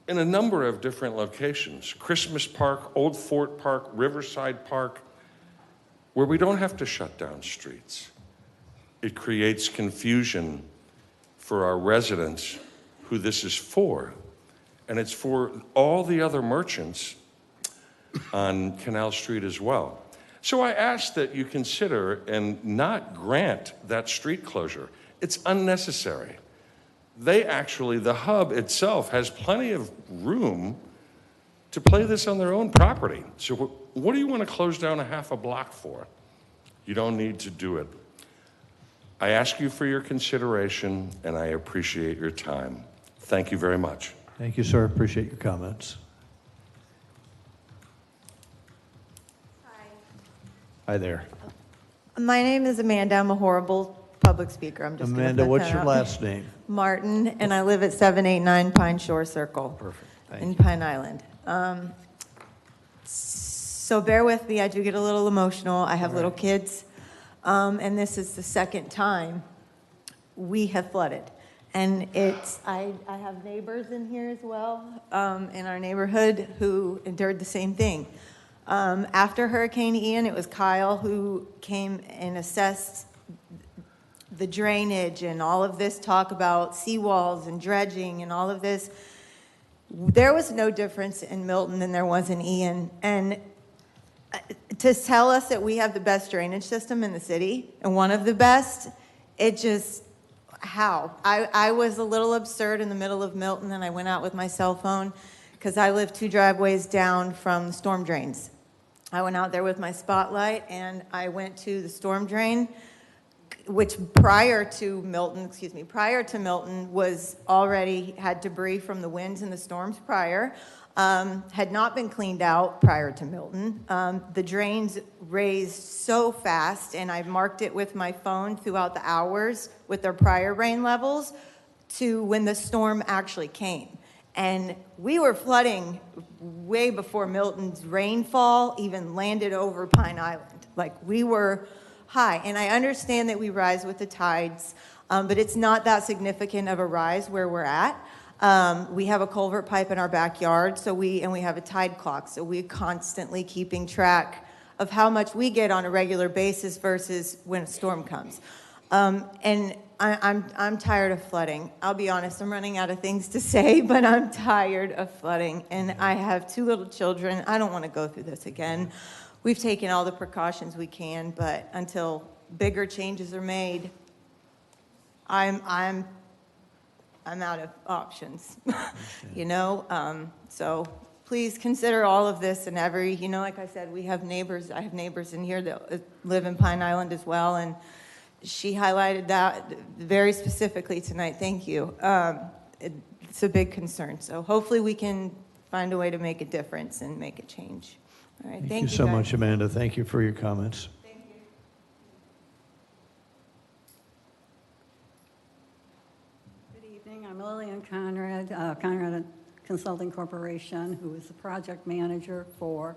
in a number of different locations. Christmas Park, Old Fort Park, Riverside Park, where we don't have to shut down streets. It creates confusion for our residents who this is for. And it's for all the other merchants on Canal Street as well. So I ask that you consider and not grant that street closure. It's unnecessary. The Hub itself has plenty of room to play this on their own property. So what do you want to close down a half a block for? You don't need to do it. I ask you for your consideration, and I appreciate your time. Thank you very much. Thank you, sir. Appreciate your comments. Hi there. My name is Amanda. I'm a horrible public speaker. I'm just Amanda, gonna put what's that your out. last name? Martin, and I live at 789 Pine Shore Circle. Perfect. In Pine Island. So bear with me. I do get a little emotional. I have little kids, and this is the second time we have flooded. And I have neighbors in here as well, in our neighborhood who endured the same thing. After Hurricane Ian, it was Kyle who came and assessed the drainage and all of this talk about seawalls and dredging and all of this. There was no difference in Milton than there was in Ian. And to tell us that we have the best drainage system in the city, and one of the best, it just, how? I was a little absurd in the middle of Milton, and I went out with my cell phone because I live 2 driveways down from the storm drains. I went out there with my spotlight, and I went to the storm drain, which prior to Milton was already had debris from the winds and the storms prior, had not been cleaned out prior to Milton. The drains raised so fast, and I marked it with my phone throughout the hours with their prior rain levels to when the storm actually came. And we were flooding way before Milton's rainfall even landed over Pine Island. Like, we were high. And I understand that we rise with the tides, but it's not that significant of a rise where we're at. We have a culvert pipe in our backyard, and we have a tide clock, so we're constantly keeping track of how much we get on a regular basis versus when a storm comes. And I'm tired of flooding. I'll be honest, I'm running out of things to say, but I'm tired of flooding. And I have 2 little children. I don't want to go through this again. We've taken all the precautions we can, but until bigger changes are made, I'm out of options, you know? So please consider all of this and you know, like I said, we have neighbors, I have neighbors in here that live in Pine Island as well, and she highlighted that very specifically tonight. Thank you. It's a big concern. So hopefully we can find a way to make a difference and make a change. All right, Thank you so much, Amanda. Thank you for your comments. Good evening. I'm Lillian Conrad, Conrad Consulting Corporation, who is the project manager for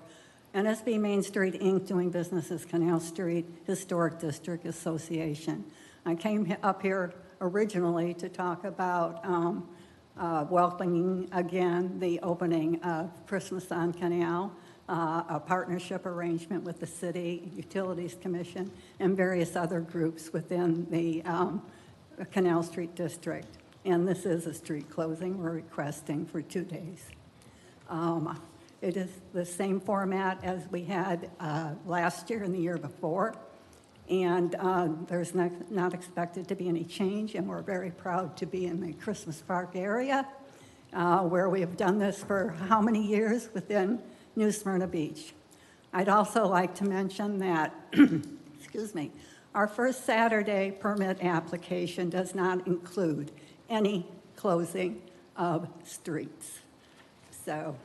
NSB Main Street, Inc., doing business as Canal Street Historic District Association. I came up here originally to talk about welcoming again the opening of Christmas on Canal, a partnership arrangement with the City Utilities Commission and various other groups within the Canal Street District. And this is a street closing we're requesting for 2 days. It is the same format as we had last year and the year before. And there's not expected to be any change, and we're very proud to be in the Christmas Park area, where we have done this for how many years within New Smyrna Beach. I'd also like to mention that, excuse me, our first Saturday permit application does not include any closing of streets. So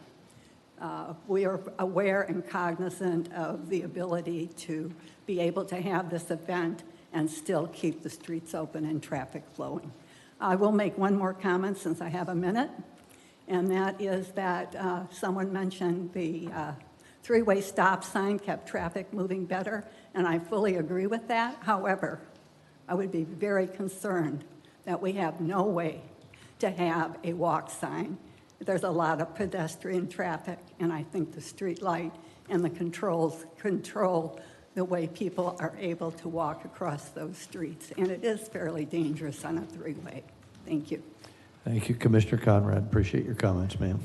we are aware and cognizant of the ability to be able to have this event and still keep the streets open and traffic flowing. I will make one more comment since I have a minute, and that is that someone mentioned the three-way stop sign kept traffic moving better, and I fully agree with that. However, I would be very concerned that we have no way to have a walk sign. There's a lot of pedestrian traffic, and I think the street light and the controls control the way people are able to walk across those streets. And it is fairly dangerous on a three-way. Thank you. Thank you, Commissioner Conrad. Appreciate your comments, ma'am.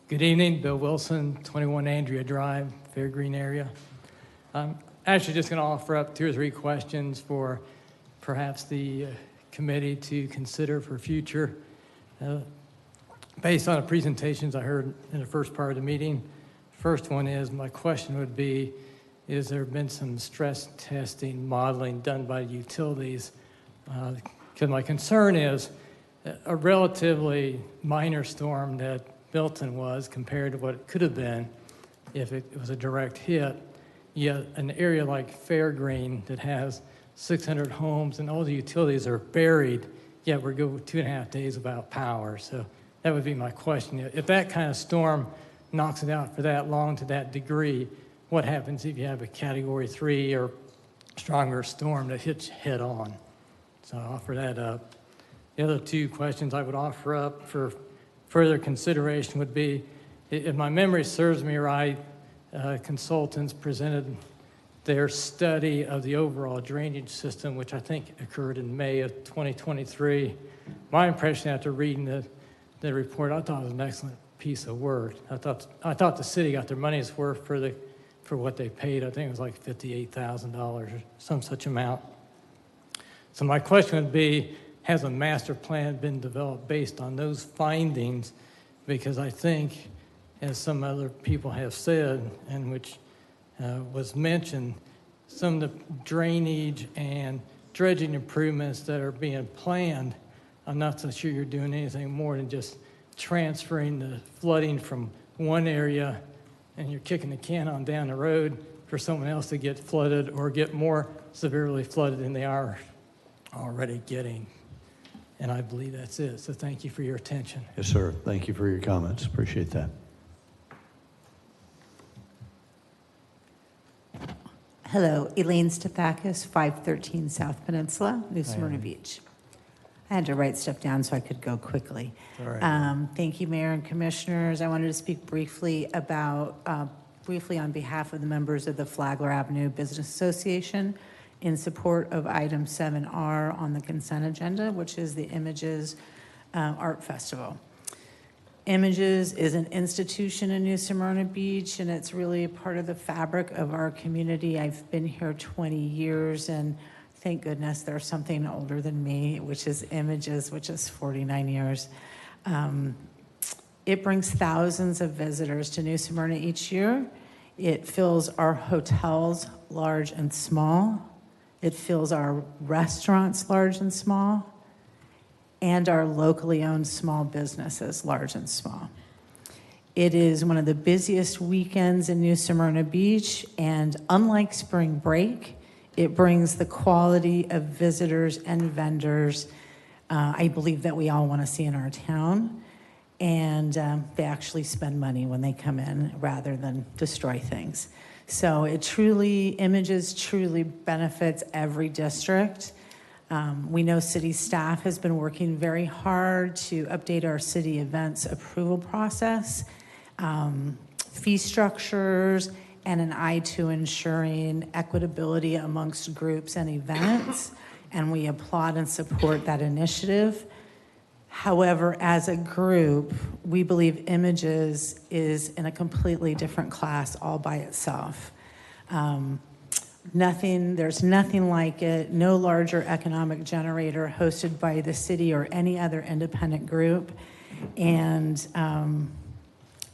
Good evening, Bill Wilson, 21 Andrea Drive, Fairgreen area. I'm actually just going to offer up 2 or 3 questions for perhaps the committee to consider for future. Based on the presentations I heard in the first part of the meeting, first one is, my question would be, is there been some stress testing modeling done by utilities? Because my concern is a relatively minor storm that Milton was compared to what it could have been if it was a direct hit, yet an area like Fairgreen that has 600 homes and all the utilities are buried, yet we're going 2.5 days without power. So that would be my question. If that kind of storm knocks it out for that long to that degree, what happens if you have a Category 3 or stronger storm that hits head on? So I'll offer that up. The other 2 questions I would offer up for further consideration would be, if my memory serves me right, consultants presented their study of the overall drainage system, which I think occurred in May of 2023. My impression after reading the report, I thought it was an excellent piece of work. I thought the city got their money's worth for what they paid. I think it was like $58,000 or some such amount. So my question would be, has a master plan been developed based on those findings? Because I think, as some other people have said, and which was mentioned, some of the drainage and dredging improvements that are being planned, I'm not so sure you're doing anything more than just transferring the flooding from one area and you're kicking the can on down the road for someone else to get flooded or get more severely flooded than they are already getting. And I believe that's it. So thank you for your attention. Yes, sir. Thank you for your comments. Appreciate that. Hello, Elaine Stefakis, 513 South Peninsula, New Smyrna Beach. I had to write stuff down so I could go quickly. All right. Thank you, Mayor and Commissioners. I wanted to speak briefly about, briefly on behalf of the members of the Flagler Avenue Business Association in support of item 7R on the consent agenda, which is the Images Art Festival. Images is an institution in New Smyrna Beach, and it's really a part of the fabric of our community. I've been here 20 years, and thank goodness there's something older than me, which is Images, which is 49 years. It brings thousands of visitors to New Smyrna each year. It fills our hotels, large and small. It fills our restaurants, large and small, and our locally owned small businesses, large and small. It is one of the busiest weekends in New Smyrna Beach, and unlike spring break, it brings the quality of visitors and vendors I believe that we all want to see in our town. And they actually spend money when they come in rather than destroy things. So Images truly benefits every district. We know city staff has been working very hard to update our city events approval process, fee structures, and an eye to ensuring equitability amongst groups and events. And we applaud and support that initiative. However, as a group, we believe Images is in a completely different class all by itself. There's nothing like it, no larger economic generator hosted by the city or any other independent group. And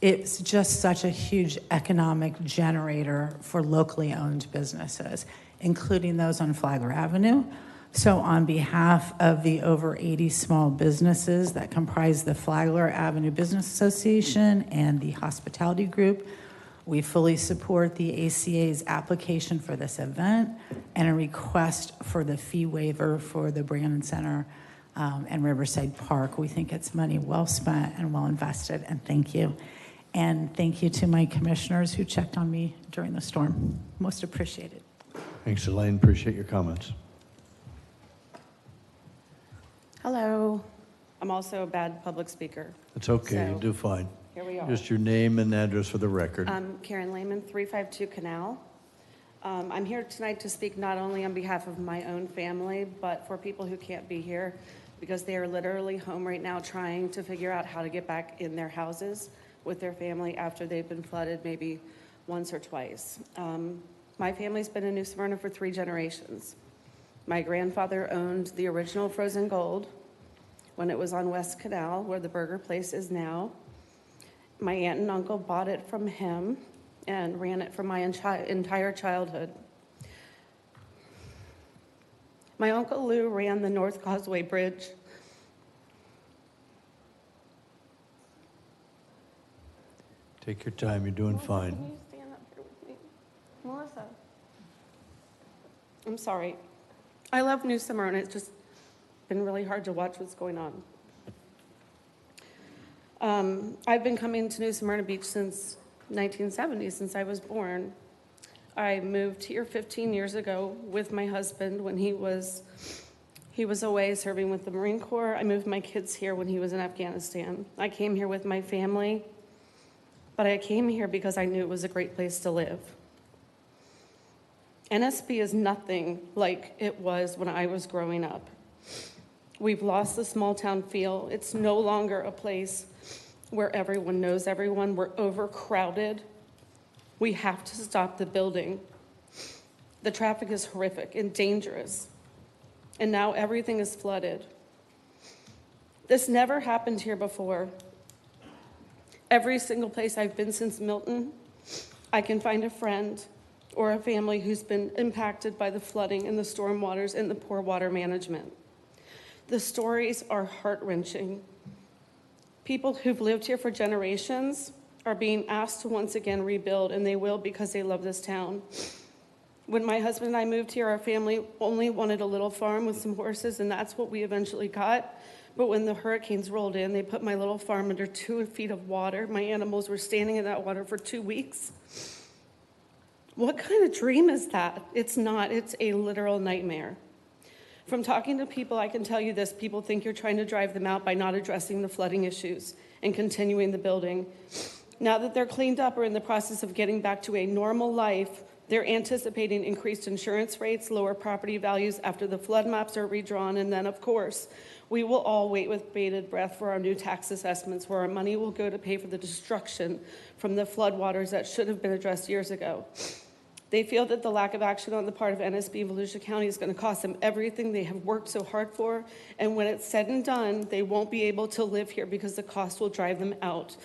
it's just such a huge economic generator for locally owned businesses, including those on Flagler Avenue. So on behalf of the over 80 small businesses that comprise the Flagler Avenue Business Association and the Hospitality Group, we fully support the ACA's application for this event and a request for the fee waiver for the Brandon Center and Riverside Park. We think it's money well spent and well invested, and thank you. And thank you to my commissioners who checked on me during the storm. Most appreciated. Thanks, Elaine. Appreciate your comments. Hello. I'm also a bad public speaker. It's okay. So, You do fine. Here we are. Just your name and address for the record. I'm Karen Lehman, 352 Canal. I'm here tonight to speak not only on behalf of my own family, but for people who can't be here because they are literally home right now trying to figure out how to get back in their houses with their family after they've been flooded maybe once or twice. My family's been in New Smyrna for 3 generations. My grandfather owned the original Frozen Gold when it was on West Canal, where the Burger Place is now. My aunt and uncle bought it from him and ran it for my entire childhood. My Uncle Lou ran the North Causeway Bridge. Take your time. You're doing fine. Can you stand up here with me? Melissa. I'm sorry. I love New Smyrna. It's just been really hard to watch what's going on. I've been coming to New Smyrna Beach since 1970, since I was born. I moved here 15 years ago with my husband when he was away serving with the Marine Corps. I moved my kids here when he was in Afghanistan. I came here with my family, but I came here because I knew it was a great place to live. NSB is nothing like it was when I was growing up. We've lost the small town feel. It's no longer a place where everyone knows everyone. We're overcrowded. We have to stop the building. The traffic is horrific and dangerous. And now everything is flooded. This never happened here before. Every single place I've been since Milton, I can find a friend or a family who's been impacted by the flooding and the storm waters and the poor water management. The stories are heart-wrenching. People who've lived here for generations are being asked to once again rebuild, and they will because they love this town. When my husband and I moved here, our family only wanted a little farm with some horses, and that's what we eventually got. But when the hurricanes rolled in, they put my little farm under 2 feet of water. My animals were standing in that water for 2 weeks. What kind of dream is that? It's not. It's a literal nightmare. From talking to people, I can tell you this. People think you're trying to drive them out by not addressing the flooding issues and continuing the building. Now that they're cleaned up or in the process of getting back to a normal life, They're anticipating increased insurance rates, lower property values after the flood maps are redrawn, and then, of course, we will all wait with bated breath for our new tax assessments, where our money will go to pay for the destruction from the floodwaters that should have been addressed years ago. They feel that the lack of action on the part of NSB and Volusia County is going to cost them everything they have worked so hard for, and when it's said and done, they won't be able to live here because the cost will drive them out.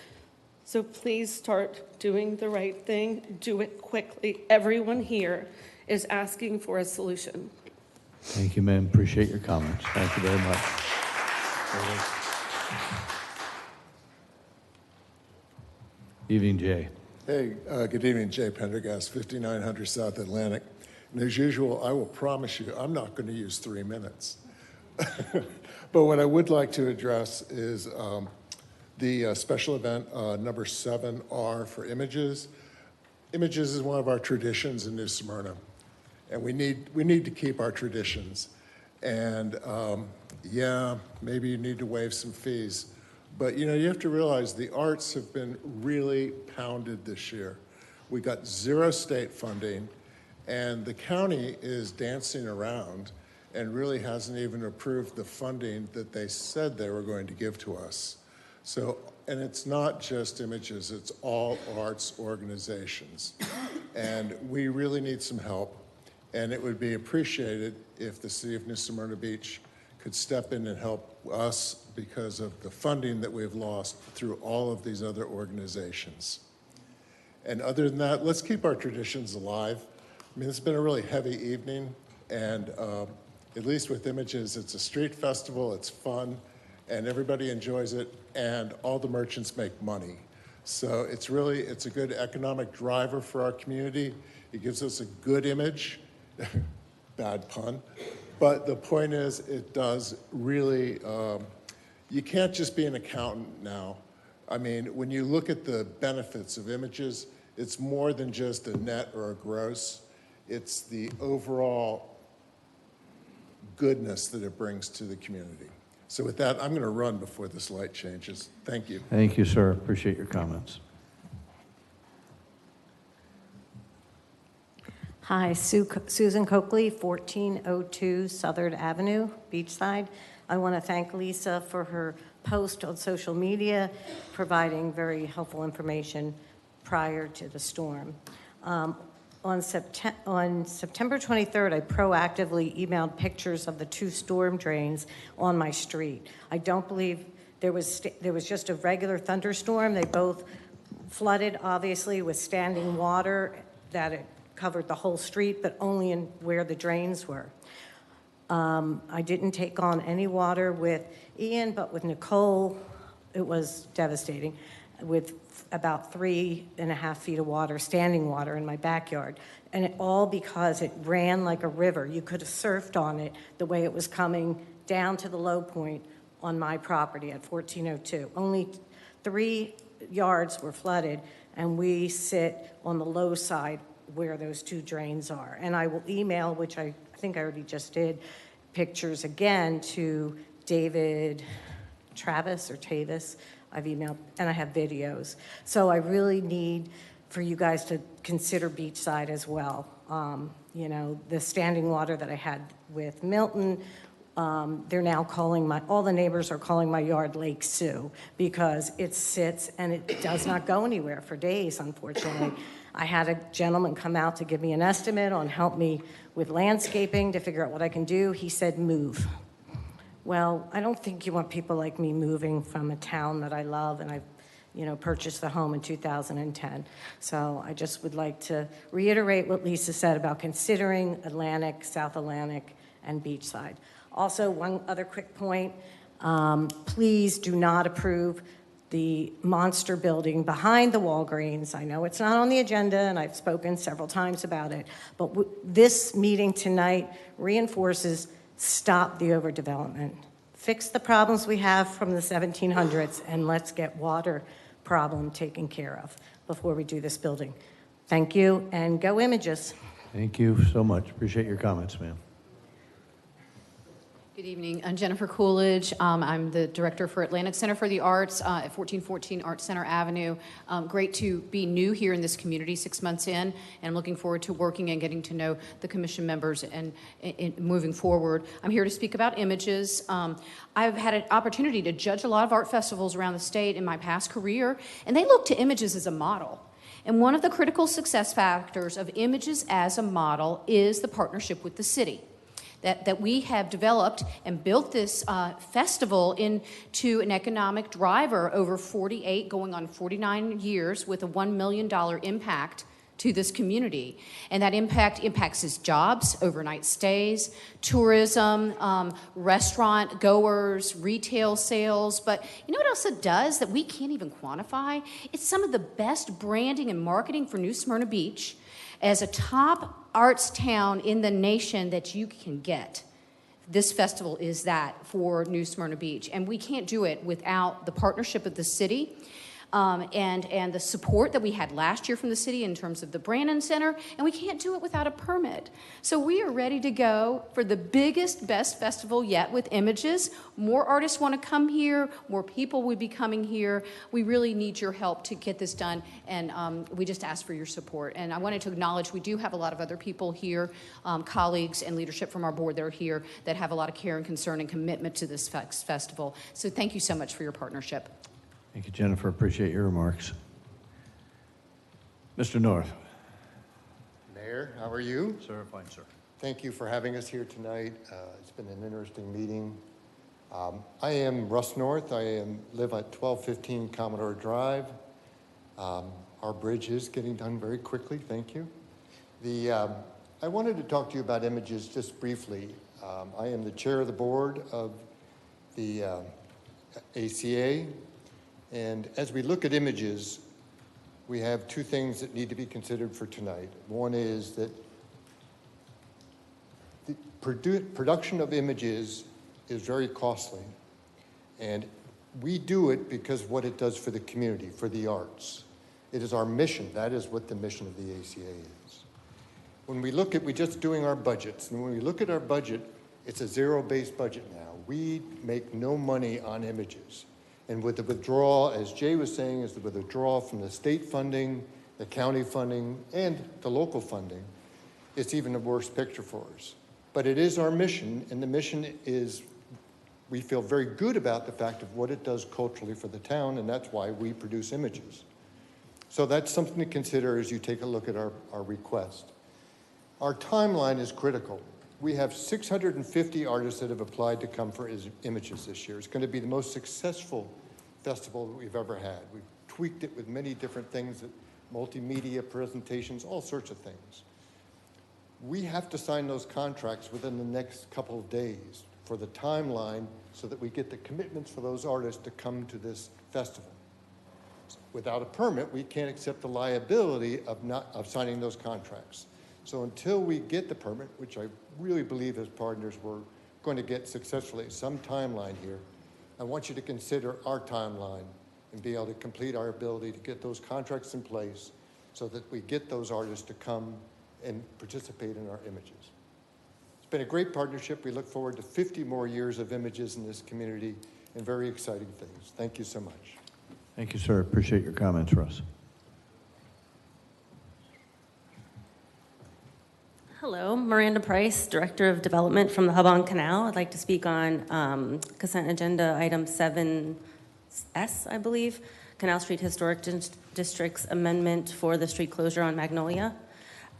So please start doing the right thing. Do it quickly. Everyone here is asking for a solution. Thank you, ma'am. Appreciate your comments. Thank you very much. Evening, Jay. Hey, good evening, Jay Pendergast, 5900 South Atlantic. And as usual, I will promise you, I'm not going to use 3 minutes. But what I would like to address is the special event number 7R for Images. Images is one of our traditions in New Smyrna, and we need to keep our traditions. And yeah, maybe you need to waive some fees. But you know, you have to realize the arts have been really pounded this year. We got 0 state funding, and the county is dancing around and really hasn't even approved the funding that they said they were going to give to us. So, and it's not just Images, it's all arts organizations. And we really need some help, and it would be appreciated if the city of New Smyrna Beach could step in and help us because of the funding that we've lost through all of these other organizations. And other than that, let's keep our traditions alive. I mean, it's been a really heavy evening, and at least with Images, it's a street festival, it's fun, and everybody enjoys it, and all the merchants make money. So it's a good economic driver for our community. It gives us a good image, bad pun. But the point is, it does really, you can't just be an accountant now. I mean, when you look at the benefits of Images, it's more than just a net or a gross. It's the overall goodness that it brings to the community. So with that, I'm going to run before this light changes. Thank you. Thank you, sir. Appreciate your comments. Hi, Susan Coakley, 1402 Southern Avenue, Beachside. I want to thank Lisa for her post on social media, providing very helpful information prior to the storm. On September 23rd, I proactively emailed pictures of the 2 storm drains on my street. I don't believe there was just a regular thunderstorm. They both flooded, obviously, with standing water that it covered the whole street, but only in where the drains were. I didn't take on any water with Ian, but with Nicole, it was devastating, with about 3.5 feet of water, standing water in my backyard. And it all because it ran like a river. You could have surfed on it the way it was coming down to the low point on my property at 1402. Only 3 yards were flooded, and we sit on the low side where those 2 drains are. And I will email, which I think I already just did, pictures again to David Travis or Tavis. I've emailed, and I have videos. So I really need for you guys to consider Beachside as well. You know, the standing water that I had with Milton, they're now calling all the neighbors are calling my yard Lake Sioux because it sits and it does not go anywhere for days, unfortunately. I had a gentleman come out to give me an estimate on help me with landscaping to figure out what I can do. He said, move. Well, I don't think you want people like me moving from a town that I love, and I purchased the home in 2010. So I just would like to reiterate what Lisa said about considering Atlantic, South Atlantic, and Beachside. Also, one other quick point, please do not approve the monster building behind the Walgreens. I know it's not on the agenda, and I've spoken several times about it, but this meeting tonight reinforces stop the overdevelopment. Fix the problems we have from the 1700s, and let's get water problem taken care of before we do this building. Thank you, and go Images. Thank you so much. Appreciate your comments, ma'am. Good evening. I'm Jennifer Coolidge. I'm the director for Atlantic Center for the Arts at 1414 Arts Center Avenue. Great to be new here in this community 6 months in, and I'm looking forward to working and getting to know the commission members and moving forward. I'm here to speak about images. I've had an opportunity to judge a lot of art festivals around the state in my past career, and they look to images as a model. And one of the critical success factors of images as a model is the partnership with the city. That we have developed and built this festival into an economic driver over 48, going on 49 years with a $1 million impact to this community. And that impact impacts its jobs, overnight stays, tourism, restaurant goers, retail sales. But you know what else it does that we can't even quantify? It's some of the best branding and marketing for New Smyrna Beach as a top arts town in the nation that you can get. This festival is that for New Smyrna Beach, and we can't do it without the partnership of the city and the support that we had last year from the city in terms of the Brannon Center, and we can't do it without a permit. So we are ready to go for the biggest, best festival yet with images. More artists want to come here, more people would be coming here. We really need your help to get this done, and we just ask for your support. And I wanted to acknowledge we do have a lot of other people here, colleagues and leadership from our board that are here that have a lot of care and concern and commitment to this festival. So thank you so much for your partnership. Thank you, Jennifer. Appreciate your remarks. Mr. North. Mayor, how are you? Sir, fine, sir. Thank you for having us here tonight. It's been an interesting meeting. I am Russ North. I live at 1215 Commodore Drive. Our bridge is getting done very quickly. Thank you. I wanted to talk to you about images just briefly. I am the chair of the board of the ACA. And as we look at images, we have two things that need to be considered for tonight. One is that the production of images is very costly. And we do it because of what it does for the community, for the arts. It is our mission. That is what the mission of the ACA is. When we look at, we're just doing our budgets. And when we look at our budget, it's a zero-based budget now. We make no money on images. And with the withdrawal, as Jay was saying, is the withdrawal from the state funding, the county funding, and the local funding, it's even a worse picture for us. But it is our mission, and the mission is, we feel very good about the fact of what it does culturally for the town, and that's why we produce images. So that's something to consider as you take a look at our request. Our timeline is critical. We have 650 artists that have applied to come for images this year. It's going to be the most successful festival that we've ever had. We've tweaked it with many different things, multimedia presentations, all sorts of things. We have to sign those contracts within the next couple of days for the timeline so that we get the commitments for those artists to come to this festival. Without a permit, we can't accept the liability of signing those contracts. So until we get the permit, which I really believe as partners we're going to get successfully some timeline here, I want you to consider our timeline and be able to complete our ability to get those contracts in place so that we get those artists to come and participate in our images. It's been a great partnership. We look forward to 50 more years of images in this community and very exciting things. Thank you so much. Thank you, sir. Appreciate your comments, Russ. Hello, Miranda Price, Director of Development from the Hub on Canal. I'd like to speak on consent agenda item 7S, I believe, Canal Street Historic District's amendment for the street closure on Magnolia.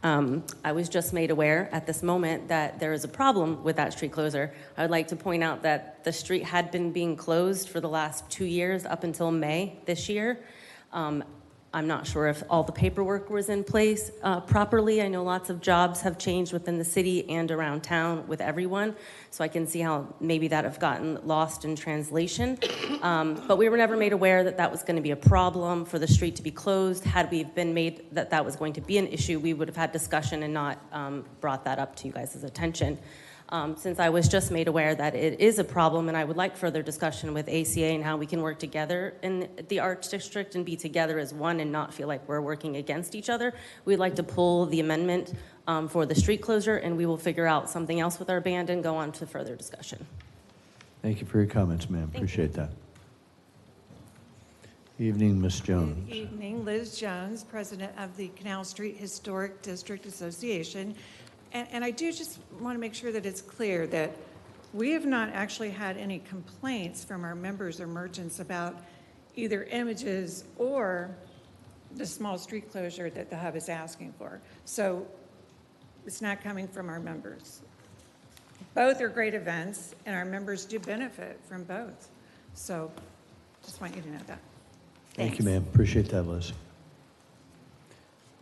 I was just made aware at this moment that there is a problem with that street closure. I would like to point out that the street had been being closed for the last 2 years up until May this year. I'm not sure if all the paperwork was in place properly. I know lots of jobs have changed within the city and around town with everyone, so I can see how maybe that have gotten lost in translation. But we were never made aware that that was going to be a problem for the street to be closed. Had we been made that that was going to be an issue, we would have had discussion and not brought that up to you guys' attention. Since I was just made aware that it is a problem, and I would like further discussion with ACA and how we can work together in the Arts District and be together as one and not feel like we're working against each other, we'd like to pull the amendment for the street closure, and we will figure out something else with our band and go on to further discussion. Thank you for your comments, ma'am. Appreciate that. Evening, Ms. Jones. Good evening, Liz Jones, President of the Canal Street Historic District Association. And I do just want to make sure that it's clear that we have not actually had any complaints from our members or merchants about either images or the small street closure that the hub is asking for. So it's not coming from our members. Both are great events, and our members do benefit from both. So just want you to know that. Thank you, ma'am. Appreciate that, Liz.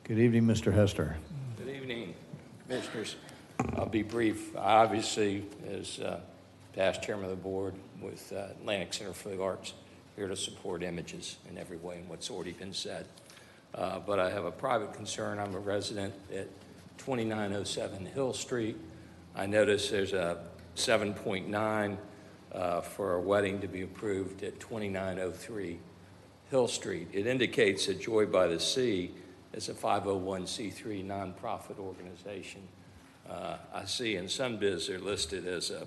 Good evening, Mr. Hester. Good evening, Commissioners. I'll be brief. Obviously, as past chairman of the board with Atlantic Center for the Arts, here to support images in every way in what's already been said. But I have a private concern. I'm a resident at 2907 Hill Street. I notice there's a 7.9 for a wedding to be approved at 2903 Hill Street. It indicates that Joy by the Sea is a 501c3 nonprofit organization. I see in Sunbiz they're listed as a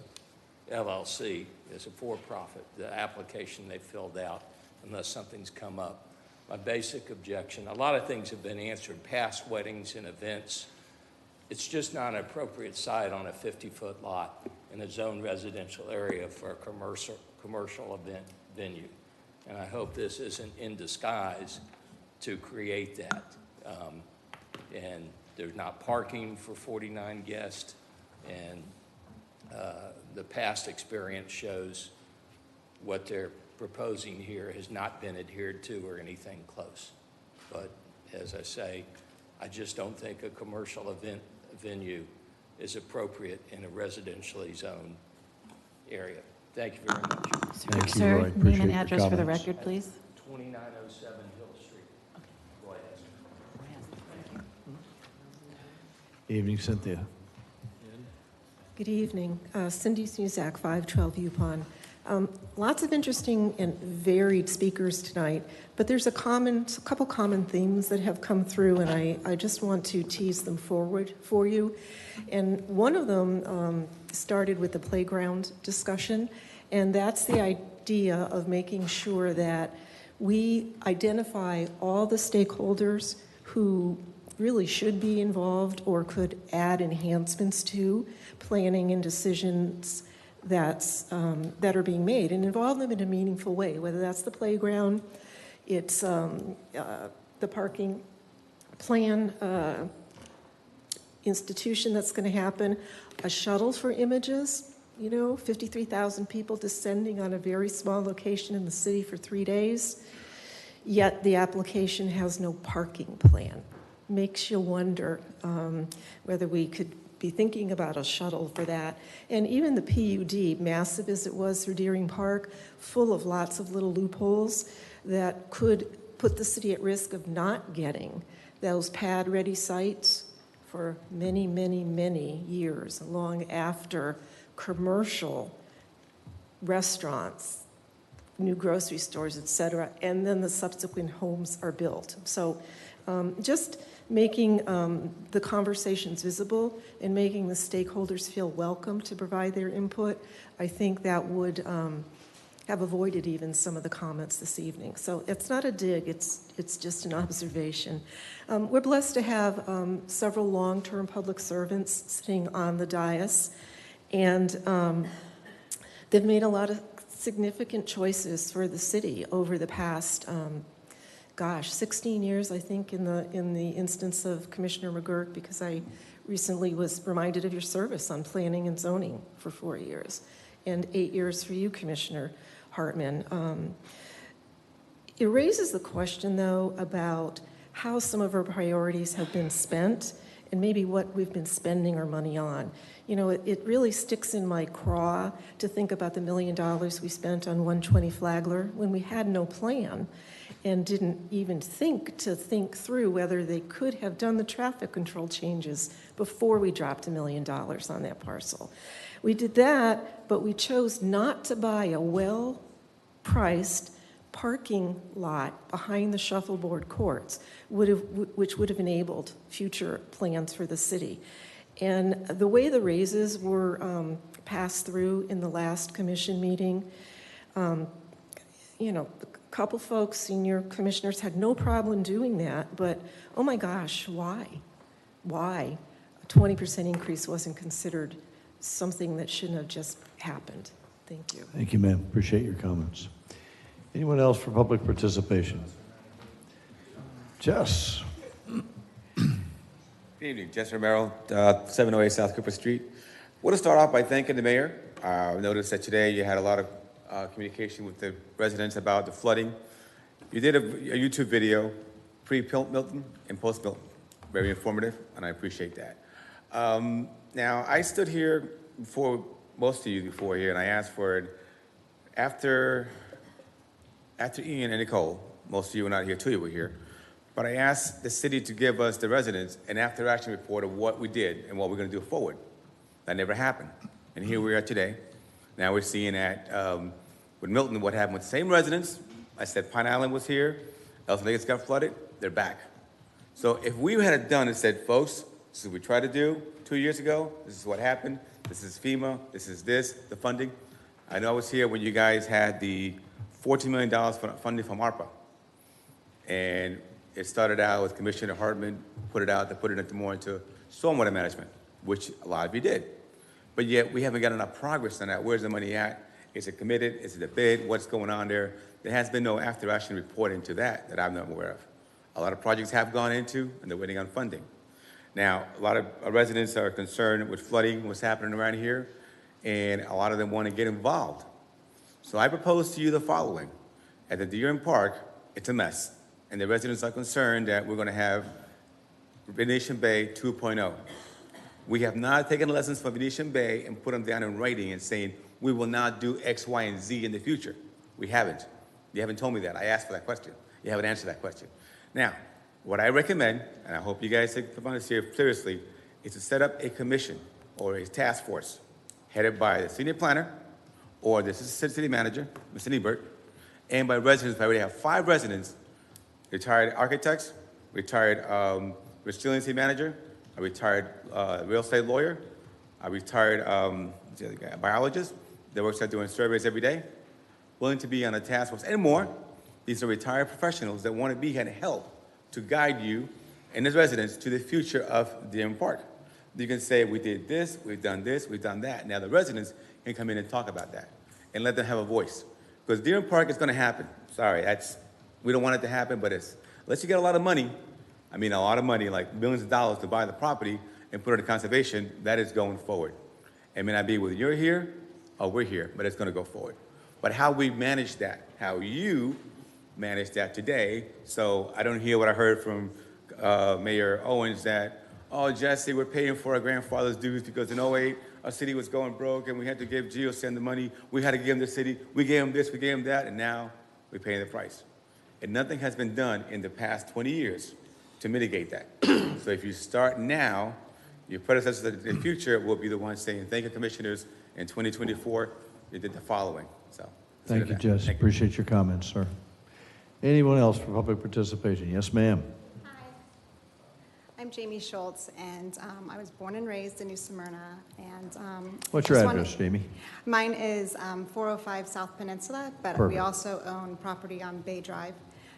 LLC, as a for-profit, the application they filled out, unless something's come up. My basic objection, a lot of things have been answered, past weddings and events. It's just not an appropriate site on a 50-foot lot in a zoned residential area for a commercial event venue. And I hope this isn't in disguise to create that. And there's not parking for 49 guests, and the past experience shows what they're proposing here has not been adhered to or anything close. But as I say, I just don't think a commercial event venue is appropriate in a residentially zoned area. Thank you very much. Thank you, Sir, Roy. name Appreciate and your address for the comments. record, please. 2907 Hill Street. Roy Hester. Evening, Cynthia. Good evening. Cindy Suzak, 512 Yukon. Lots of interesting and varied speakers tonight, but there's a couple common themes that have come through, and I just want to tease them forward for you. And one of them started with the playground discussion, and that's the idea of making sure that we identify all the stakeholders who really should be involved or could add enhancements to planning and decisions that are being made, and involve them in a meaningful way, whether that's the playground, it's the parking plan institution that's going to happen, a shuttle for images, 53,000 people descending on a very small location in the city for 3 days, yet the application has no parking plan. Makes you wonder whether we could be thinking about a shuttle for that. And even the PUD, massive as it was for Deering Park, full of lots of little loopholes that could put the city at risk of not getting those pad-ready sites for many, many, many years, long after commercial restaurants, new grocery stores, et cetera, and then the subsequent homes are built. So just making the conversations visible and making the stakeholders feel welcome to provide their input, I think that would have avoided even some of the comments this evening. So it's not a dig, it's just an observation. We're blessed to have several long-term public servants sitting on the dais, and they've made a lot of significant choices for the city over the past 16 years, I think, in the instance of Commissioner McGurk, because I recently was reminded of your service on planning and zoning for 4 years, and 8 years for you, Commissioner Hartman. It raises the question, though, about how some of our priorities have been spent and maybe what we've been spending our money on. It really sticks in my craw to think about the $1 million we spent on 120 Flagler when we had no plan and didn't even think through whether they could have done the traffic control changes before we dropped $1 million on that parcel. We did that, but we chose not to buy a well-priced parking lot behind the shuffleboard courts, which would have enabled future plans for the city. And the way the raises were passed through in the last commission meeting, you know, a couple folks, senior commissioners, had no problem doing that, but oh my gosh, why? Why? A 20% increase wasn't considered something that shouldn't have just happened. Thank you. Thank you, ma'am. Appreciate your comments. Anyone else for public participation? Jess. Good evening, Jess Romero, 708 South Cooper Street. I want to start off by thanking the mayor. I noticed that today you had a lot of communication with the residents about the flooding. You did a YouTube video, pre-Milton and post-Milton. Very informative, and I appreciate that. Now, I stood here before most of you before here, and I asked for it after Ian and Nicole. Most of you were not here, 2 of you were here. But I asked the city to give us, the residents, an after-action report of what we did and what we're going to do forward. That never happened. And here we are today. Now we're seeing that with Milton, what happened with the same residents. I said Pine Island was here. Elton Lakes got flooded. They're back. So if we had done and said, folks, this is what we tried to do 2 years ago. This is what happened. This is FEMA. This is the funding. I know I was here when you guys had the $14 million funding from ARPA. And it started out with Commissioner Hartman, put it into more into stormwater management, which a lot of you did. But yet we haven't got enough progress on that. Where's the money at? Is it committed? Is it a bid? What's going on there? There has been no after-action reporting to that I'm not aware of. A lot of projects have gone into, and they're waiting on funding. Now, a lot of residents are concerned with flooding, what's happening around here, and a lot of them want to get involved. So I propose to you the following. At the Deering Park, it's a mess, and the residents are concerned that we're going to have Venetian Bay 2.0. We have not taken lessons from Venetian Bay and put them down in writing and saying, we will not do X, Y, and Z in the future. We haven't. You haven't told me that. I asked for that question. You haven't answered that question. Now, what I recommend, and I hope you guys take this here seriously, is to set up a commission or a task force headed by the senior planner or the assistant city manager, Mr. Niebert, and by residents. I already have 5 residents, retired architects, retired resiliency manager, a retired real estate lawyer, a retired biologist that works out doing surveys every day, willing to be on a task force, and more. These are retired professionals that want to be here to help to guide you and as residents to the future of Deering Park. You can say, we did this, we've done that. Now the residents can come in and talk about that and let them have a voice. Because Deering Park is going to happen. Sorry, we don't want it to happen, but unless you get a lot of money, I mean a lot of money, like millions of dollars to buy the property and put it in conservation, that is going forward. It may not be whether you're here or we're here, but it's going to go forward. But how we manage that, how you manage that today, so I don't hear what I heard from Mayor Owens that, oh, Jesse, we're paying for our grandfather's dues because in 2008, our city was going broke and we had to give GeoSend the money. We had to give him the city. We gave him this, we gave him that, and now we're paying the price. And nothing has been done in the past 20 years to mitigate that. So if you start now, your predecessors in the future will be the ones saying, thank you, commissioners, in 2024, you did the following. So Thank you, Jess. Appreciate your comments, sir. Anyone else for public participation? Yes, ma'am. I'm Jamie Schultz, and I was born and raised in New Smyrna. And What's your address, Jamie? Mine is 405 South Peninsula, but Perfect. we also own property on Bay Drive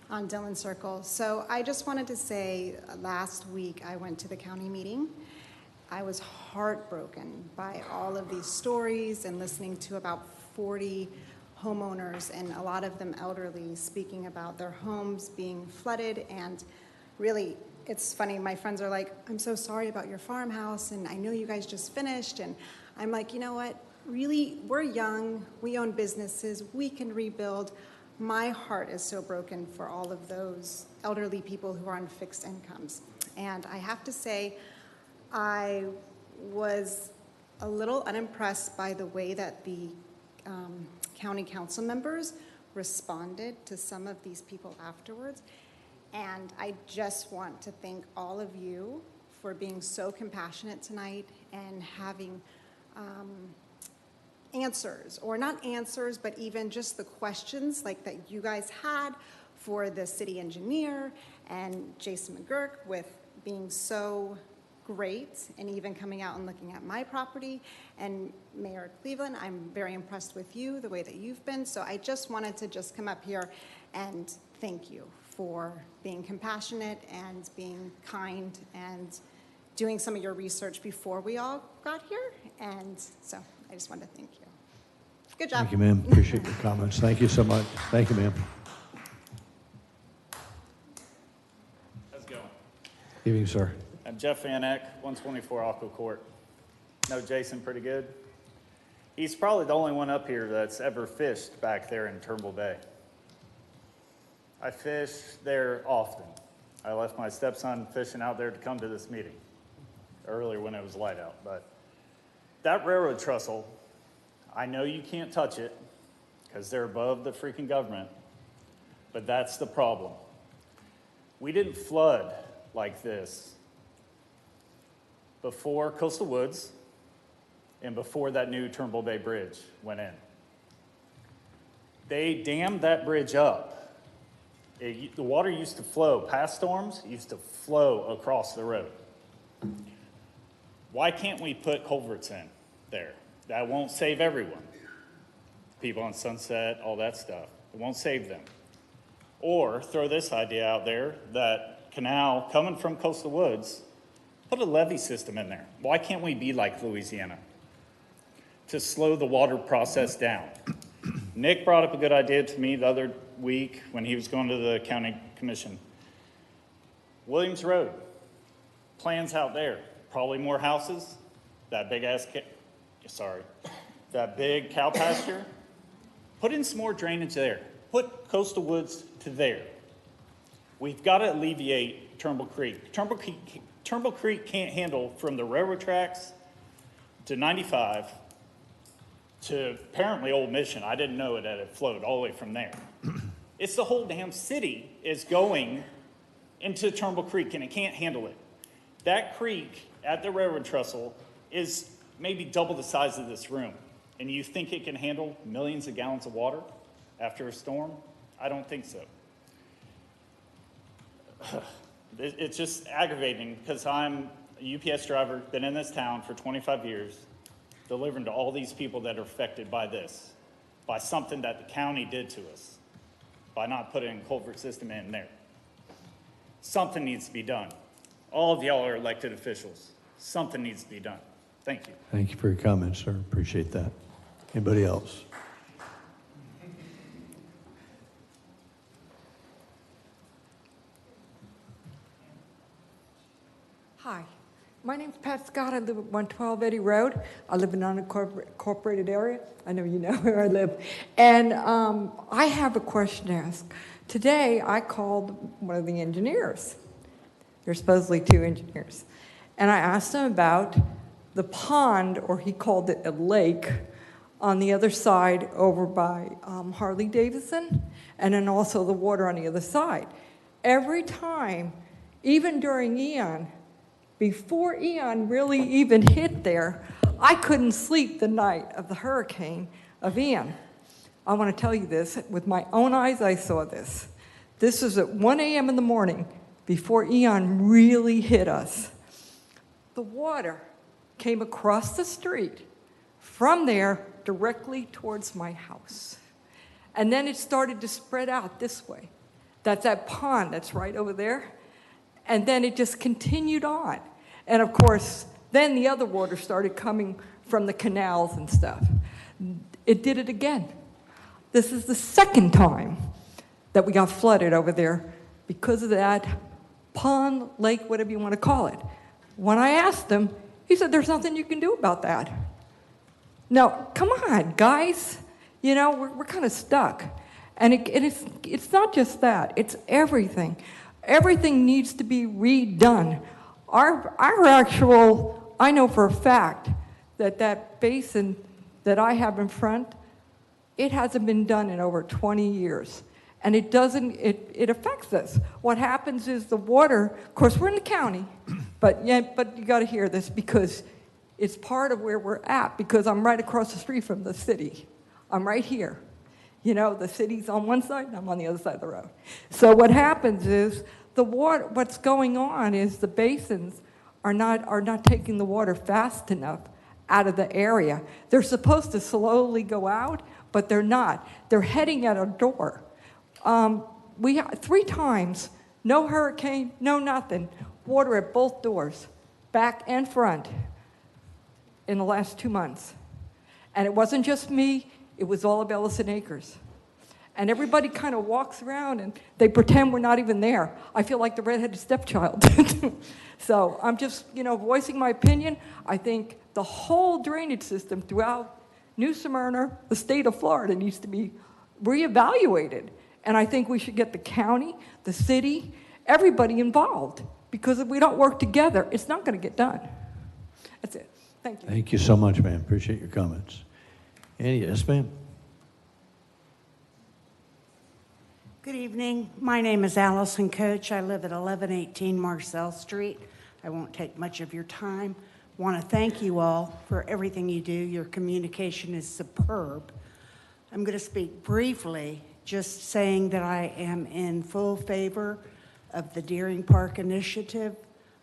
on Dillon Circle. So I just wanted to say, last week I went to the county meeting. I was heartbroken by all of these stories and listening to about 40 homeowners, and a lot of them elderly, speaking about their homes being flooded. And really, it's funny, my friends are like, I'm so sorry about your farmhouse, and I know you guys just finished. And I'm like, you know what? Really, we're young, we own businesses, we can rebuild. My heart is so broken for all of those elderly people who are on fixed incomes. And I have to say, I was a little unimpressed by the way that the county council members responded to some of these people afterwards. And I just want to thank all of you for being so compassionate tonight and having answers, or not answers, but even just the questions like that you guys had for the city engineer and Jason McGurk with being so great, and even coming out and looking at my property. And Mayor Cleveland, I'm very impressed with you, the way that you've been. So I just wanted to just come up here and thank you for being compassionate and being kind and doing some of your research before we all got here. And so I just wanted to thank you. Good job. Thank you, ma'am. Appreciate your comments. Thank you so much. Thank you, ma'am. How's it going? Evening, sir. I'm Jeff Van Eck, 124 Aqua Court. Know Jason pretty good. He's probably the only one up here that's ever fished back there in Turnbull Bay. I fish there often. I left my stepson fishing out there to come to this meeting earlier when it was light out. But that railroad trestle, I know you can't touch it because they're above the freaking government, but that's the problem. We didn't flood like this before Coastal Woods and before that new Turnbull Bay Bridge went in. They dammed that bridge up. The water used to flow, past storms, used to flow across the road. Why can't we put culverts in there? That won't save everyone. People on Sunset, all that stuff. It won't save them. Or throw this idea out there that canal coming from Coastal Woods, put a levee system in there. Why can't we be like Louisiana to slow the water process down? Nick brought up a good idea to me the other week when he was going to the county commission. Williams Road, plans out there, probably more houses, that big cow pasture. Put in some more drainage there. Put Coastal Woods to there. We've got to alleviate Turnbull Creek. Turnbull Creek can't handle from the railroad tracks to 95 to apparently Old Mission. I didn't know that it flowed all the way from there. It's the whole damn city is going into Turnbull Creek and it can't handle it. That creek at the railroad trestle is maybe double the size of this room. And you think it can handle millions of gallons of water after a storm? I don't think so. It's just aggravating because I'm a UPS driver, been in this town for 25 years, delivering to all these people that are affected by this, by something that the county did to us, by not putting a culvert system in there. Something needs to be done. All of y'all are elected officials. Something needs to be done. Thank you. Thank you for your comments, sir. Appreciate that. Anybody else? Hi, my name's Pat Scott. I live at 112 Eddy Road. I live in an unincorporated area. I know you know where I live. And I have a question to ask. Today, I called one of the engineers. There's supposedly 2 engineers. And I asked him about the pond, or he called it a lake, on the other side over by Harley Davidson, and then also the water on the other side. Every time, even during Ian, before Ian really even hit there, I couldn't sleep the night of the hurricane of Ian. I want to tell you this. With my own eyes, I saw this. This was at 1 a.m. in the morning before Ian really hit us. The water came across the street from there directly towards my house. And then it started to spread out this way. That's that pond that's right over there. And then it just continued on. And of course, then the other water started coming from the canals and stuff. It did it again. This is the second time that we got flooded over there because of that pond, lake, whatever you want to call it. When I asked him, he said, there's nothing you can do about that. Now, come on, guys. You know, we're kind of stuck. And it's not just that. It's everything. Everything needs to be redone. Our actual, I know for a fact that basin that I have in front, it hasn't been done in over 20 years. And it affects us. What happens is the water, of course, we're in the county, but you got to hear this because it's part of where we're at, because I'm right across the street from the city. I'm right here. You know, the city's on one side and I'm on the other side of the road. So what happens is the water, what's going on is the basins are not taking the water fast enough out of the area. They're supposed to slowly go out, but they're not. They're heading at our door. We 3 times, no hurricane, no nothing, water at both doors, back and front, in the last 2 months. And it wasn't just me, it was all of Ellison Acres. And everybody kind of walks around and they pretend we're not even there. I feel like the redheaded stepchild. So I'm just, voicing my opinion. I think the whole drainage system throughout New Smyrna, the state of Florida, needs to be reevaluated. And I think we should get the county, the city, everybody involved. Because if we don't work together, it's not going to get done. That's it. Thank you. Thank you so much, ma'am. Appreciate your comments. Annie, yes, ma'am. Good evening. My name is Allison Coach. I live at 1118 Marcel Street. I won't take much of your time. Want to thank you all for everything you do. Your communication is superb. I'm going to speak briefly, just saying that I am in full favor of the Deering Park initiative.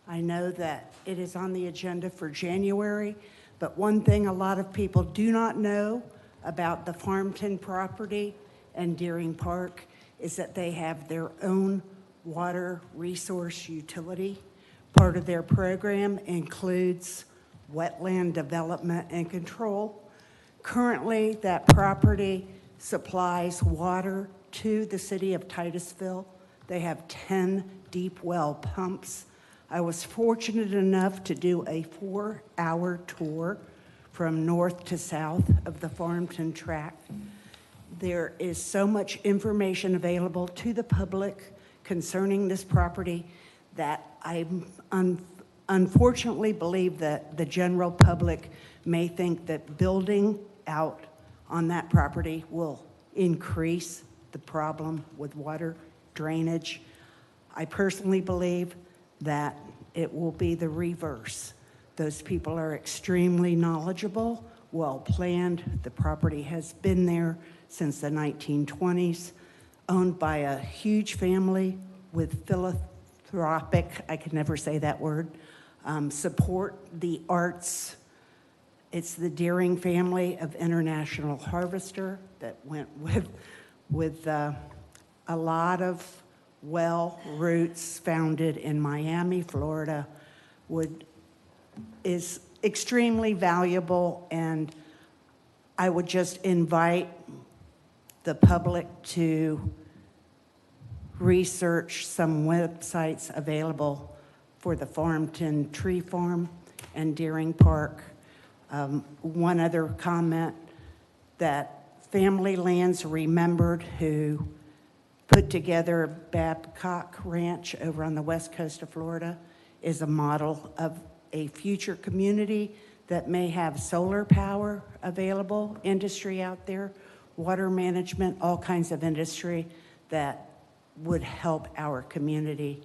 I know that it is on the agenda for January, but one thing a lot of people do not know about the Farmington property and Deering Park is that they have their own water resource utility. Part of their program includes wetland development and control. Currently, that property supplies water to the city of Titusville. They have 10 deep well pumps. I was fortunate enough to do a 4-hour tour from north to south of the Farmington tract. There is so much information available to the public concerning this property that I unfortunately believe that the general public may think that building out on that property will increase the problem with water drainage. I personally believe that it will be the reverse. Those people are extremely knowledgeable, well-planned. The property has been there since the 1920s, owned by a huge family with philanthropic, I can never say that word, support the arts. It's the Deering family of International Harvester that went with a lot of roots founded in Miami, Florida, is extremely valuable, and I would just invite the public to research some websites available for the Farmington Tree Farm and Deering Park. One other comment, that Family Lands Remembered, who put together Babcock Ranch over on the west coast of Florida, is a model of a future community that may have solar power available, industry out there, water management, all kinds of industry that would help our community.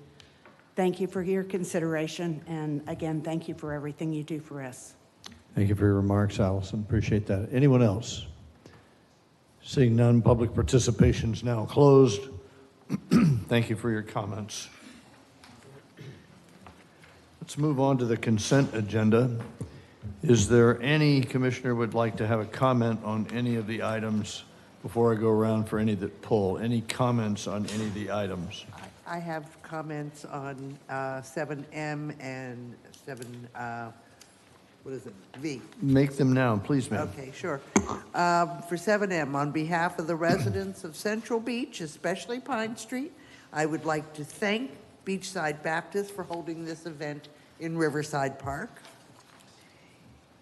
Thank you for your consideration, and again, thank you for everything you do for us. Thank you for your remarks, Allison. Appreciate that. Anyone else? Seeing none, public participation is now closed. Thank you for your comments. Let's move on to the consent agenda. Is there any commissioner would like to have a comment on any of the items before I go around for any that pull? Any comments on any of the items? I have comments on 7M and 7, what is it, V. Make them now, please, ma'am. Okay, sure. For 7M, on behalf of the residents of Central Beach, especially Pine Street, I would like to thank Beachside Baptist for holding this event in Riverside Park.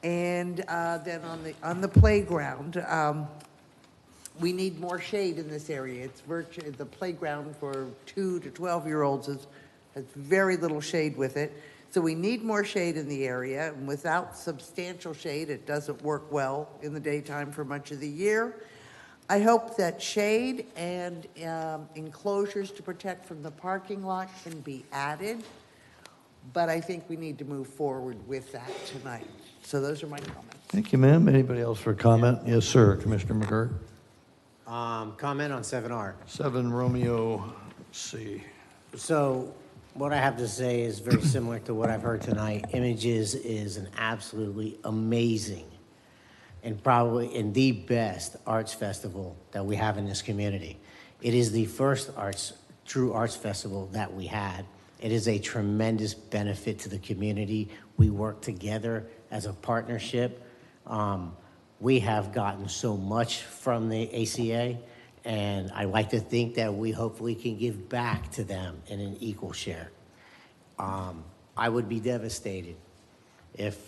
And then on the playground, we need more shade in this area. It's the playground for 2 to 12-year-olds has very little shade with it. So we need more shade in the area, and without substantial shade, it doesn't work well in the daytime for much of the year. I hope that shade and enclosures to protect from the parking lot can be added, but I think we need to move forward with that tonight. So those are my comments. Thank you, ma'am. Anybody else for a comment? Yes, sir, Commissioner McGirt. Comment on 7R. 7 Romeo C. So What I have to say is very similar to what I've heard tonight. Images is an absolutely amazing and probably in the best arts festival that we have in this community. It is the first true arts festival that we had. It is a tremendous benefit to the community. We work together as a partnership. We have gotten so much from the ACA, and I like to think that we hopefully can give back to them in an equal share. I would be devastated if,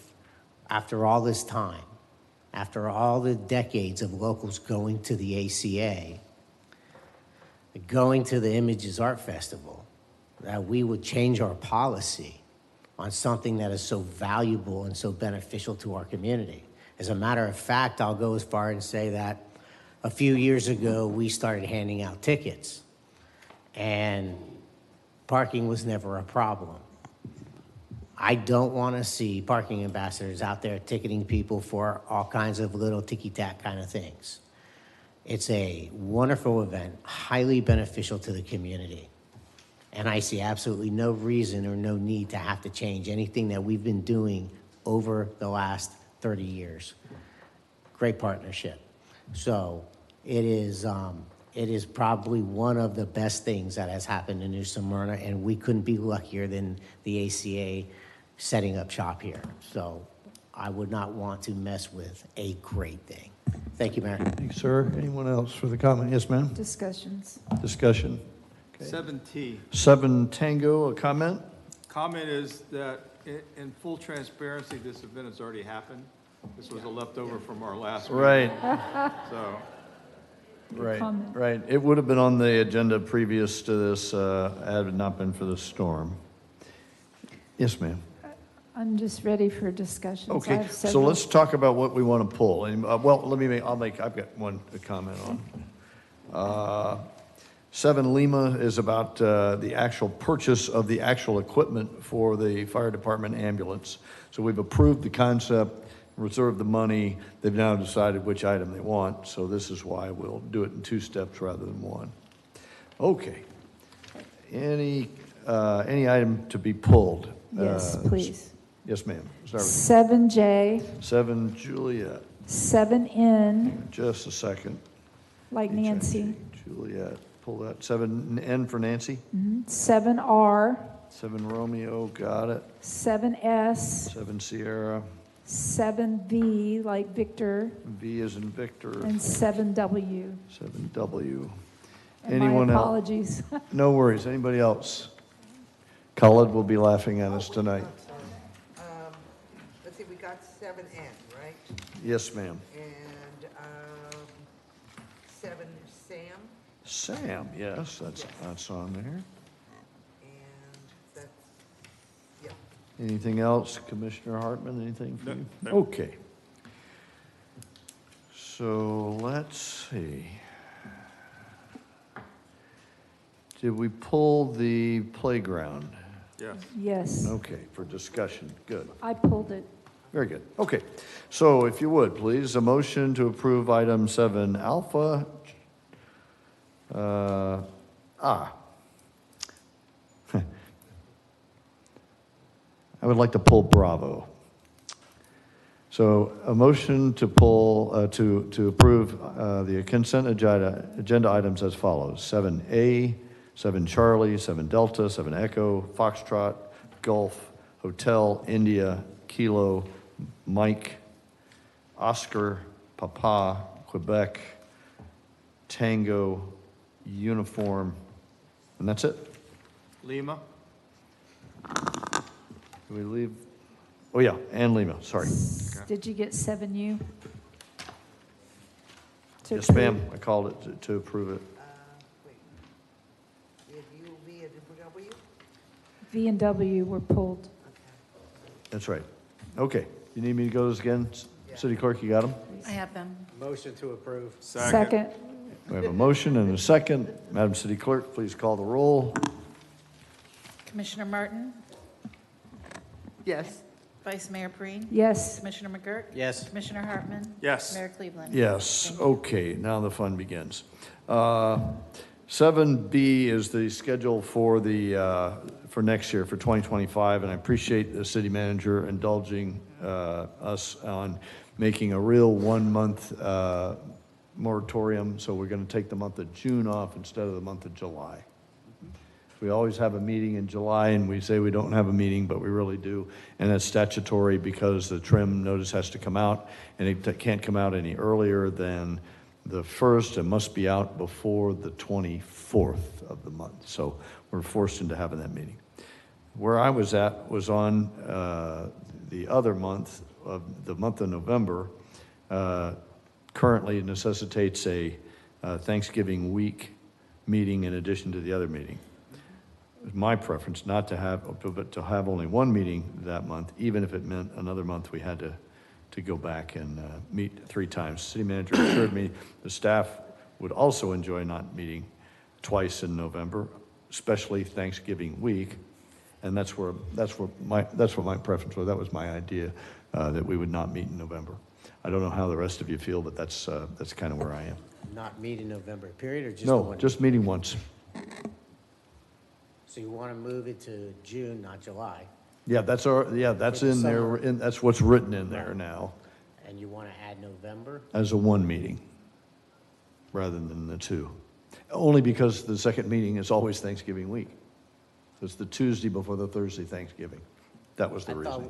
after all this time, after all the decades of locals going to the ACA, going to the Images Art Festival, that we would change our policy on something that is so valuable and so beneficial to our community. As a matter of fact, I'll go as far and say that a few years ago, we started handing out tickets, and parking was never a problem. I don't want to see parking ambassadors out there ticketing people for all kinds of little ticky-tack kind of things. It's a wonderful event, highly beneficial to the community. And I see absolutely no reason or no need to have to change anything that we've been doing over the last 30 years. Great partnership. So it is probably one of the best things that has happened in New Smyrna, and we couldn't be luckier than the ACA setting up shop here. So I would not want to mess with a great thing. Thank you, Mayor. Thank you, sir. Anyone else for the comment? Yes, ma'am? Discussions. Discussion. 7T. 7 Tango, a comment? Comment is that in full transparency, this event has already happened. This was a leftover from our last meeting. Right. So. Right, comment. right. It would have been on the agenda previous to this, had it not been for the storm. Yes, ma'am. I'm just ready for discussions. I Okay, have so several. let's talk about what we want to pull. And, well, I've got one comment on. 7 Lima is about the actual purchase of the actual equipment for the fire department ambulance. So we've approved the concept, reserved the money. They've now decided which item they want. So this is why we'll do it in 2 steps rather than 1. Okay. Any item to be pulled? Yes, please. Yes, ma'am. Sorry. 7J, 7 Juliet. 7N, Just a second. like Nancy. Juliet. Pull that. 7N for Nancy. 7R, 7 Romeo. Got it. 7S, 7 Sierra. 7V, like Victor, V is in Victor. and 7W. 7W. And my Anyone else? apologies. No worries. Anybody else? Khaled will be laughing at us tonight. Let's see, we got 7N, right? Yes, ma'am. And 7 Sam, Sam, yes, that's on there. and that's, yeah. Anything else, Commissioner Hartman? Anything for you? No. Okay. So let's see. Did we pull the playground? Yes. Yes, Okay, for discussion. Good. I pulled it. Very good. Okay. So if you would, please, a motion to approve item 7 alpha. I would like to pull Bravo. So a motion to pull, to approve the consent agenda items as follows. 7A, 7 Charlie, 7 Delta, 7 Echo, Foxtrot, Gulf, Hotel, India, Kilo, Mike, Oscar, Papa, Quebec, Tango, Uniform, and that's it. Lima. Do we leave? Oh, yeah, and Lima, sorry. Did you get 7U? To Yes, approve? ma'am, I called it to approve it. Wait. We had U, V, and W? V and W were pulled. That's right. Okay, you need me to go this again? City Clerk, you got them? I have them. Motion to approve. Second. We have a motion and a second. Madam City Clerk, please call the roll. Commissioner Martin? Yes. Vice Mayor Preen? Yes. Commissioner McGurk? Yes. Commissioner Hartman? Yes. Mayor Cleveland? Yes, okay, now the fun begins. 7B is the schedule for for next year, for 2025, and I appreciate the city manager indulging us on making a real 1-month moratorium, so we're going to take the month of June off instead of the month of July. We always have a meeting in July, and we say we don't have a meeting, but we really do, and that's statutory because the trim notice has to come out, and it can't come out any earlier than the 1st, and must be out before the 24th of the month. So we're forced into having that meeting. Where I was at was on the other month, the month of November, currently necessitates a Thanksgiving week meeting in addition to the other meeting. It's my preference not to have, but to have only one meeting that month, even if it meant another month we had to go back and meet 3 times. City manager assured me the staff would also enjoy not meeting twice in November, especially Thanksgiving week, and that's what my preference was. That was my idea, that we would not meet in November. I don't know how the rest of you feel, but that's kind of where I am. Not meet in November, period, or just No, one? just meeting once. So you want to move it to June, not July? Yeah, that's For the in there, summer. that's what's written in there now, And you want to add November? as a 1 meeting, rather than the 2. Only because the second meeting is always Thanksgiving week. So it's the Tuesday before the Thursday Thanksgiving. That was the reason.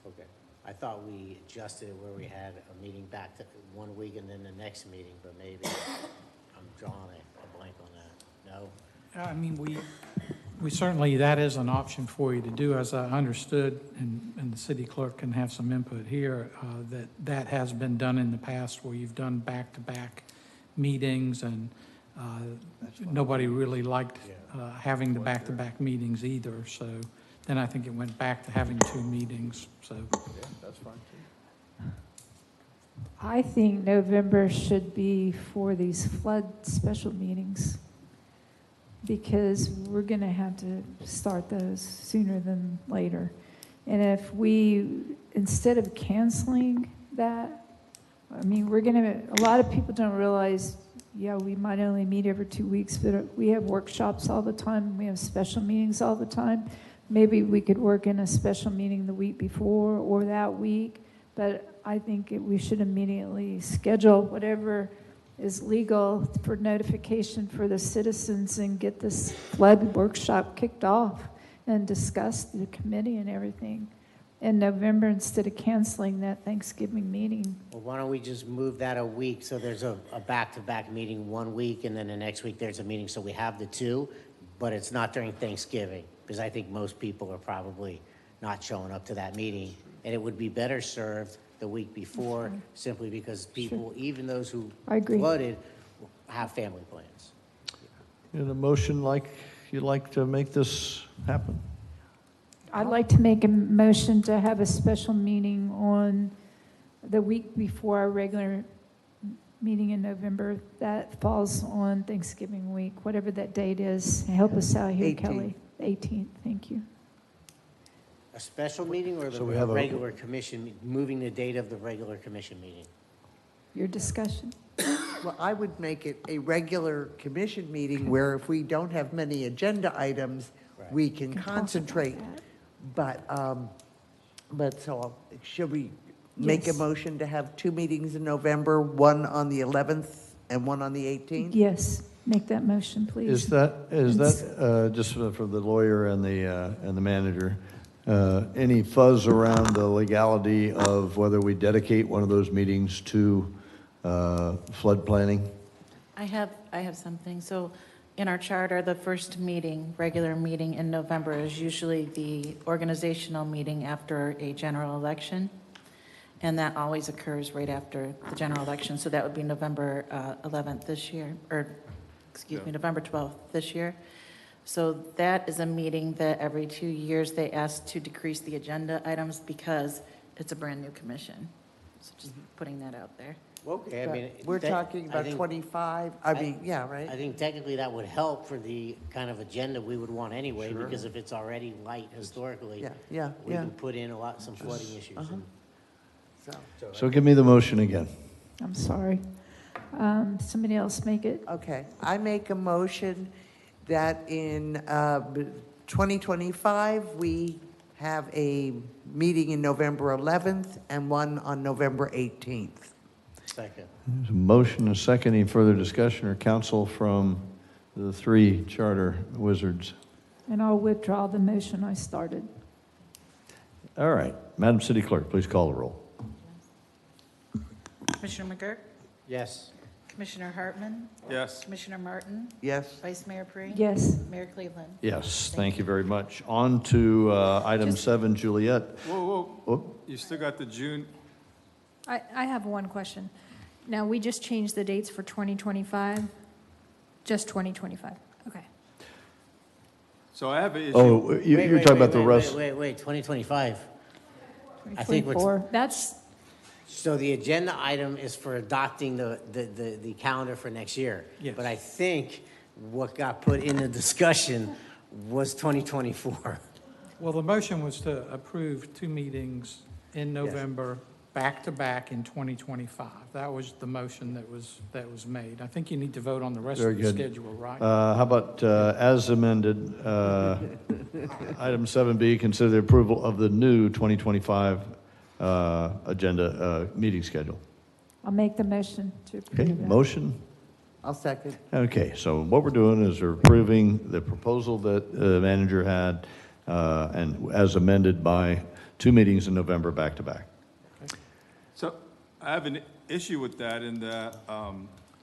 Okay. I thought we adjusted it where we had a meeting back to 1 week and then the next meeting, but maybe I'm drawing a blank on that. No? I mean, we certainly, that is an option for you to do, as I understood, and the city clerk can have some input here, that has been done in the past where you've done back-to-back meetings, and nobody really liked having the back-to-back meetings either, so then I think it went back to having 2 meetings, so. Yeah, that's fine too. I think November should be for these flood special meetings, because we're going to have to start those sooner than later. And if we, instead of canceling that, I mean, a lot of people don't realize, yeah, we might only meet every 2 weeks, but we have workshops all the time. We have special meetings all the time. Maybe we could work in a special meeting the week before or that week, but I think we should immediately schedule whatever is legal for notification for the citizens and get this flood workshop kicked off and discuss the committee and everything in November instead of canceling that Thanksgiving meeting. Well, why don't we just move that a week so there's a back-to-back meeting 1 week and then the next week there's a meeting, so we have the 2, but it's not during Thanksgiving, because I think most people are probably not showing up to that meeting, and it would be better served the week before, simply because people, even those who I agree. flooded, have family plans. In a motion you'd like to make this happen? I'd like to make a motion to have a special meeting on the week before our regular meeting in November. That falls on Thanksgiving week, whatever that date is. Help us out here, 18th. Kelly. 18th, thank you. A special meeting or So the we have a- regular commission, moving the date of the regular commission meeting? Your discussion. Well, I would make it a regular commission meeting where if we don't have many agenda items, we can Can talk about concentrate. that. But so should we make a Yes. motion to have 2 meetings in November, one on the 11th and one on the 18th? Yes, make that motion, please. Is that just for the lawyer and the manager, any fuzz around the legality of whether we dedicate one of those meetings to flood planning? I have something. So in our charter, the first meeting, regular meeting in November is usually the organizational meeting after a general election. And that always occurs right after the general election. So that would be November 11th this year, or excuse me, November 12th this year. So that is a meeting that every 2 years they ask to decrease the agenda items because it's a brand-new commission. So just putting that out there. Okay, I mean. We're that- talking I about think- 25, I mean, yeah, right? I think technically that would help for the kind of agenda we would want anyway, Sure. because if it's already light historically, Yeah, we yeah. can put in some flooding issues. Uh-huh. and- So give me the motion again. I'm sorry. Somebody else make it. Okay, I make a motion that in 2025, we have a meeting in November 11th and one on November 18th. Second. There's a motion and a second. Any further discussion or counsel from the three charter wizards? And I'll withdraw the motion I started. All right. Madam City Clerk, please call the roll. Commissioner McGurk? Yes. Commissioner Hartman? Yes. Commissioner Martin? Yes. Vice Mayor Perine? Yes. Mayor Cleveland? Yes, thank you very much. On to item 7, Juliet. Whoa, Oh, you still got the June, I have one question. Now, we just changed the dates for 2025, just 2025. Okay. so I have an issue. Oh, you're talking about the rest. Wait, 2025. I think we're, 24. That's, so the agenda item is for adopting the calendar for next year. Yes. But I think what got put in the discussion was 2024. Well, the motion was to approve 2 meetings in November, back-to-back in 2025. That was the motion that was made. I think you need to vote on the rest Very of the good. schedule, right? How about, as amended, item 7B, consider the approval of the new 2025 agenda meeting schedule. I'll make the motion to Okay, approve that. motion? I'll second. Okay, so what we're doing is we're approving the proposal that the manager had, and as amended by 2 meetings in November, back-to-back. So I have an issue with that in that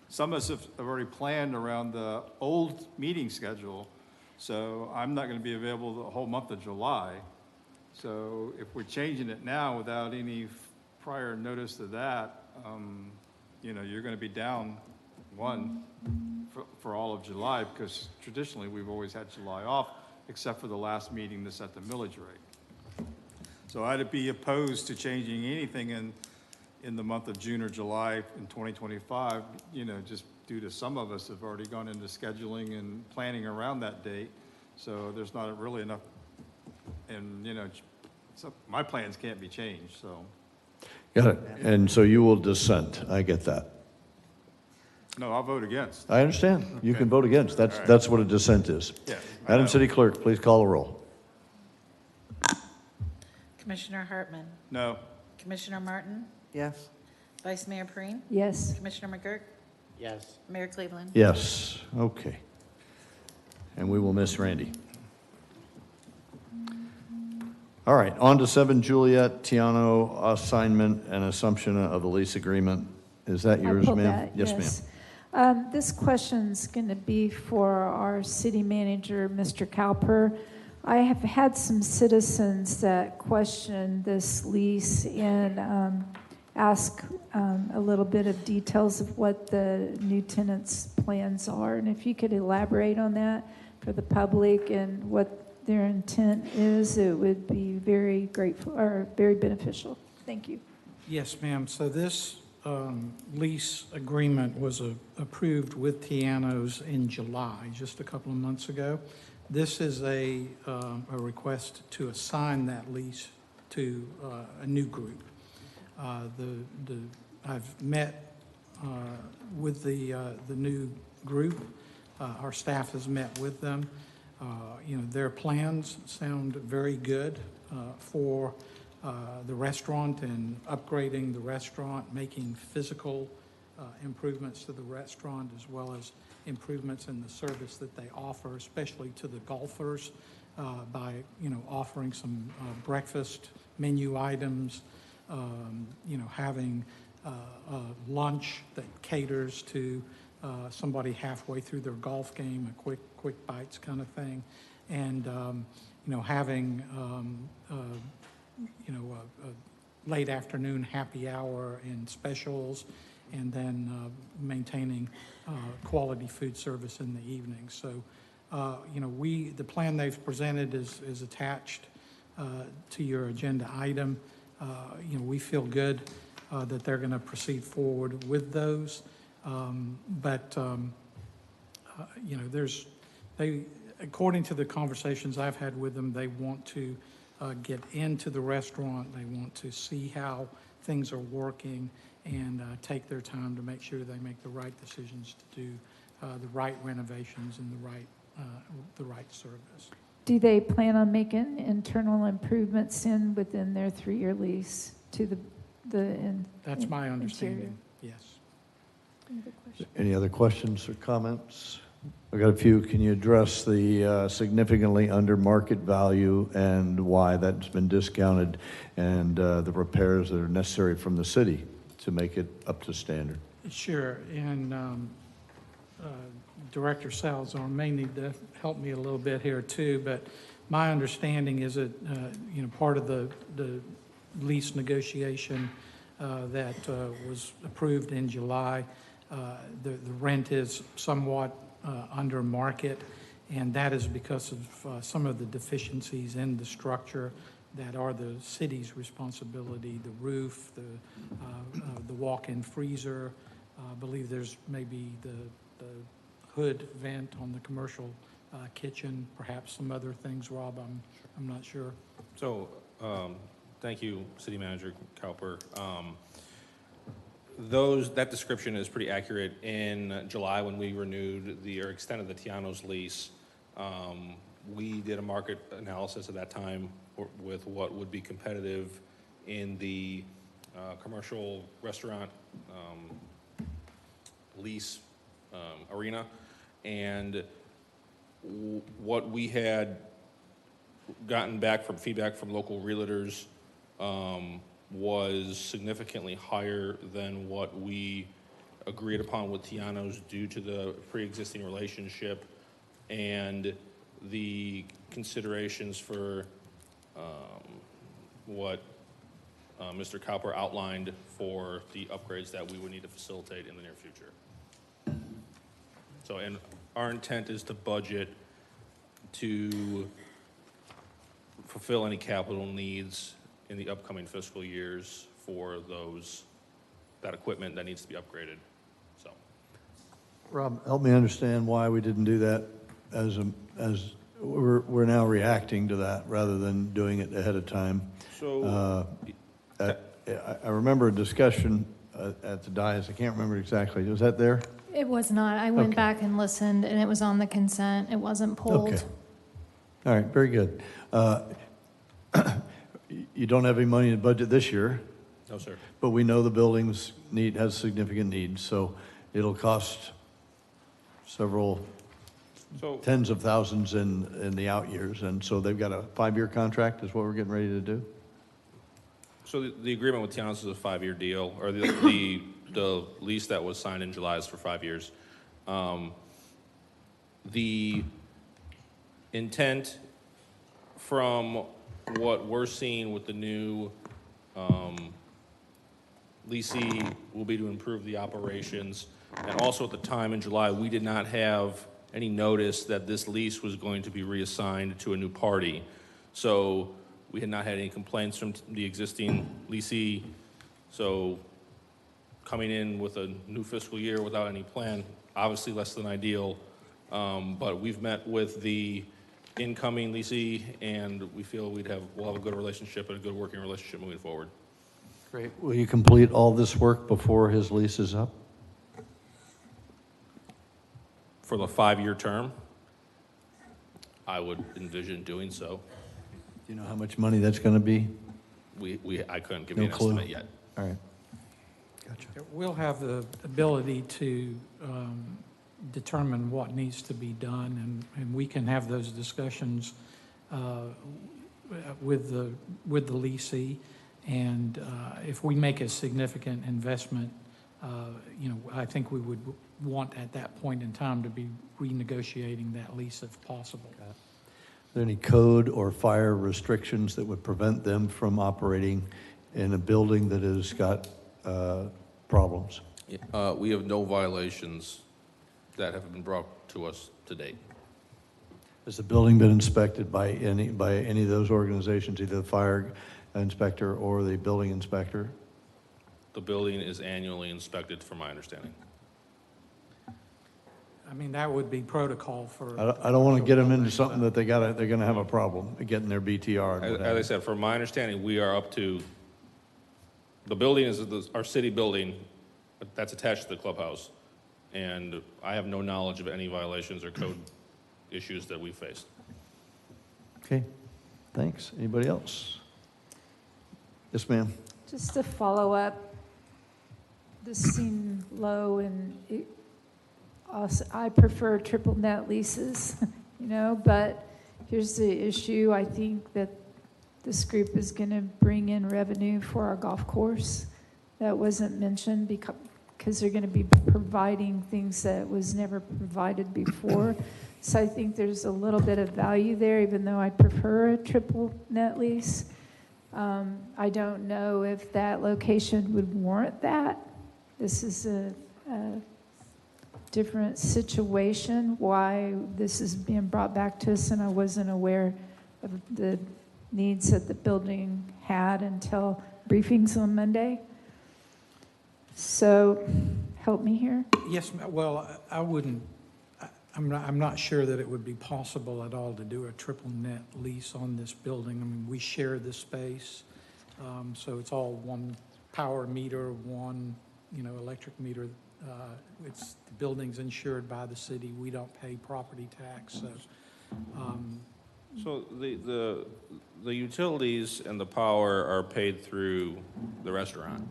some of us have already planned around the old meeting schedule. So I'm not going to be available the whole month of July. So if we're changing it now without any prior notice to that, you're going to be down one for all of July, because traditionally we've always had July off, except for the last meeting to set the millage rate. So I'd be opposed to changing anything in the month of June or July in 2025, just due to some of us have already gone into scheduling and planning around that date. So there's not really enough, and, so my plans can't be changed, so. Got it. And so you will dissent. I get that. No, I'll vote against. I understand. You Okay. can vote against. All right. That's what a dissent is. Yeah, I Madam know. City Clerk, please call the roll. Commissioner Hartman? No. Commissioner Martin? Yes. Vice Mayor Perine? Yes. Commissioner McGurk? Yes. Mayor Cleveland? Yes, okay. And we will miss Randy. All right, on to 7, Juliet, Tiano, assignment and assumption of the lease agreement. Is that I yours, pulled ma'am? that, yes. This question's going to be for our city manager, Mr. Cowper. I have had some citizens that question this lease and ask a little bit of details of what the new tenant's plans are. And if you could elaborate on that for the public and what their intent is, it would be very grateful, or very beneficial. Thank you. Yes, ma'am. So this lease agreement was approved with Tiano's in July, just a couple of months ago. This is a request to assign that lease to a new group. I've met with the new group. Our staff has met with them. Their plans sound very good for the restaurant and upgrading the restaurant, making physical improvements to the restaurant, as well as improvements in the service that they offer, especially to the golfers, by offering some breakfast menu items, having lunch that caters to somebody halfway through their golf game, a quick bites kind of thing, and having a late afternoon happy hour and specials, and then maintaining quality food service in the evening. So, the plan they've presented is attached to your agenda item. We feel good that they're going to proceed forward with those. According to the conversations I've had with them, they want to get into the restaurant. They want to see how things are working and take their time to make sure they make the right decisions to do the right renovations and the right service. Do they plan on making internal improvements within their 3-year lease to the That's my understanding, interior? yes. Any other questions or comments? I've got a few. Can you address the significantly under market value and why that's been discounted, and the repairs that are necessary from the city to make it up to standard? Sure, and Director Salazar may need to help me a little bit here too, but my understanding is that, part of the lease negotiation that was approved in July, the rent is somewhat under market, and that is because of some of the deficiencies in the structure that are the city's responsibility, the roof, the walk-in freezer. I believe there's maybe the hood vent on the commercial kitchen, perhaps some other things, Rob, I'm not sure. So, thank you, City Manager Cowper. That description is pretty accurate. In July, when we renewed or extended the Tiano's lease, we did a market analysis at that time with what would be competitive in the commercial restaurant lease arena, and what we had gotten back from feedback from local realtors was significantly higher than what we agreed upon with Tiano's due to the pre-existing relationship and the considerations for what Mr. Cowper outlined for the upgrades that we would need to facilitate in the near future. So, and our intent is to budget to fulfill any capital needs in the upcoming fiscal years for that equipment that needs to be upgraded. So, Rob, help me understand why we didn't do that as we're now reacting to that rather than doing it ahead of time. So, I remember a discussion at the dais. I can't remember exactly. Was that there? It was not. I went Okay. back and listened, and it was on the consent. It wasn't pulled. Okay. All right, very good. You don't have any money in the budget this year. No, sir. But we know the building's has significant needs, so it'll cost several tens of thousands in the out years, and so they've got a 5-year contract is what we're getting ready to do? So the agreement with Tiano's is a 5-year deal, or the lease that was signed in July is for 5 years. The intent from what we're seeing with the new leasee will be to improve the operations. And also at the time in July, we did not have any notice that this lease was going to be reassigned to a new party. So we had not had any complaints from the existing leasee. So coming in with a new fiscal year without any plan, obviously less than ideal. But we've met with the incoming leasee, and we feel we'll have a good relationship and a good working relationship moving forward. Great. Will you complete all this work before his lease is up? For the 5-year term, I would envision doing so. Do you know how much money that's going to be? I couldn't give you an No clue. estimate yet. All right. Gotcha. We'll have the ability to determine what needs to be done, and we can have those discussions with the leasee. And if we make a significant investment, I think we would want at that point in time to be renegotiating that lease if possible. Are there any code or fire restrictions that would prevent them from operating in a building that has got problems? We have no violations that have been brought to us to date. Has the building been inspected by any of those organizations, either the fire inspector or the building inspector? The building is annually inspected, from my understanding. I mean, that would be protocol for. I don't want to get them into something that they're going to have a problem getting their BTR. And what As I have you. said, from my understanding, we are up to The building is our city building that's attached to the clubhouse, and I have no knowledge of any violations or code issues that we faced. Okay, thanks. Anybody else? Yes, ma'am. Just to follow up, this seemed low, and also, I prefer triple net leases, but here's the issue. I think that this group is going to bring in revenue for our golf course. That wasn't mentioned because they're going to be providing things that was never provided before. So I think there's a little bit of value there, even though I prefer a triple net lease. I don't know if that location would warrant that. This is a different situation, why this is being brought back to us, and I wasn't aware of the needs that the building had until briefings on Monday. So help me here. Yes, well, I wouldn't, I'm not sure that it would be possible at all to do a triple net lease on this building. I mean, we share this space, so it's all one power meter, one, electric meter. The building's insured by the city. We don't pay property tax, so. So the utilities and the power are paid through the restaurant.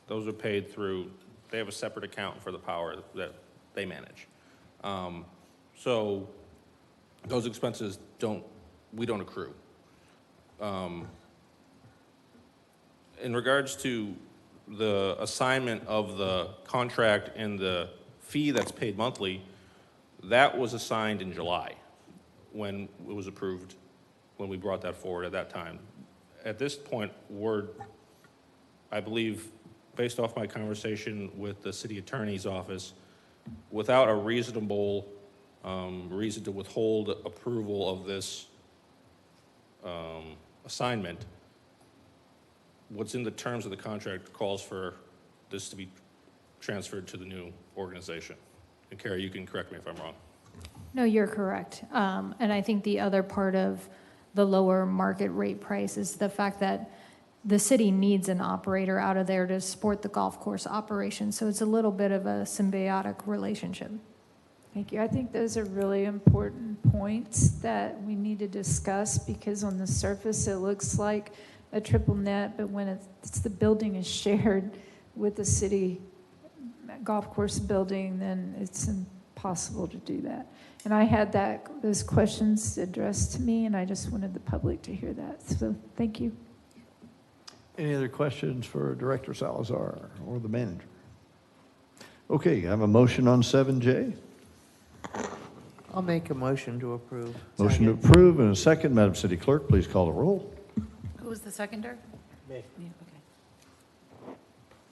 Those are paid through, they have a separate account for the power that they manage. So those expenses we don't accrue. In regards to the assignment of the contract and the fee that's paid monthly, that was assigned in July when it was approved, when we brought that forward at that time. At this point, I believe, based off my conversation with the city attorney's office, without a reasonable reason to withhold approval of this assignment, what's in the terms of the contract calls for this to be transferred to the new organization. And Carrie, you can correct me if I'm wrong. No, you're correct. And I think the other part of the lower market rate price is the fact that the city needs an operator out of there to support the golf course operation. So it's a little bit of a symbiotic relationship. Thank you. I think those are really important points that we need to discuss, because on the surface it looks like a triple net, but when the building is shared with the city golf course building, then it's impossible to do that. And I had those questions addressed to me, and I just wanted the public to hear that. So thank you. Any other questions for Director Salazar or the manager? Okay, I have a motion on 7J. I'll make a motion to approve. Motion to approve and a second. Madam City Clerk, please call the roll. Who was the seconder? Me. Yeah, okay.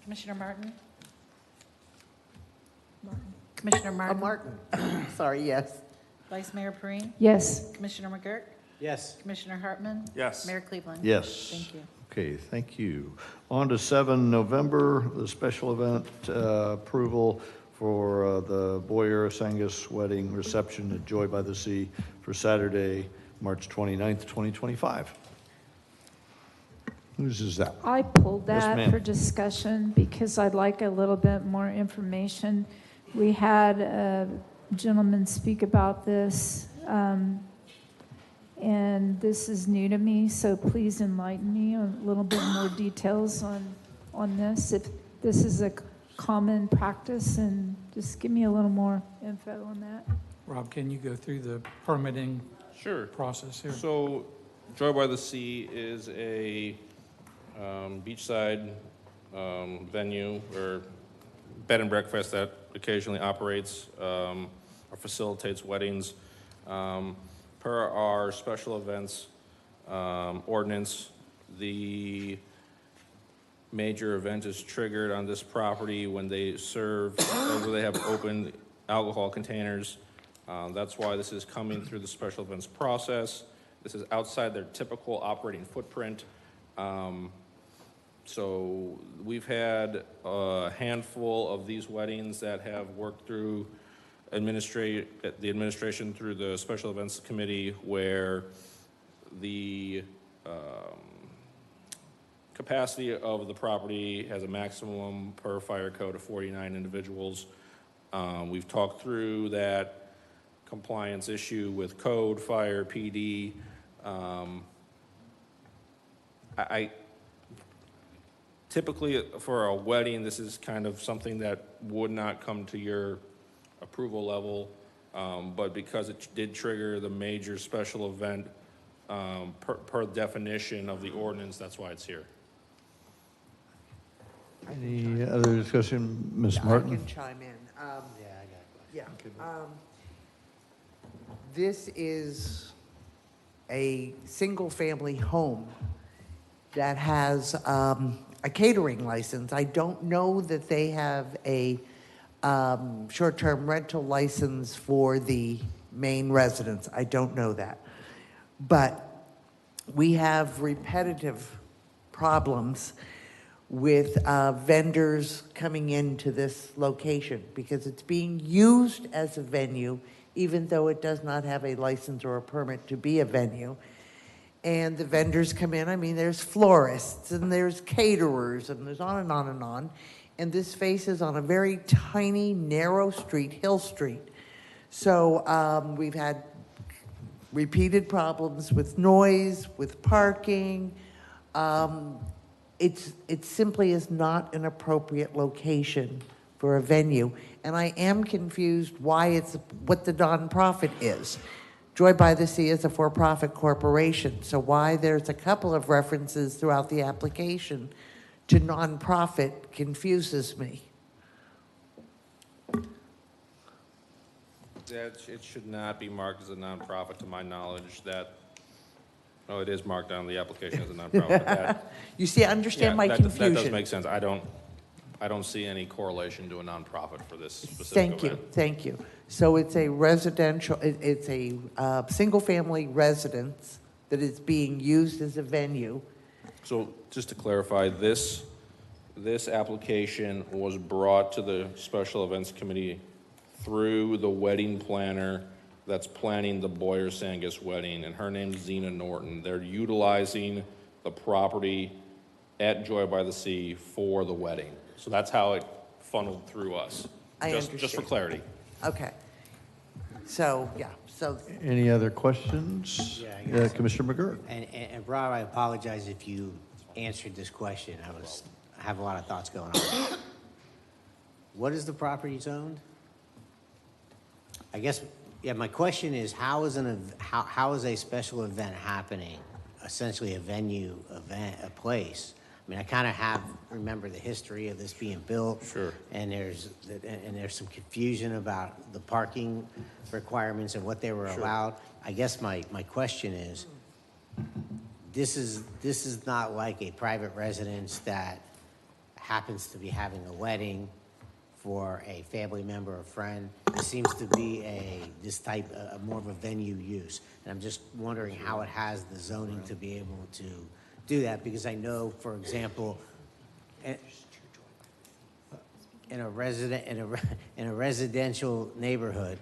Commissioner Martin? Commissioner Martin? Martin. Sorry, yes. Vice Mayor Perine? Yes. Commissioner McGurk? Yes. Commissioner Hartman? Yes. Mayor Cleveland? Yes. Thank you. Okay, thank you. On to 7 November, the special event approval for the Boyer Sangus wedding reception at Joy by the Sea for Saturday, March 29th, 2025. Whose is that? I pulled Yes, that ma'am. for discussion because I'd like a little bit more information. We had a gentleman speak about this, and this is new to me, so please enlighten me on a little bit more details on this. If this is a common practice, and just give me a little more info on that. Rob, can you go through the permitting process here? So Joy by the Sea is a beachside venue or bed and breakfast that occasionally operates or facilitates weddings. Per our special events ordinance, the major event is triggered on this property when they serve, where they have open alcohol containers. That's why this is coming through the special events process. This is outside their typical operating footprint. So we've had a handful of these weddings that have worked through the administration through the special events committee, where the capacity of the property has a maximum per fire code of 49 individuals. We've talked through that compliance issue with code, fire, PD. I typically, for a wedding, this is kind of something that would not come to your approval level, but because it did trigger the major special event per definition of the ordinance, that's why it's here. Any other discussion, Ms. I Martin? can chime in. This is a single-family home that has a catering license. I don't know that they have a short-term rental license for the main residence. I don't know that. But we have repetitive problems with vendors coming into this location because it's being used as a venue, even though it does not have a license or a permit to be a venue. And the vendors come in, I mean, there's florists and there's caterers and there's on and on and on. And this faces on a very tiny, narrow street, Hill Street. So we've had repeated problems with noise, with parking. It simply is not an appropriate location for a venue. And I am confused why it's what the nonprofit is. Joy by the Sea is a for-profit corporation, so why there's a couple of references throughout the application to nonprofit confuses me. It should not be marked as a nonprofit, to my knowledge. Oh, it is marked on the application as a nonprofit. You see, I understand my confusion. That does make sense. I don't see any correlation to a nonprofit for this specific event. Thank you. So it's a residential, it's a single-family residence that is being used as a venue. So just to clarify, this application was brought to the Special Events Committee through the wedding planner that's planning the Boyer-Sangus wedding, and her name's Zena Norton. They're utilizing the property at Joy by the Sea for the wedding. So that's how it funneled through us. Just for clarity. Okay. So, yeah, so. Any other questions? Yeah, Commissioner McGurk. And Rob, I apologize if you answered this question. I have a lot of thoughts going on. What is the property zoned? I guess, yeah, my question is, how is a special event happening, essentially a venue event, a place? I mean, I kind of remember the history of this being built. Sure. And there's some confusion about the parking requirements and what they were allowed. I guess my question is, this is not like a private residence that happens to be having a wedding for a family member or friend. It seems to be this type of more of a venue use. And I'm just wondering how it has the zoning to be able to do that, because I know, for example, in a residential neighborhood,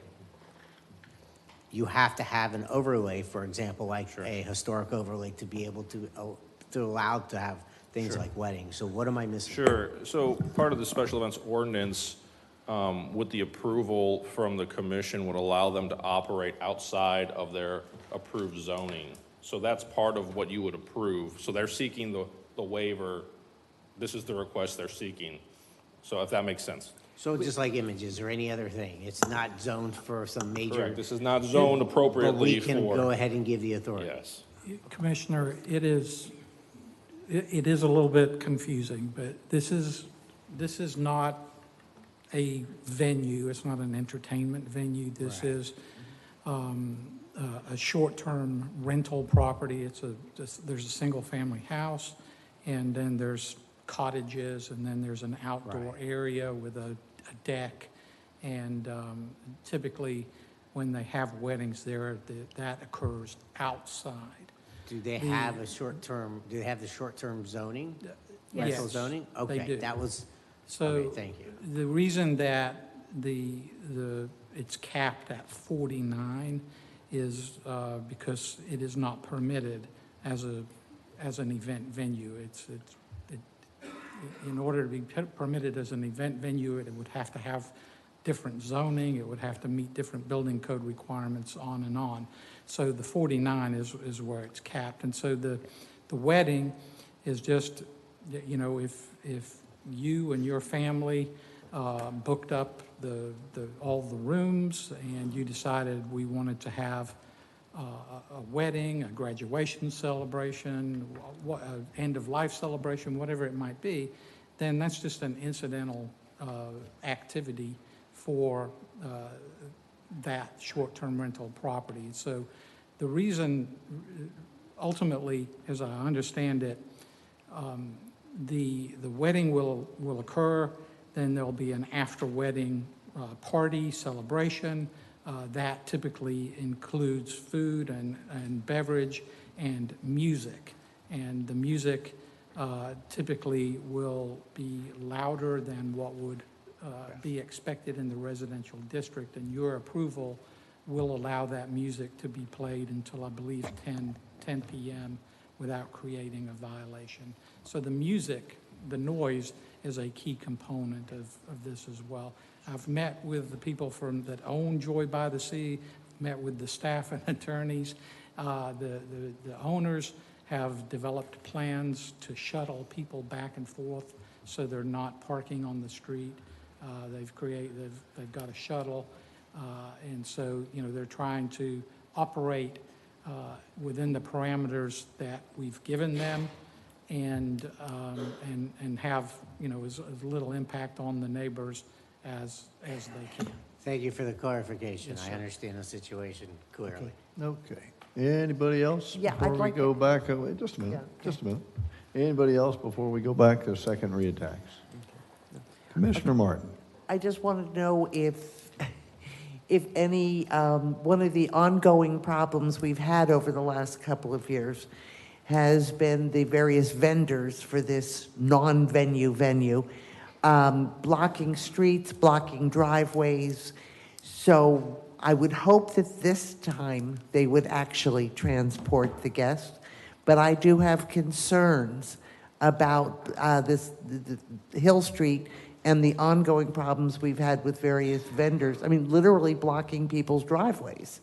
you have to have an overlay, for example, like a historic overlay, to be able to allow to have things like weddings. So what am I missing? Sure. So part of the special events ordinance, with the approval from the commission, would allow them to operate outside of their approved zoning. So that's part of what you would approve. So they're seeking the waiver. This is the request they're seeking. So if that makes sense. So just like Images or any other thing, it's not zoned for some major. Correct. This is not zoned appropriately but we can for. go ahead and give the authority. Yes. Commissioner, it is a little bit confusing, but this is not a venue. It's not an entertainment venue. This is a short-term rental property. There's a single-family house, and then there's cottages, and then there's an outdoor area with a deck. And typically, when they have weddings there, that occurs outside. Do they have a short-term, do they have the short-term zoning? Rental Yes, zoning? they Okay, do. that was, So okay, thank you. the reason that it's capped at 49 is because it is not permitted as an event venue. It's in order to be permitted as an event venue, it would have to have different zoning, it would have to meet different building code requirements, on and on. So the 49 is where it's capped. And so the wedding is just, you know, if you and your family booked up all the rooms and you decided we wanted to have a wedding, a graduation celebration, end-of-life celebration, whatever it might be, then that's just an incidental activity for that short-term rental property. So the reason, ultimately, as I understand it, the wedding will occur, then there'll be an after-wedding party, celebration. That typically includes food and beverage and music. And the music typically will be louder than what would be expected in the residential district, and your approval will allow that music to be played until, I believe, 10 p.m. without creating a violation. So the music, the noise, is a key component of this as well. I've met with the people that own Joy by the Sea, met with the staff and attorneys. The owners have developed plans to shuttle people back and forth so they're not parking on the street. They've got a shuttle, and so, you know, they're trying to operate within the parameters that we've given them, and have, you know, as little impact on the neighbors as they can. Thank you for the clarification. Yes, I sir. understand the situation clearly. Okay. Anybody else? Yeah, before I'd we like go back? Wait, just a minute. Yeah, Just a minute. Anybody else before we go back to secondary attacks? Commissioner Martin. I just want to know if any, one of the ongoing problems we've had over the last couple of years has been the various vendors for this non-venue venue, blocking streets, blocking driveways. So I would hope that this time they would actually transport the guests, but I do have concerns about the Hill Street and the ongoing problems we've had with various vendors. I mean, literally blocking people's driveways.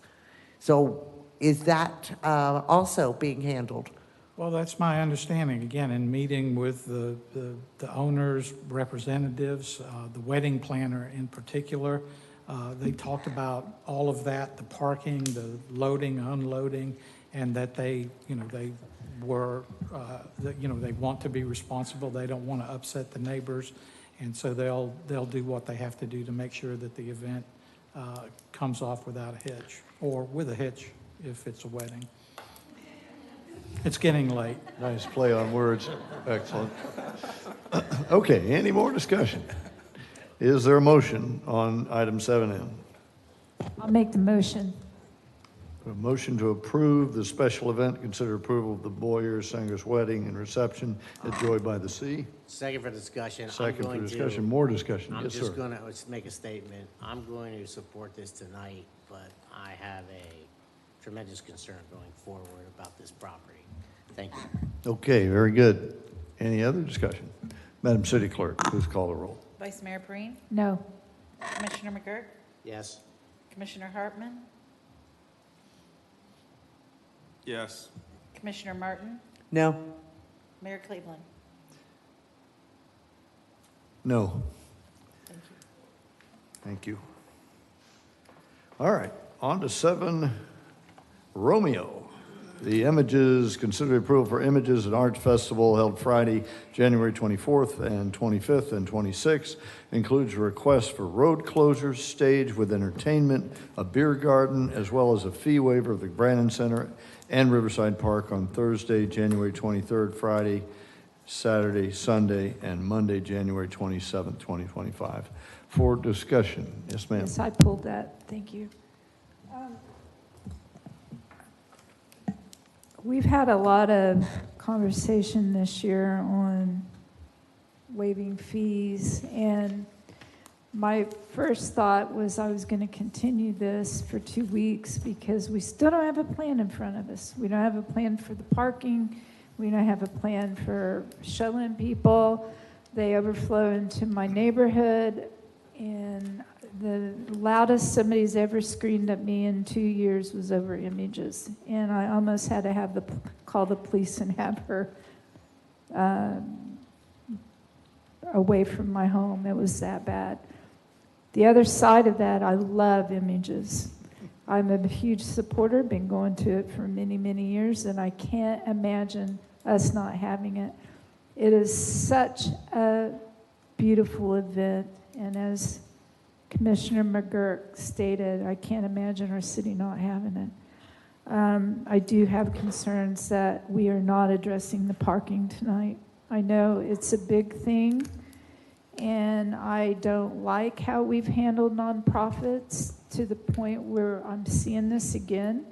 So is that also being handled? Well, that's my understanding. Again, in meeting with the owners, representatives, the wedding planner in particular, they talked about all of that, the parking, the loading, unloading, and that they were, they want to be responsible. They don't want to upset the neighbors. And so they'll do what they have to do to make sure that the event comes off without a hitch, or with a hitch if it's a wedding. It's getting late. Nice play on words. Excellent. Okay, any more discussion? Is there a motion on item 7M? I'll make the motion. A motion to approve the special event, consider approval of the Boyer Sanger's wedding and reception at Joy by the Sea. Second for discussion. Second for discussion, more discussion. I'm Yes, sir. just going to make a statement. I'm going to support this tonight, but I have a tremendous concern going forward about this property. Thank you. Okay, very good. Any other discussion? Madam City Clerk, please call the roll. Vice Mayor Breen, No. Commissioner McGurk, Yes? Commissioner Hartman, Yes. Commissioner Martin, No. Mayor Cleveland. No. Thank you. All right, on to 7 Romeo. The images, consider approval for Images and Arts Festival held Friday, January 24th and 25th and 26th. Includes a request for road closures, stage with entertainment, a beer garden, as well as a fee waiver of the Brandon Center and Riverside Park on Thursday, January 23rd, Friday, Saturday, Sunday, and Monday, January 27th, 2025. For discussion, yes, ma'am. Yes, I pulled that. Thank you. We've had a lot of conversation this year on waiving fees, and my first thought was I was going to continue this for 2 weeks because we still don't have a plan in front of us. We don't have a plan for the parking. We don't have a plan for shuttling people. They overflow into my neighborhood, and the loudest somebody's ever screamed at me in 2 years was over images. And I almost had to have call the police and have her away from my home. It was that bad. The other side of that, I love images. I'm a huge supporter, been going to it for many, many years, and I can't imagine us not having it. It is such a beautiful event, and as Commissioner McGurk stated, I can't imagine our city not having it. I do have concerns that we are not addressing the parking tonight. I know it's a big thing, and I don't like how we've handled nonprofits to the point where I'm seeing this again.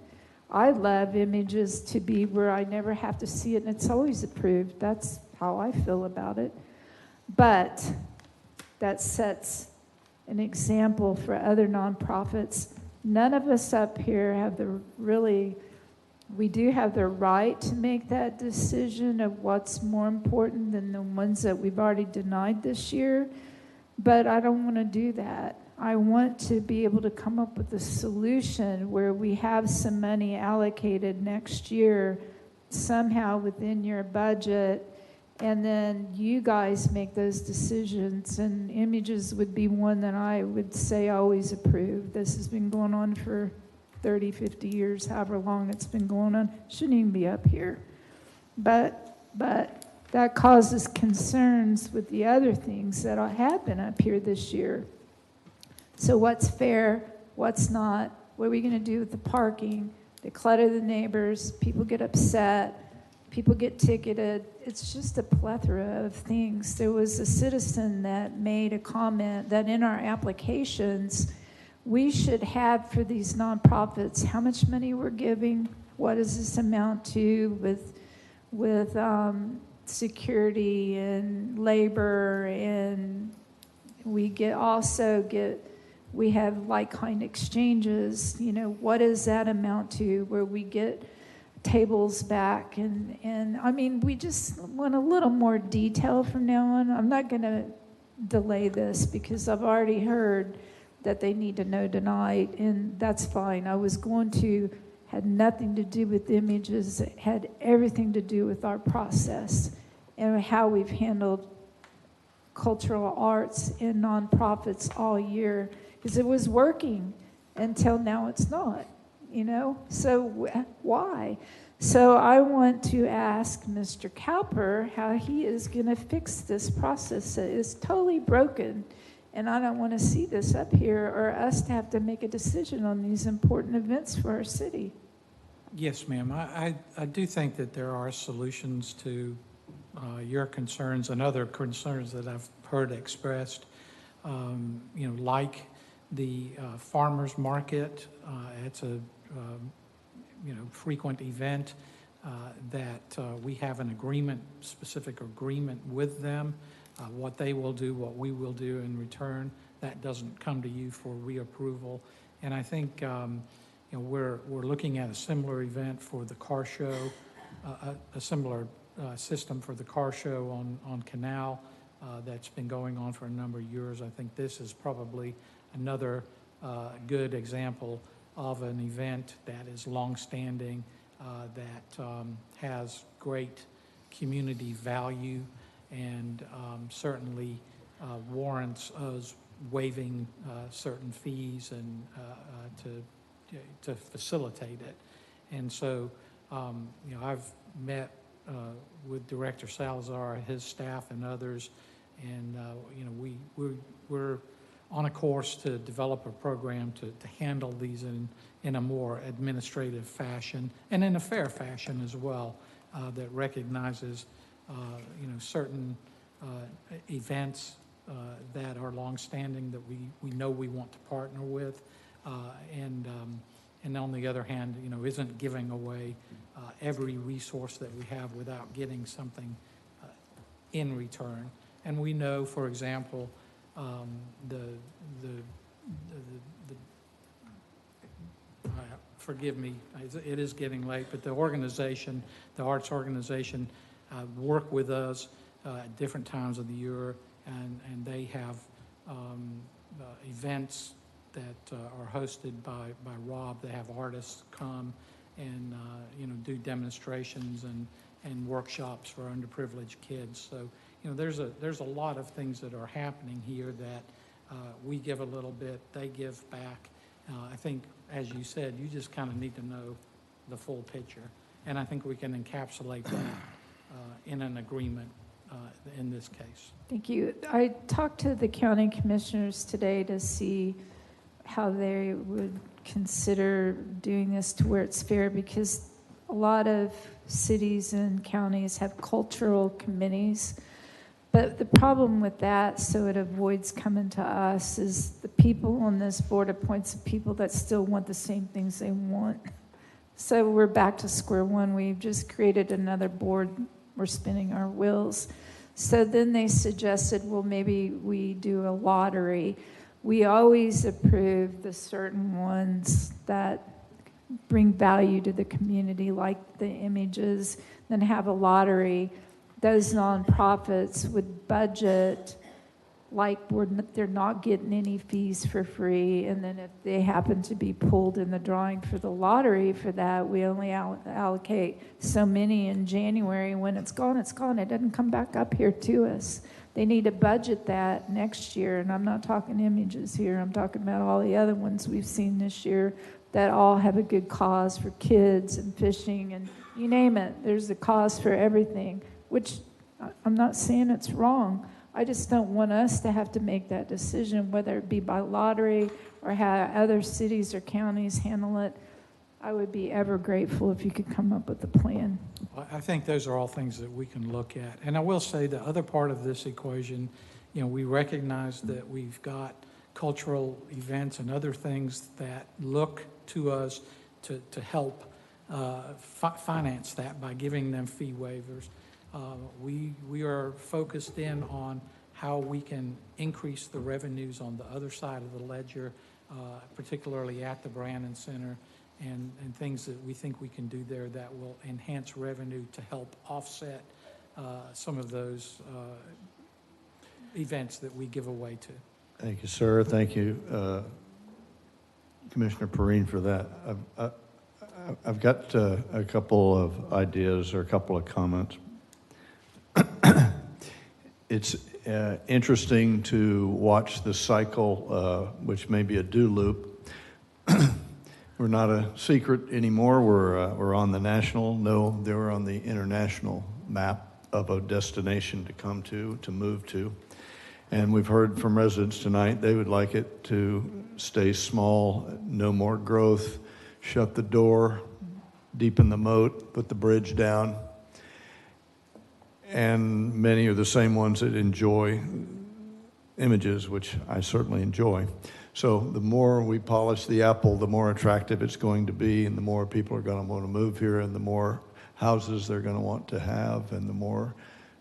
I love images to be where I never have to see it, and it's always approved. That's how I feel about it. But that sets an example for other nonprofits. None of us up here have we do have the right to make that decision of what's more important than the ones that we've already denied this year, but I don't want to do that. I want to be able to come up with a solution where we have some money allocated next year somehow within your budget, and then you guys make those decisions, and images would be one that I would say always approve. This has been going on for 30, 50 years, however long it's been going on. Shouldn't even be up here. But that causes concerns with the other things that have been up here this year. So what's fair, what's not, what are we going to do with the parking, they clutter the neighbors, people get upset, people get ticketed. It's just a plethora of things. There was a citizen that made a comment that in our applications, we should have for these nonprofits how much money we're giving, what does this amount to with security and labor, and we have like-kind exchanges, what does that amount to, where we get tables back, and I mean, we just want a little more detail from now on. I'm not going to delay this because I've already heard that they need to know tonight, and that's fine. Had nothing to do with images, it had everything to do with our process and how we've handled cultural arts and nonprofits all year, because it was working until now it's not, so why? So I want to ask Mr. Cowper how he is going to fix this process that is totally broken. And I don't want to see this up here or us to have to make a decision on these important events for our city. Yes, ma'am. I do think that there are solutions to your concerns and other concerns that I've heard expressed, like the farmers market. It's a frequent event that we have an specific agreement with them. What they will do, what we will do in return, that doesn't come to you for reapproval. And I think we're looking at a similar event for the car show, a similar system for the car show on Canal that's been going on for a number of years. I think this is probably another good example of an event that is longstanding, that has great community value, and certainly warrants us waiving certain fees and to facilitate it. And so, I've met with Director Salazar, his staff, and others, and we're on a course to develop a program to handle these in a more administrative fashion and in a fair fashion as well, that recognizes certain events that are longstanding that we know we want to partner with, and on the other hand, isn't giving away every resource that we have without getting something in return. And we know, for example, forgive me, it is getting late, but the arts organization work with us at different times of the year, and they have events that are hosted by Rob. They have artists come and do demonstrations and workshops for underprivileged kids. So there's a lot of things that are happening here that we give a little bit, they give back. I think, as you said, you just kind of need to know the full picture, and I think we can encapsulate that in an agreement in this case. Thank you. I talked to the county commissioners today to see how they would consider doing this to where it's fair, because a lot of cities and counties have cultural committees. But the problem with that, so it avoids coming to us, is the people on this board appoints the people that still want the same things they want. So we're back to square one. We've just created another board. We're spinning our wheels. So then they suggested, well, maybe we do a lottery. We always approve the certain ones that bring value to the community, like the images, then have a lottery. Those nonprofits would budget like they're not getting any fees for free, and then if they happen to be pulled in the drawing for the lottery for that, we only allocate so many in January. When it's gone, it's gone. It doesn't come back up here to us. They need to budget that next year, and I'm not talking images here. I'm talking about all the other ones we've seen this year that all have a good cause for kids and fishing and you name it. There's a cause for everything, which I'm not saying it's wrong. I just don't want us to have to make that decision, whether it be by lottery or how other cities or counties handle it. I would be ever grateful if you could come up with a plan. Well, I think those are all things that we can look at. And I will say the other part of this equation, we recognize that we've got cultural events and other things that look to us to help finance that by giving them fee waivers. We are focused in on how we can increase the revenues on the other side of the ledger, particularly at the Brannon Center, and things that we think we can do there that will enhance revenue to help offset some of those events that we give away to. Thank you, sir. Thank you, Commissioner Perrine, for that. I've got a couple of ideas or a couple of comments. It's interesting to watch the cycle, which may be a do loop. We're not a secret anymore. We're on the national. No, they were on the international map of a destination to come to move to. And we've heard from residents tonight, they would like it to stay small, no more growth, shut the door, deepen the moat, put the bridge down. And many are the same ones that enjoy images, which I certainly enjoy. So the more we polish the apple, the more attractive it's going to be, and the more people are going to want to move here, and the more houses they're going to want to have, and the more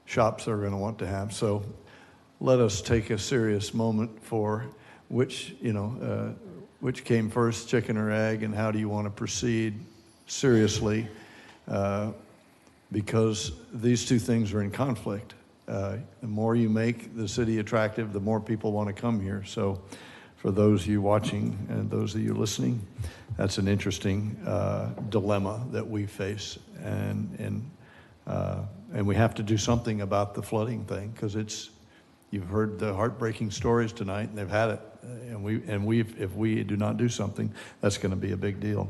shops they're going to want to have. So let us take a serious moment for which came first, chicken or egg, and how do you want to proceed seriously, because these two things are in conflict. The more you make the city attractive, the more people want to come here. So for those of you watching and those of you listening, that's an interesting dilemma that we face. And we have to do something about the flooding thing, because you've heard the heartbreaking stories tonight, and they've had it. If we do not do something, that's going to be a big deal.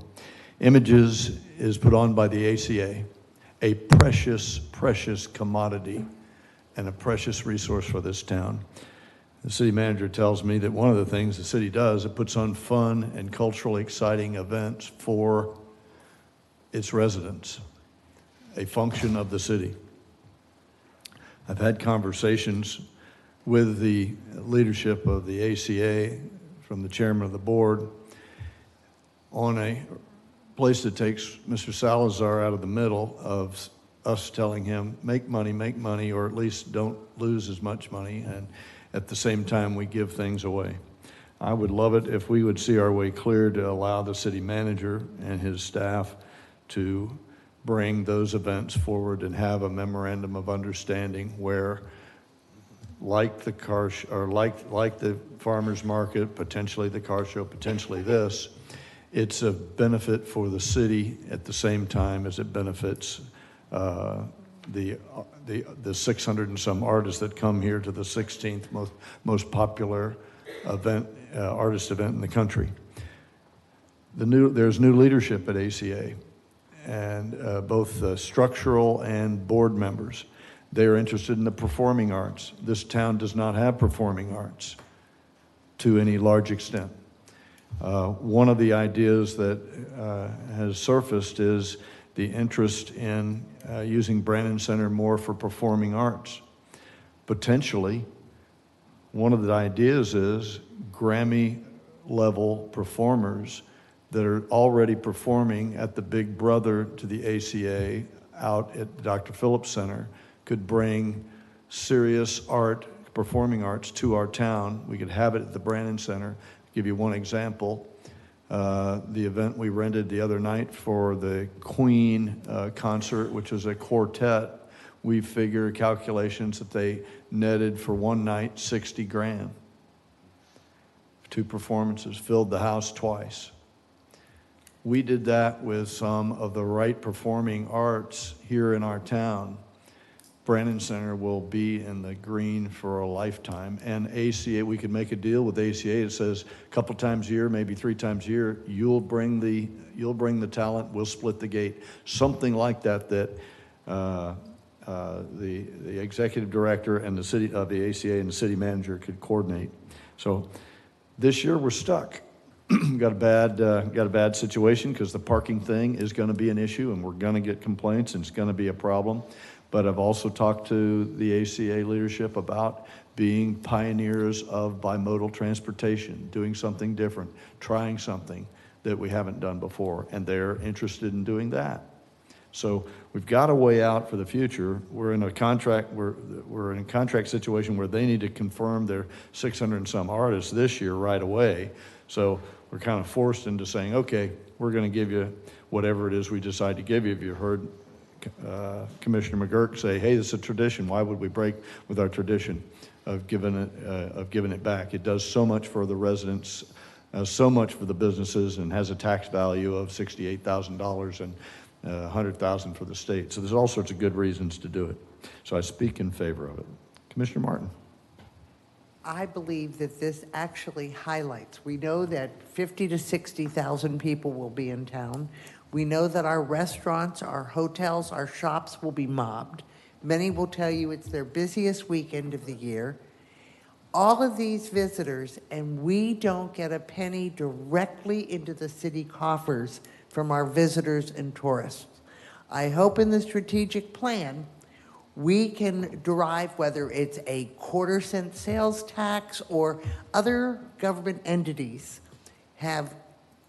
Images is put on by the ACA, a precious, precious commodity and a precious resource for this town. The city manager tells me that one of the things the city does, it puts on fun and culturally exciting events for its residents, a function of the city. I've had conversations with the leadership of the ACA, from the chairman of the board, on a place that takes Mr. Salazar out of the middle of us telling him, make money, or at least don't lose as much money, and at the same time we give things away. I would love it if we would see our way clear to allow the city manager and his staff to bring those events forward and have a memorandum of understanding where, like the car or like the farmers market, potentially the car show, potentially this, it's a benefit for the city at the same time as it benefits the 600 and some artists that come here to the 16th most popular event, artist event in the country. There's new leadership at ACA, and both structural and board members. They are interested in the performing arts. This town does not have performing arts to any large extent. One of the ideas that has surfaced is the interest in using Brannon Center more for performing arts. Potentially, one of the ideas is Grammy-level performers that are already performing at the Big Brother to the ACA out at the Dr. Phillips Center could bring serious art, performing arts to our town. We could have it at the Brannon Center. I'll give you one example. The event we rented the other night for the Queen concert, which is a quartet, we figure calculations that they netted for one night $60,000. 2 performances, filled the house twice. We did that with some of the right performing arts here in our town. Brannon Center will be in the green for a lifetime. And ACA, we could make a deal with ACA that says a couple times a year, maybe 3 times a year, you'll bring the talent, we'll split the gate. Something like that the executive director and the city of the ACA and the city manager could coordinate. So this year we're stuck. got a bad situation because the parking thing is going to be an issue, and we're going to get complaints, and it's going to be a problem. But I've also talked to the ACA leadership about being pioneers of bimodal transportation, doing something different, trying something that we haven't done before, and they're interested in doing that. So we've got a way out for the future. We're in a contract situation where they need to confirm their 600 and some artists this year right away. So we're kind of forced into saying, okay, we're going to give you whatever it is we decide to give you. If you heard Commissioner McGurk say, hey, this is a tradition. Why would we break with our tradition of giving it back? It does so much for the residents, so much for the businesses, and has a tax value of $68,000 and $100,000 for the state. So there's all sorts of good reasons to do it. So I speak in favor of it. Commissioner Martin. I believe that this actually highlights. We know that 50 to 60,000 people will be in town. We know that our restaurants, our hotels, our shops will be mobbed. Many will tell you it's their busiest weekend of the year. All of these visitors, and we don't get a penny directly into the city coffers from our visitors and tourists. I hope in the strategic plan we can derive, whether it's a quarter-cent sales tax or other government entities have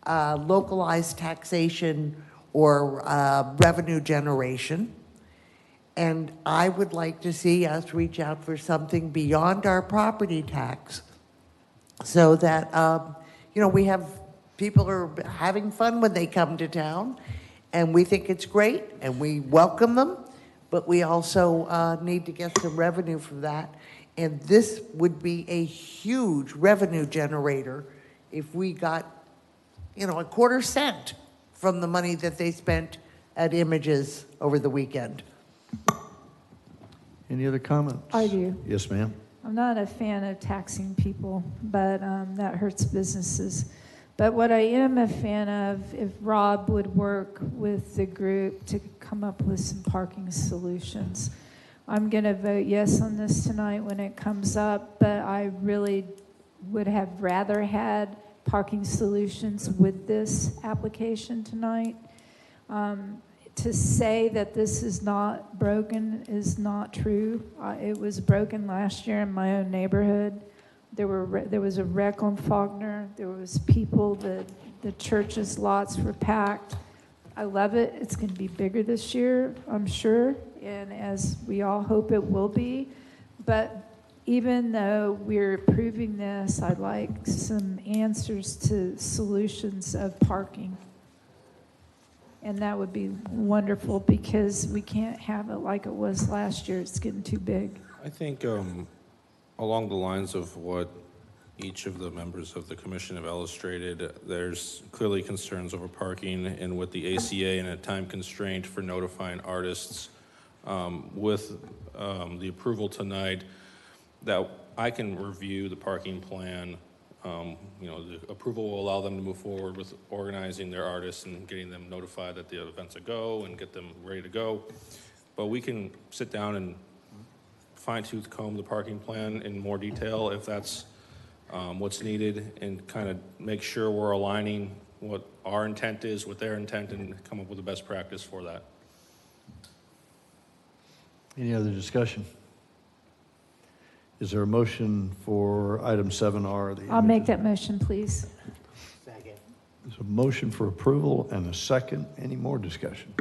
localized taxation or revenue generation. And I would like to see us reach out for something beyond our property tax so that, we have people are having fun when they come to town, and we think it's great, and we welcome them, but we also need to get some revenue from that. And this would be a huge revenue generator if we got, a quarter cent from the money that they spent at Images over the weekend. Any other comments? I do. Yes, ma'am. I'm not a fan of taxing people, but that hurts businesses. But what I am a fan of, if Rob would work with the group to come up with some parking solutions. I'm going to vote yes on this tonight when it comes up, but I really would have rather had parking solutions with this application tonight. To say that this is not broken is not true. It was broken last year in my own neighborhood. There was a wreck on Faulkner. There was people, the church's lots were packed. I love it. It's going to be bigger this year, I'm sure, and as we all hope it will be. But even though we're approving this, I'd like some answers to solutions of parking. And that would be wonderful because we can't have it like it was last year. It's getting too big. I think along the lines of what each of the members of the commission have illustrated, there's clearly concerns over parking, and with the ACA and a time constraint for notifying artists, with the approval tonight, that I can review the parking plan. The approval will allow them to move forward with organizing their artists and getting them notified that the event's a go and get them ready to go. But we can sit down and fine-tooth comb the parking plan in more detail if that's what's needed, and kind of make sure we're aligning what our intent is with their intent and come up with the best practice for that. Any other discussion? Is there a motion for item 7R? I'll make that motion, please. Second. There's a motion for approval and a second. Any more discussion?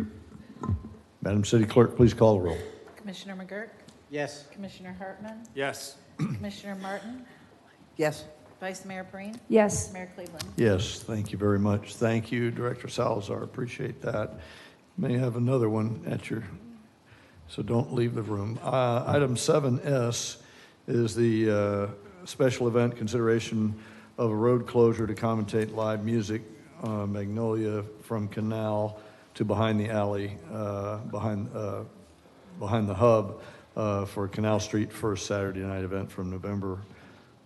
Madam City Clerk, please call the roll. Commissioner McGurk? Yes. Commissioner Hartman? Yes. Commissioner Martin? Yes. Vice Mayor Breen? Yes. Mayor Cleveland? Yes, thank you very much. Thank you, Director Salazar. Appreciate that. May have another one at your, so don't leave the room. Item 7S is the special event consideration of a road closure to commentate live music, Magnolia from Canal to behind the alley, behind the hub for Canal Street first Saturday night event from November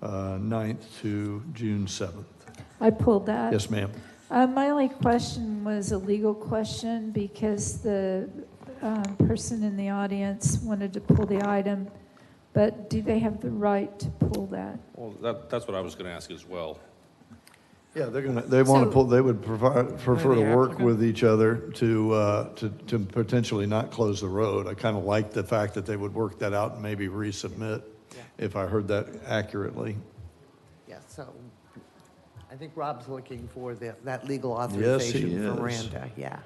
9th to June 7th. I pulled that. Yes, ma'am. My only question was a legal question because the person in the audience wanted to pull the item, but do they have the right to pull that? Well, that's what I was going to ask as well. Yeah, they want to pull. They would prefer to work with each other to potentially not close the road. I kind of like the fact that they would work that out and maybe resubmit, if I heard that accurately. Yeah, so I think Rob's looking for that legal authorization Yes, he for is. Miranda, yeah.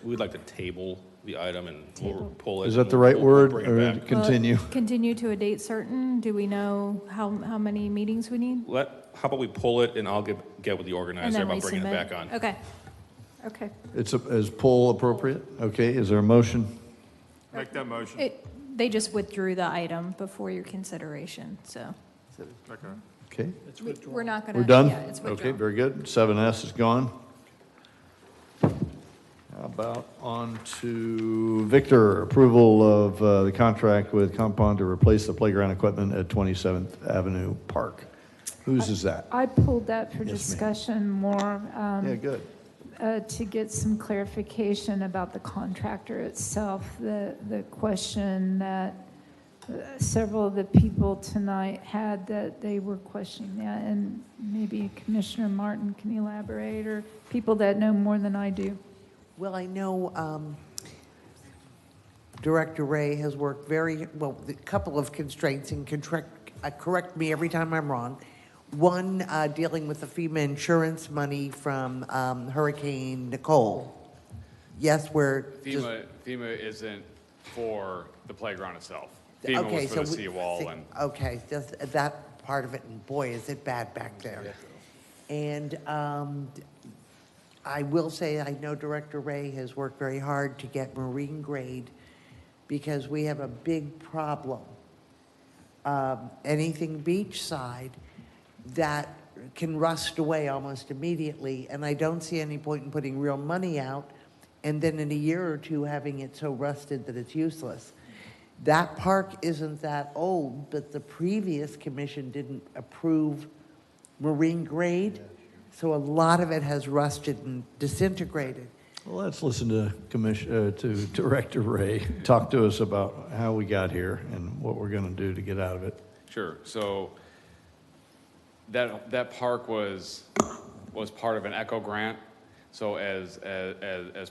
We'd like to table the item and we'll pull it. Is that and the right we'll word, bring it or back. continue? Continue to a date certain? Do we know how many meetings we need? How about we pull it and I'll get with the And organizer then about bringing it resubmit? back on. Okay. Okay. Is pull appropriate? Okay, is there a motion? Make that motion. They just withdrew the item before your consideration, so. Okay. Okay, We're not going to. we're done? Yeah, it's Okay, withdrawn. very good. 7S is gone. How about on to Victor, approval of the contract with Compound to replace the playground equipment at 27th Avenue Park. Whose is that? I pulled that for Yes, ma'am. discussion more. Yeah, good. To get some clarification about the contractor itself. The question that several of the people tonight had, that they were questioning that, and maybe Commissioner Martin can elaborate, or people that know more than I do. Well, I know Director Ray has worked very, well, a couple of constraints, and correct me every time I'm wrong. One, dealing with the FEMA insurance money from Hurricane Nicole. Yes, FEMA isn't for the playground itself. FEMA was for the seawall and. Okay, just that part of it, and boy, is it bad back there. And I will say, I know Director Ray has worked very hard to get marine grade, because we have a big problem. Anything beachside that can rust away almost immediately, and I don't see any point in putting real money out and then in a year or two having it so rusted that it's useless. That park isn't that old, but the previous commission didn't approve marine grade, so a lot of it has rusted and disintegrated. Well, let's listen to Director Ray talk to us about how we got here and what we're going to do to get out of it. Sure. So that park was part of an ECHO grant. So as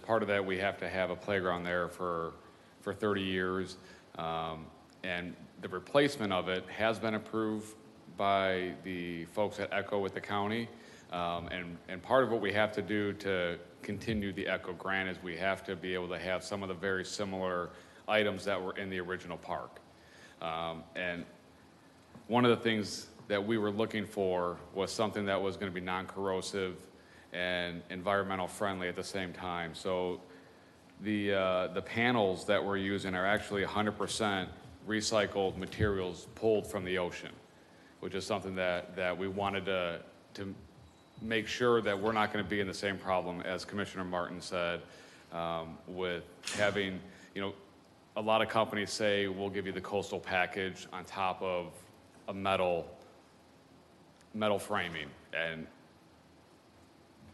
part of that, we have to have a playground there for 30 years. And the replacement of it has been approved by the folks at ECHO with the county. And part of what we have to do to continue the ECHO grant is we have to be able to have some of the very similar items that were in the original park. And one of the things that we were looking for was something that was going to be non-corrosive and environmental friendly at the same time. So the panels that we're using are actually 100% recycled materials pulled from the ocean, which is something that we wanted to make sure that we're not going to be in the same problem as Commissioner Martin said, with having, a lot of companies say we'll give you the coastal package on top of a metal framing, and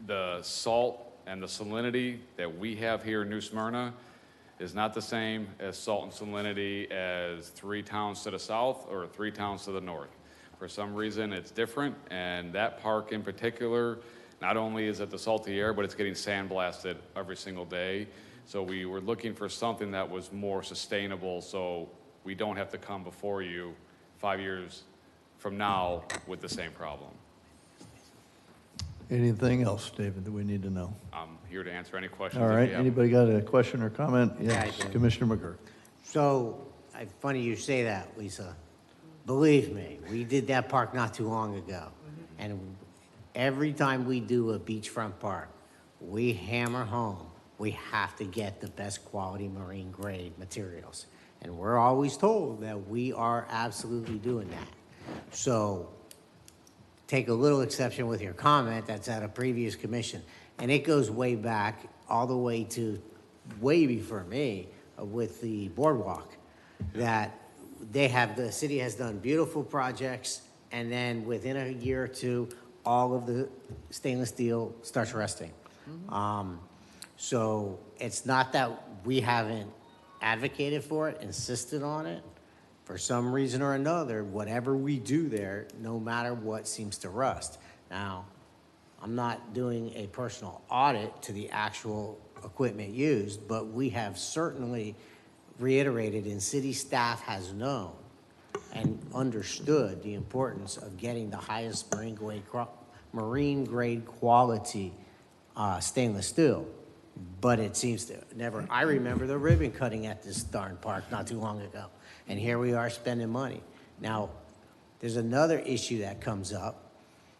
the salt and the salinity that we have here in New Smyrna is not the same as salt and salinity as 3 towns to the south or 3 towns to the north. For some reason, it's different, and that park in particular, not only is it the salty air, but it's getting sandblasted every single day. So we were looking for something that was more sustainable, so we don't have to come before you 5 years from now with the same problem. Anything else, David, that we need to know? I'm here to answer any questions. All if right, you have anybody got a question or comment? Yeah, Yes, I do. Commissioner McGurk. So, funny you say that, Lisa. Believe me, we did that park not too long ago. And every time we do a beachfront park, we hammer home, we have to get the best quality marine grade materials. And we're always told that we are absolutely doing that. So, take a little exception with your comment that's at a previous commission. And it goes way back, all the way to way before me, with the boardwalk, that the city has done beautiful projects, and then within a year or two, all of the stainless steel starts rusting. So it's not that we haven't advocated for it, insisted on it. For some reason or another, whatever we do there, no matter what, seems to rust. Now, I'm not doing a personal audit to the actual equipment used, but we have certainly reiterated, and city staff has known and understood the importance of getting the highest marine grade quality stainless steel. But it seems to never. I remember the ribbon cutting at this darn park not too long ago, and here we are spending money. Now, there's another issue that comes up,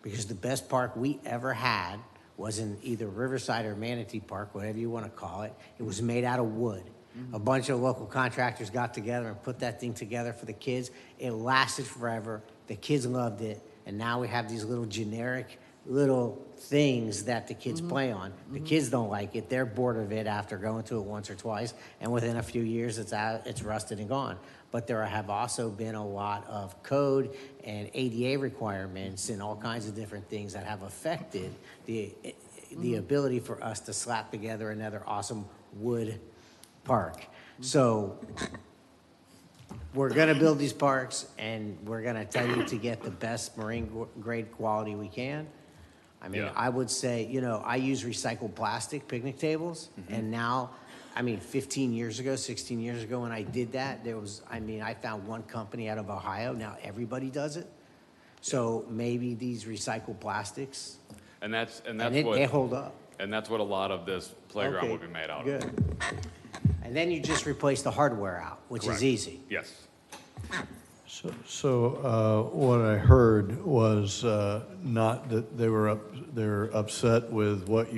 because the best park we ever had was in either Riverside or Manatee Park, whatever you want to call it. It was made out of wood. A bunch of local contractors got together and put that thing together for the kids. It lasted forever. The kids loved it. And now we have these little generic little things that the kids play on. The kids don't like it. They're bored of it after going to it once or twice. And within a few years, it's rusted and gone. But there have also been a lot of code and ADA requirements and all kinds of different things that have affected the ability for us to slap together another awesome wood park. So we're going to build these parks, and we're going to tell you to get the best marine grade quality we can. I mean, I would say, I use recycled plastic picnic tables, and now, 15 years ago, 16 years ago when I did that, I found one company out of Ohio. Now everybody does it. So maybe these recycled plastics, And that's they what hold up. And that's what a lot of this playground will be made out of. Good. And then you just replace the hardware out, which Correct. is easy. Yes. So what I heard was not that they're upset with what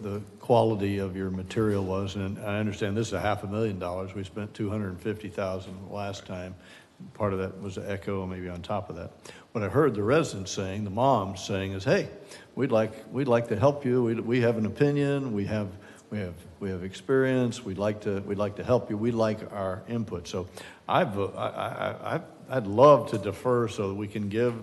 the quality of your material was, and I understand this is $500,000. We spent $250,000 last time. Part of that was Echo, maybe on top of that. What I heard the residents saying, the moms saying, is, "Hey, we'd like to help you. We have an opinion. We have experience. We'd like to help you. We'd like our input." So I'd love to defer so that we can give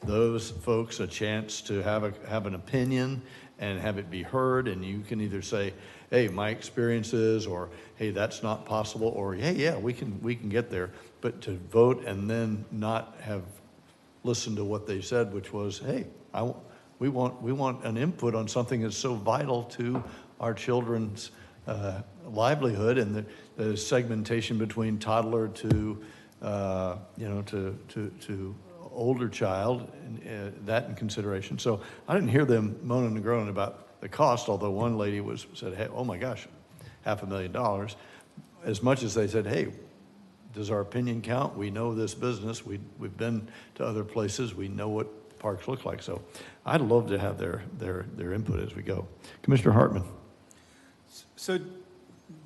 those folks a chance to have an opinion and have it be heard. And you can either say, "Hey, my experience is," or "Hey, that's not possible," or "Hey, yeah, we can get there." But to vote and then not have listened to what they said, which was, "Hey, we want an input on something that's so vital to our children's livelihood," and the segmentation between toddler to older child, that in consideration. So I didn't hear them moaning and groaning about the cost, although one lady said, "Hey, oh my gosh, $500,000," as much as they said, "Hey, does our opinion count? We know this business. We've been to other places. We know what parks look like. So I'd love to have their input as we go. Commissioner Hartman. So,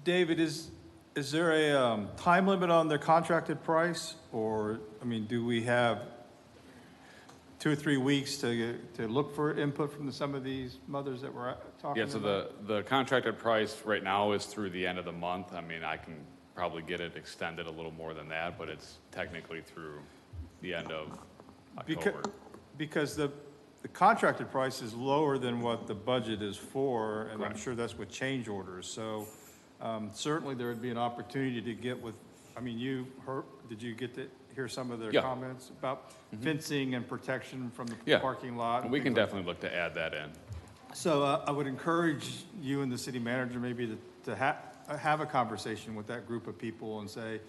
David, is there a time limit on their contracted price? Or, I mean, do we have 2 or 3 weeks to look for input from some of these mothers that we're talking Yeah, so about? the contracted price right now is through the end of the month. I mean, I can probably get it extended a little more than that, but it's technically through the end of October. Because the contracted price is lower than what the budget is for, and I'm sure that's with change orders. So certainly there would be an opportunity to get with, I mean, did you get to hear some of their comments about fencing and protection from the parking lot? And we can definitely look to add that in. So I would encourage you and the city manager maybe to have a conversation with that group of people and say,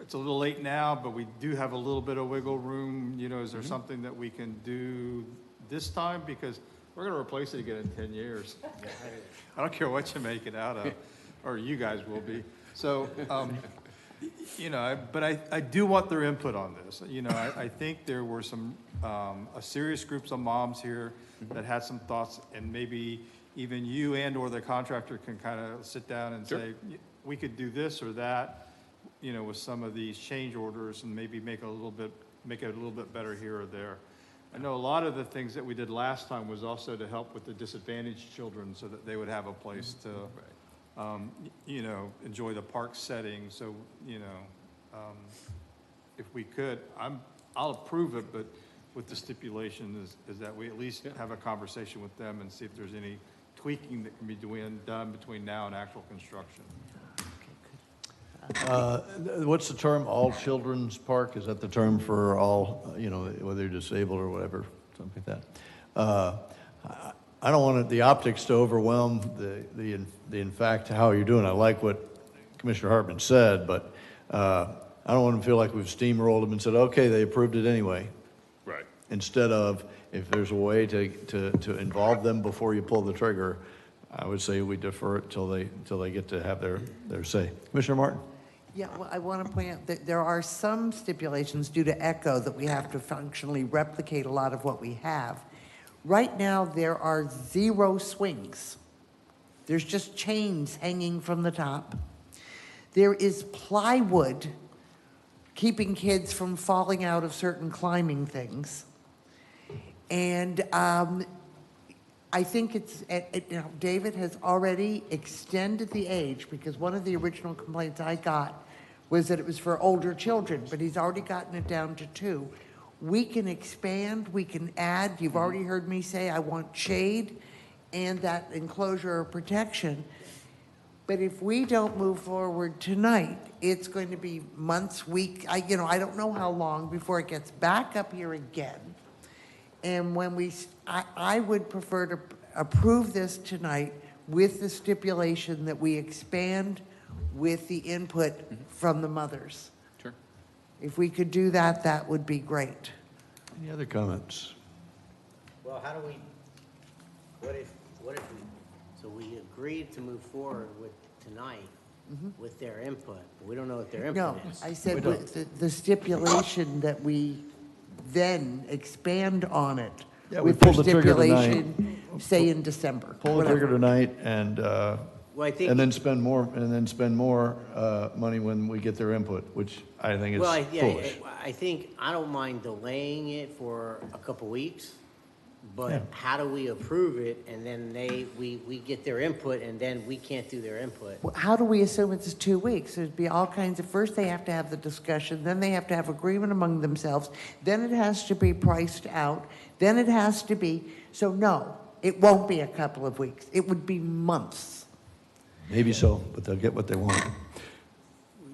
it's a little late now, but we do have a little bit of wiggle room. You know, is there something that we can do this time? Because we're going to replace it again in 10 years. I don't care what you make it out of, or you guys will be. So, you know, but I do want their input on this. You know, I think there were some a serious groups of moms here that had some thoughts, and maybe even you and or the contractor can kind of sit down and say, we could do this or that, you know, with some of these change orders, and maybe make it a little bit better here or there. I know a lot of the things that we did last time was also to help with the disadvantaged children so that they would have a place to, you know, enjoy the park setting. So, you know, if we could, I'll approve it, but with the stipulation is that we at least have a conversation with them and see if there's any tweaking that can be done between now and actual construction. What's the term, all children's park? Is that the term for all, you know, whether you're disabled or whatever, something like that? I don't want the optics to overwhelm the in fact how you're doing. I like what Commissioner Hartman said, but I don't want to feel like we've steamrolled them and said, okay, they approved it anyway. Right. Instead of, if there's a way to involve them before you pull the trigger, I would say we defer it till they get to have their say. Commissioner Martin? Yeah, well, I want to point out that there are some stipulations due to ECHO that we have to functionally replicate a lot of what we have. Right now, there are 0 swings. There's just chains hanging from the top. There is plywood keeping kids from falling out of certain climbing things. And I think you know, David has already extended the age, because one of the original complaints I got was that it was for older children, but he's already gotten it down to 2. We can expand, we can add. You've already heard me say I want shade and that enclosure or protection. But if we don't move forward tonight, it's going to be months, weeks, I don't know how long before it gets back up here again. And when I would prefer to approve this tonight with the stipulation that we expand with the input from the mothers. Sure. If we could do that, that would be great. Any other comments? Well, how do we, what if so we agreed to move forward with tonight with their input. We don't know what their input No, is. I said with the stipulation that we then expand on it Yeah, we with the pulled the trigger tonight. stipulation, say in December. Pull the whatever. trigger tonight and I think- and then spend more money when we get their input, which I think is Well, foolish. I think, I don't mind delaying it for a couple weeks, but Yeah. how do we approve it and then we get their input and then we can't do their input? Well, how do we assume it's 2 weeks? There'd be all kinds of, first they have to have the discussion, then they have to have agreement among themselves, then it has to be priced out, then it has to be, so no, it won't be a couple of weeks. It would be months. Maybe so, but they'll get what they want.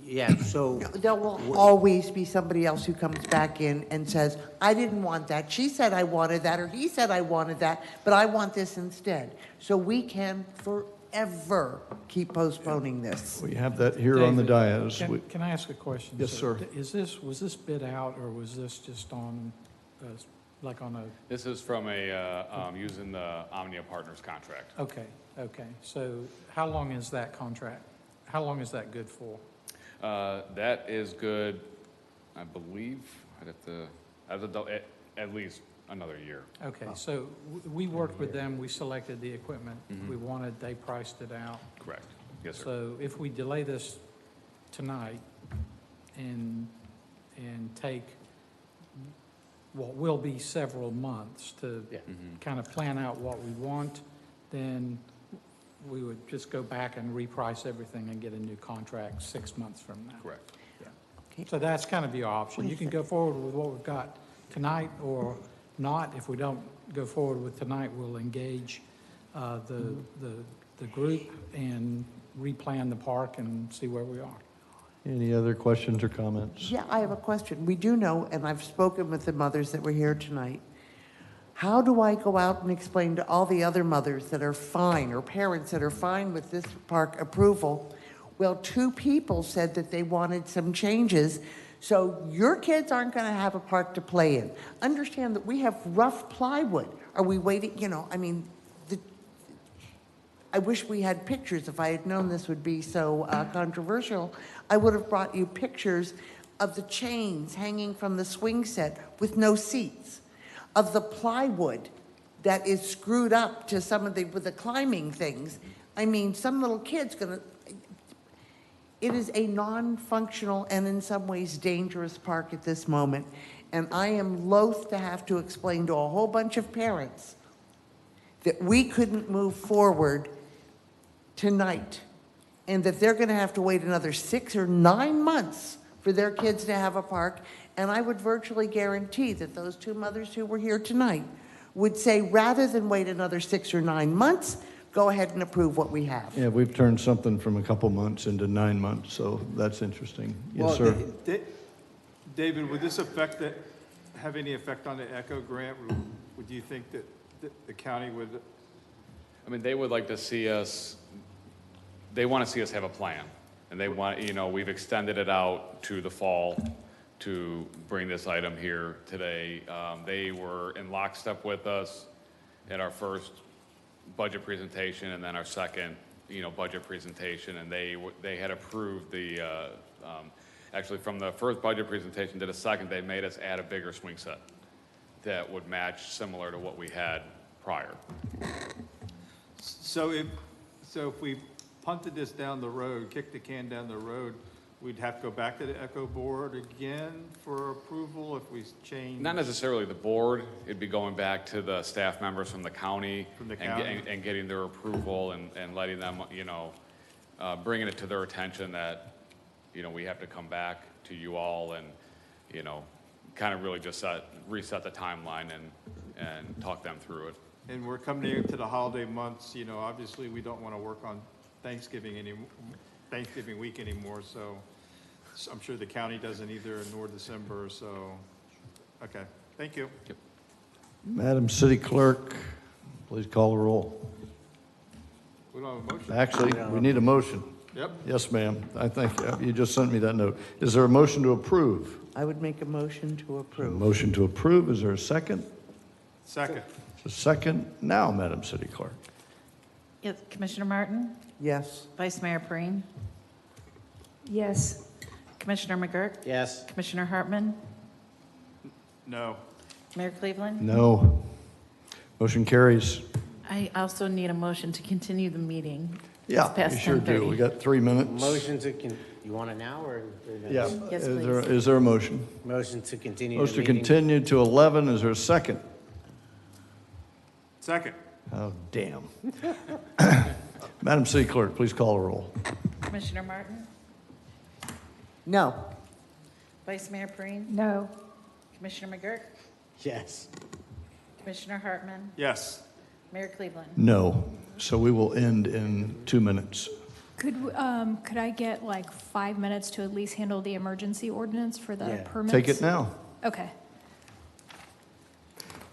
Yeah, so. There will always be somebody else who comes back in and says, I didn't want that. She said I wanted that, or he said I wanted that, but I want this instead. So we can forever keep postponing this. We have that here on the David, dais. Can I ask a question? Yes, So sir. was this bid out, or was this just on, like on a, This is from using the Omnia Partners contract. okay. So how long is that contract? How long is that good for? That is good, I believe, at least another year. Okay, so we worked with them, we selected the equipment we wanted, they priced it out. Correct. Yes, sir. So if we delay this tonight and take what will be several months to kind of plan out what we want, then we would just go back and reprice everything and get a new contract 6 months from now. Correct. So that's kind of your option. You can go forward with what we've got tonight or not. If we don't go forward with tonight, we'll engage the group and replan the park and see where we are. Any other questions or comments? Yeah, I have a question. We do know, and I've spoken with the mothers that were here tonight. How do I go out and explain to all the other mothers that are fine, or parents that are fine with this park approval? Well, 2 people said that they wanted some changes, so your kids aren't going to have a park to play in. Understand that we have rough plywood. Are we waiting, I wish we had pictures. If I had known this would be so controversial, I would have brought you pictures of the chains hanging from the swing set with no seats, of the plywood that is screwed up to some of with the climbing things. I mean, some little kid's it is a non-functional and in some ways dangerous park at this moment. And I am loath to have to explain to a whole bunch of parents that we couldn't move forward tonight, and that they're going to have to wait another 6 or 9 months for their kids to have a park. And I would virtually guarantee that those 2 mothers who were here tonight would say, rather than wait another 6 or 9 months, go ahead and approve what we have. Yeah, we've turned something from a couple months into 9 months, so that's interesting. Yes, sir. David, would this have any effect on the ECHO grant? Would you think that the county would? I mean, they would like to see us, they want to see us have a plan. And they want, we've extended it out to the fall to bring this item here today. They were in lockstep with us at our first budget presentation and then our second, budget presentation. And they had approved actually from the first budget presentation to the second, they made us add a bigger swing set that would match similar to what we had prior. So if we punted this down the road, kicked the can down the road, we'd have to go back to the ECHO board again for approval if we change? Not necessarily the board. It'd be going back to the staff members from the county, and getting their approval and letting them, bringing it to their attention that, we have to come back to you all and, kind of really just reset the timeline and talk them through it. And we're coming into the holiday months, obviously we don't want to work on Thanksgiving week anymore, so I'm sure the county doesn't either, nor December, so, okay, thank you. Yep. Madam City Clerk, please call the roll. We don't have a motion. Actually, we need a motion. Yep. Yes, ma'am. I think you just sent me that note. Is there a motion to approve? I would make a motion to A approve. motion to approve. Is there a second? Second. A second. Now, Madam City Clerk. Yes, Commissioner Martin? Yes. Vice Mayor Perine? Yes. Commissioner McGurk? Yes. Commissioner Hartman? No. Mayor Cleveland? No. Motion carries. I also need a motion to continue the meeting. Yeah, It's past you sure do. 10:30. We got 3 minutes. Motion to, you want it now or? Yeah. Yes, Is there a motion? Motion to continue the Motion to meeting. continue to 11. Is there a second? Second. Oh, damn. Madam City Clerk, please call the roll. Commissioner Martin? No. Vice Mayor Perine? No. Commissioner McGurk? Yes. Commissioner Hartman? Yes. Mayor Cleveland? No. So we will end in 2 minutes. Could I get like 5 minutes to at least handle the emergency ordinance for the permits? Take it now. Okay.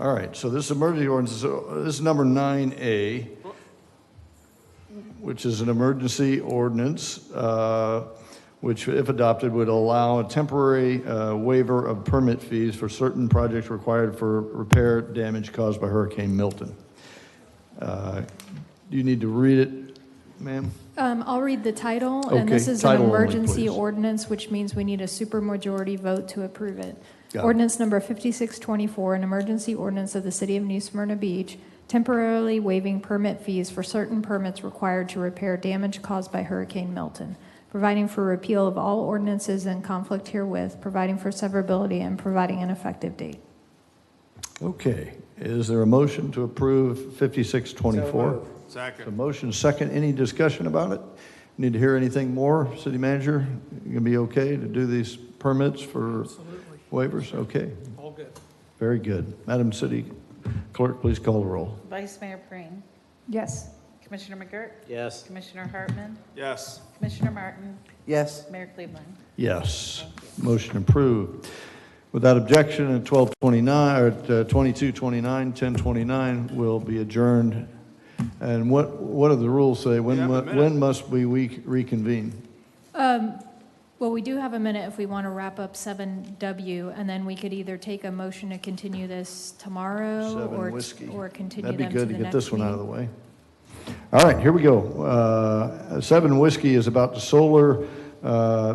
All right, so this emergency ordinance, this is number 9A, which is an emergency ordinance, which, if adopted, would allow a temporary waiver of permit fees for certain projects required for repair damage caused by Hurricane Milton. Do you need to read it, ma'am? I'll read the title, and this Okay, is an title only, emergency please. ordinance, which means we need a supermajority vote to approve it. Got it. Ordinance number 5624, an emergency ordinance of the City of New Smyrna Beach, temporarily waiving permit fees for certain permits required to repair damage caused by Hurricane Milton, providing for repeal of all ordinances in conflict herewith, providing for severability, and providing an effective date. Okay, is there a motion to approve 5624? Second. A motion, second, any discussion about it? Need to hear anything more, city manager? You gonna be okay to do these permits for waivers? Okay, All good. very good. Madam City Clerk, please call the roll. Vice Mayor Preen, Yes. Commissioner McGirt, Yes. Commissioner Hartman, Yes. Commissioner Martin, Yes. Mayor Cleveland. Yes, motion approved. Without objection, at 12:29, or at 22:29, 10:29 will be adjourned. And what do the rules say? When must we reconvene? Well, we do have a minute if we want to wrap up 7W, and then we could either take a motion to continue this tomorrow Seven whiskey. or continue That'd be them to good the to get next this one out of the meeting. way. All right, here we go. 7 Whiskey is about the solar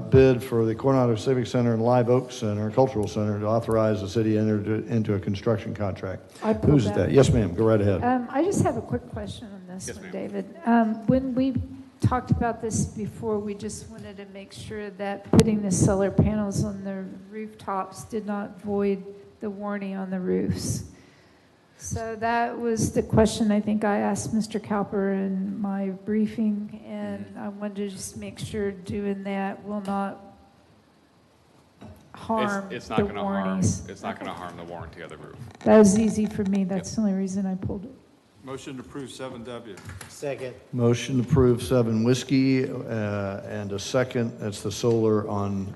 bid for the Coronado Civic Center and Live Oak Center, Cultural Center, to authorize the city enter into a construction contract. I pulled Who's that. that? Yes, ma'am, go right ahead. I just have a quick question on this Yes, one, ma'am. David. When we talked about this before, we just wanted to make sure that putting the solar panels on the rooftops did not void the warranty on the roofs. So that was the question I think I asked Mr. Cowper in my briefing, and I wanted to just make sure doing that will not harm It's not the going to harm, warranties. it's not going to harm the warranty of the roof. That was easy for me. That's the only reason I pulled it. Motion to approve 7W. Second. Motion to approve 7 Whiskey and a second. That's the solar on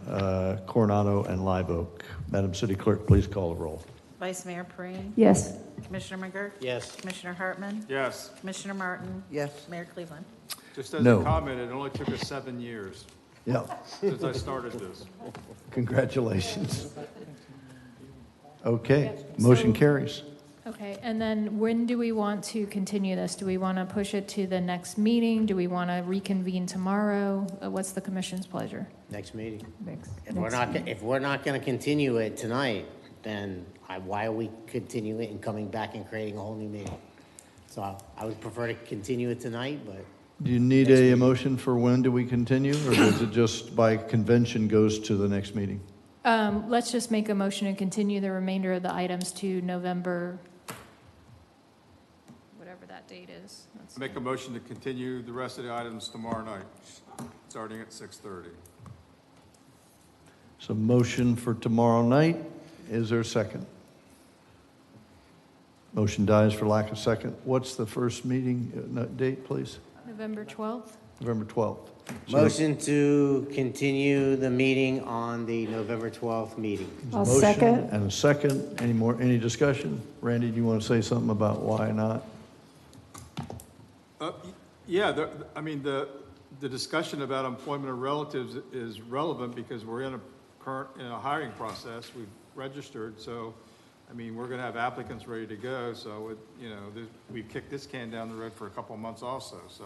Coronado and Live Oak. Madam City Clerk, please call the roll. Vice Mayor Preen, Yes. Commissioner McGirt, Yes. Commissioner Hartman, Yes. Commissioner Martin, Yes. Mayor Cleveland. Just as No. a comment, it only took us 7 years Yeah, since I started this. congratulations. Okay, motion carries. Okay, and then when do we want to continue this? Do we want to push it to the next meeting? Do we want to reconvene tomorrow? What's the commission's pleasure? Next meeting. Next. If we're not going to continue it tonight, then why are we continuing it and coming back and creating a whole new meeting? So I would prefer to continue it tonight, but Do you need a motion for when do we continue, or is it just by convention goes to the next meeting? Let's just make a motion to continue the remainder of the items to November, whatever that date is. That's- Make a motion to continue the rest of the items tomorrow night, starting at 6:30. So motion for tomorrow night. Is there a second? Motion dies for lack of second. What's the first meeting date, please? November 12th? November 12th. So motion to continue the meeting on the November 12th meeting. there's a I'll motion second. And a second. Any discussion? Randy, do you want to say something about why not? Yeah, the discussion about employment of relatives is relevant because we're in a hiring process. We've registered, so, we're going to have applicants ready to go. So, we've kicked this can down the road for a couple of months also, so.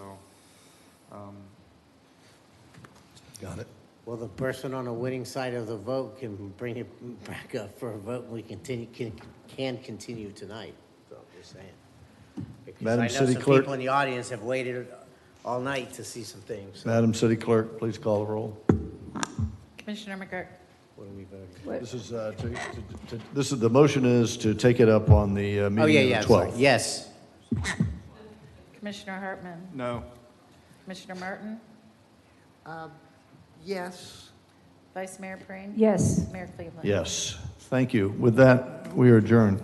Got it. Well, the person on the winning side of the vote can bring it back up for a vote, and we can continue tonight, so I'm just saying. Because Madam I know City some Clerk. people in the audience have waited all night to see some things. So Madam City Clerk, please call the roll. Commissioner McGirt, what are we voting? This is, the motion is to take it up on the Oh, meeting yeah, of the sorry. 12th. Yes. Commissioner Hartman, No. Commissioner Martin, Yes. Vice Mayor Preen. Yes. Mayor Cleveland. Yes, thank you. With that, we are adjourned.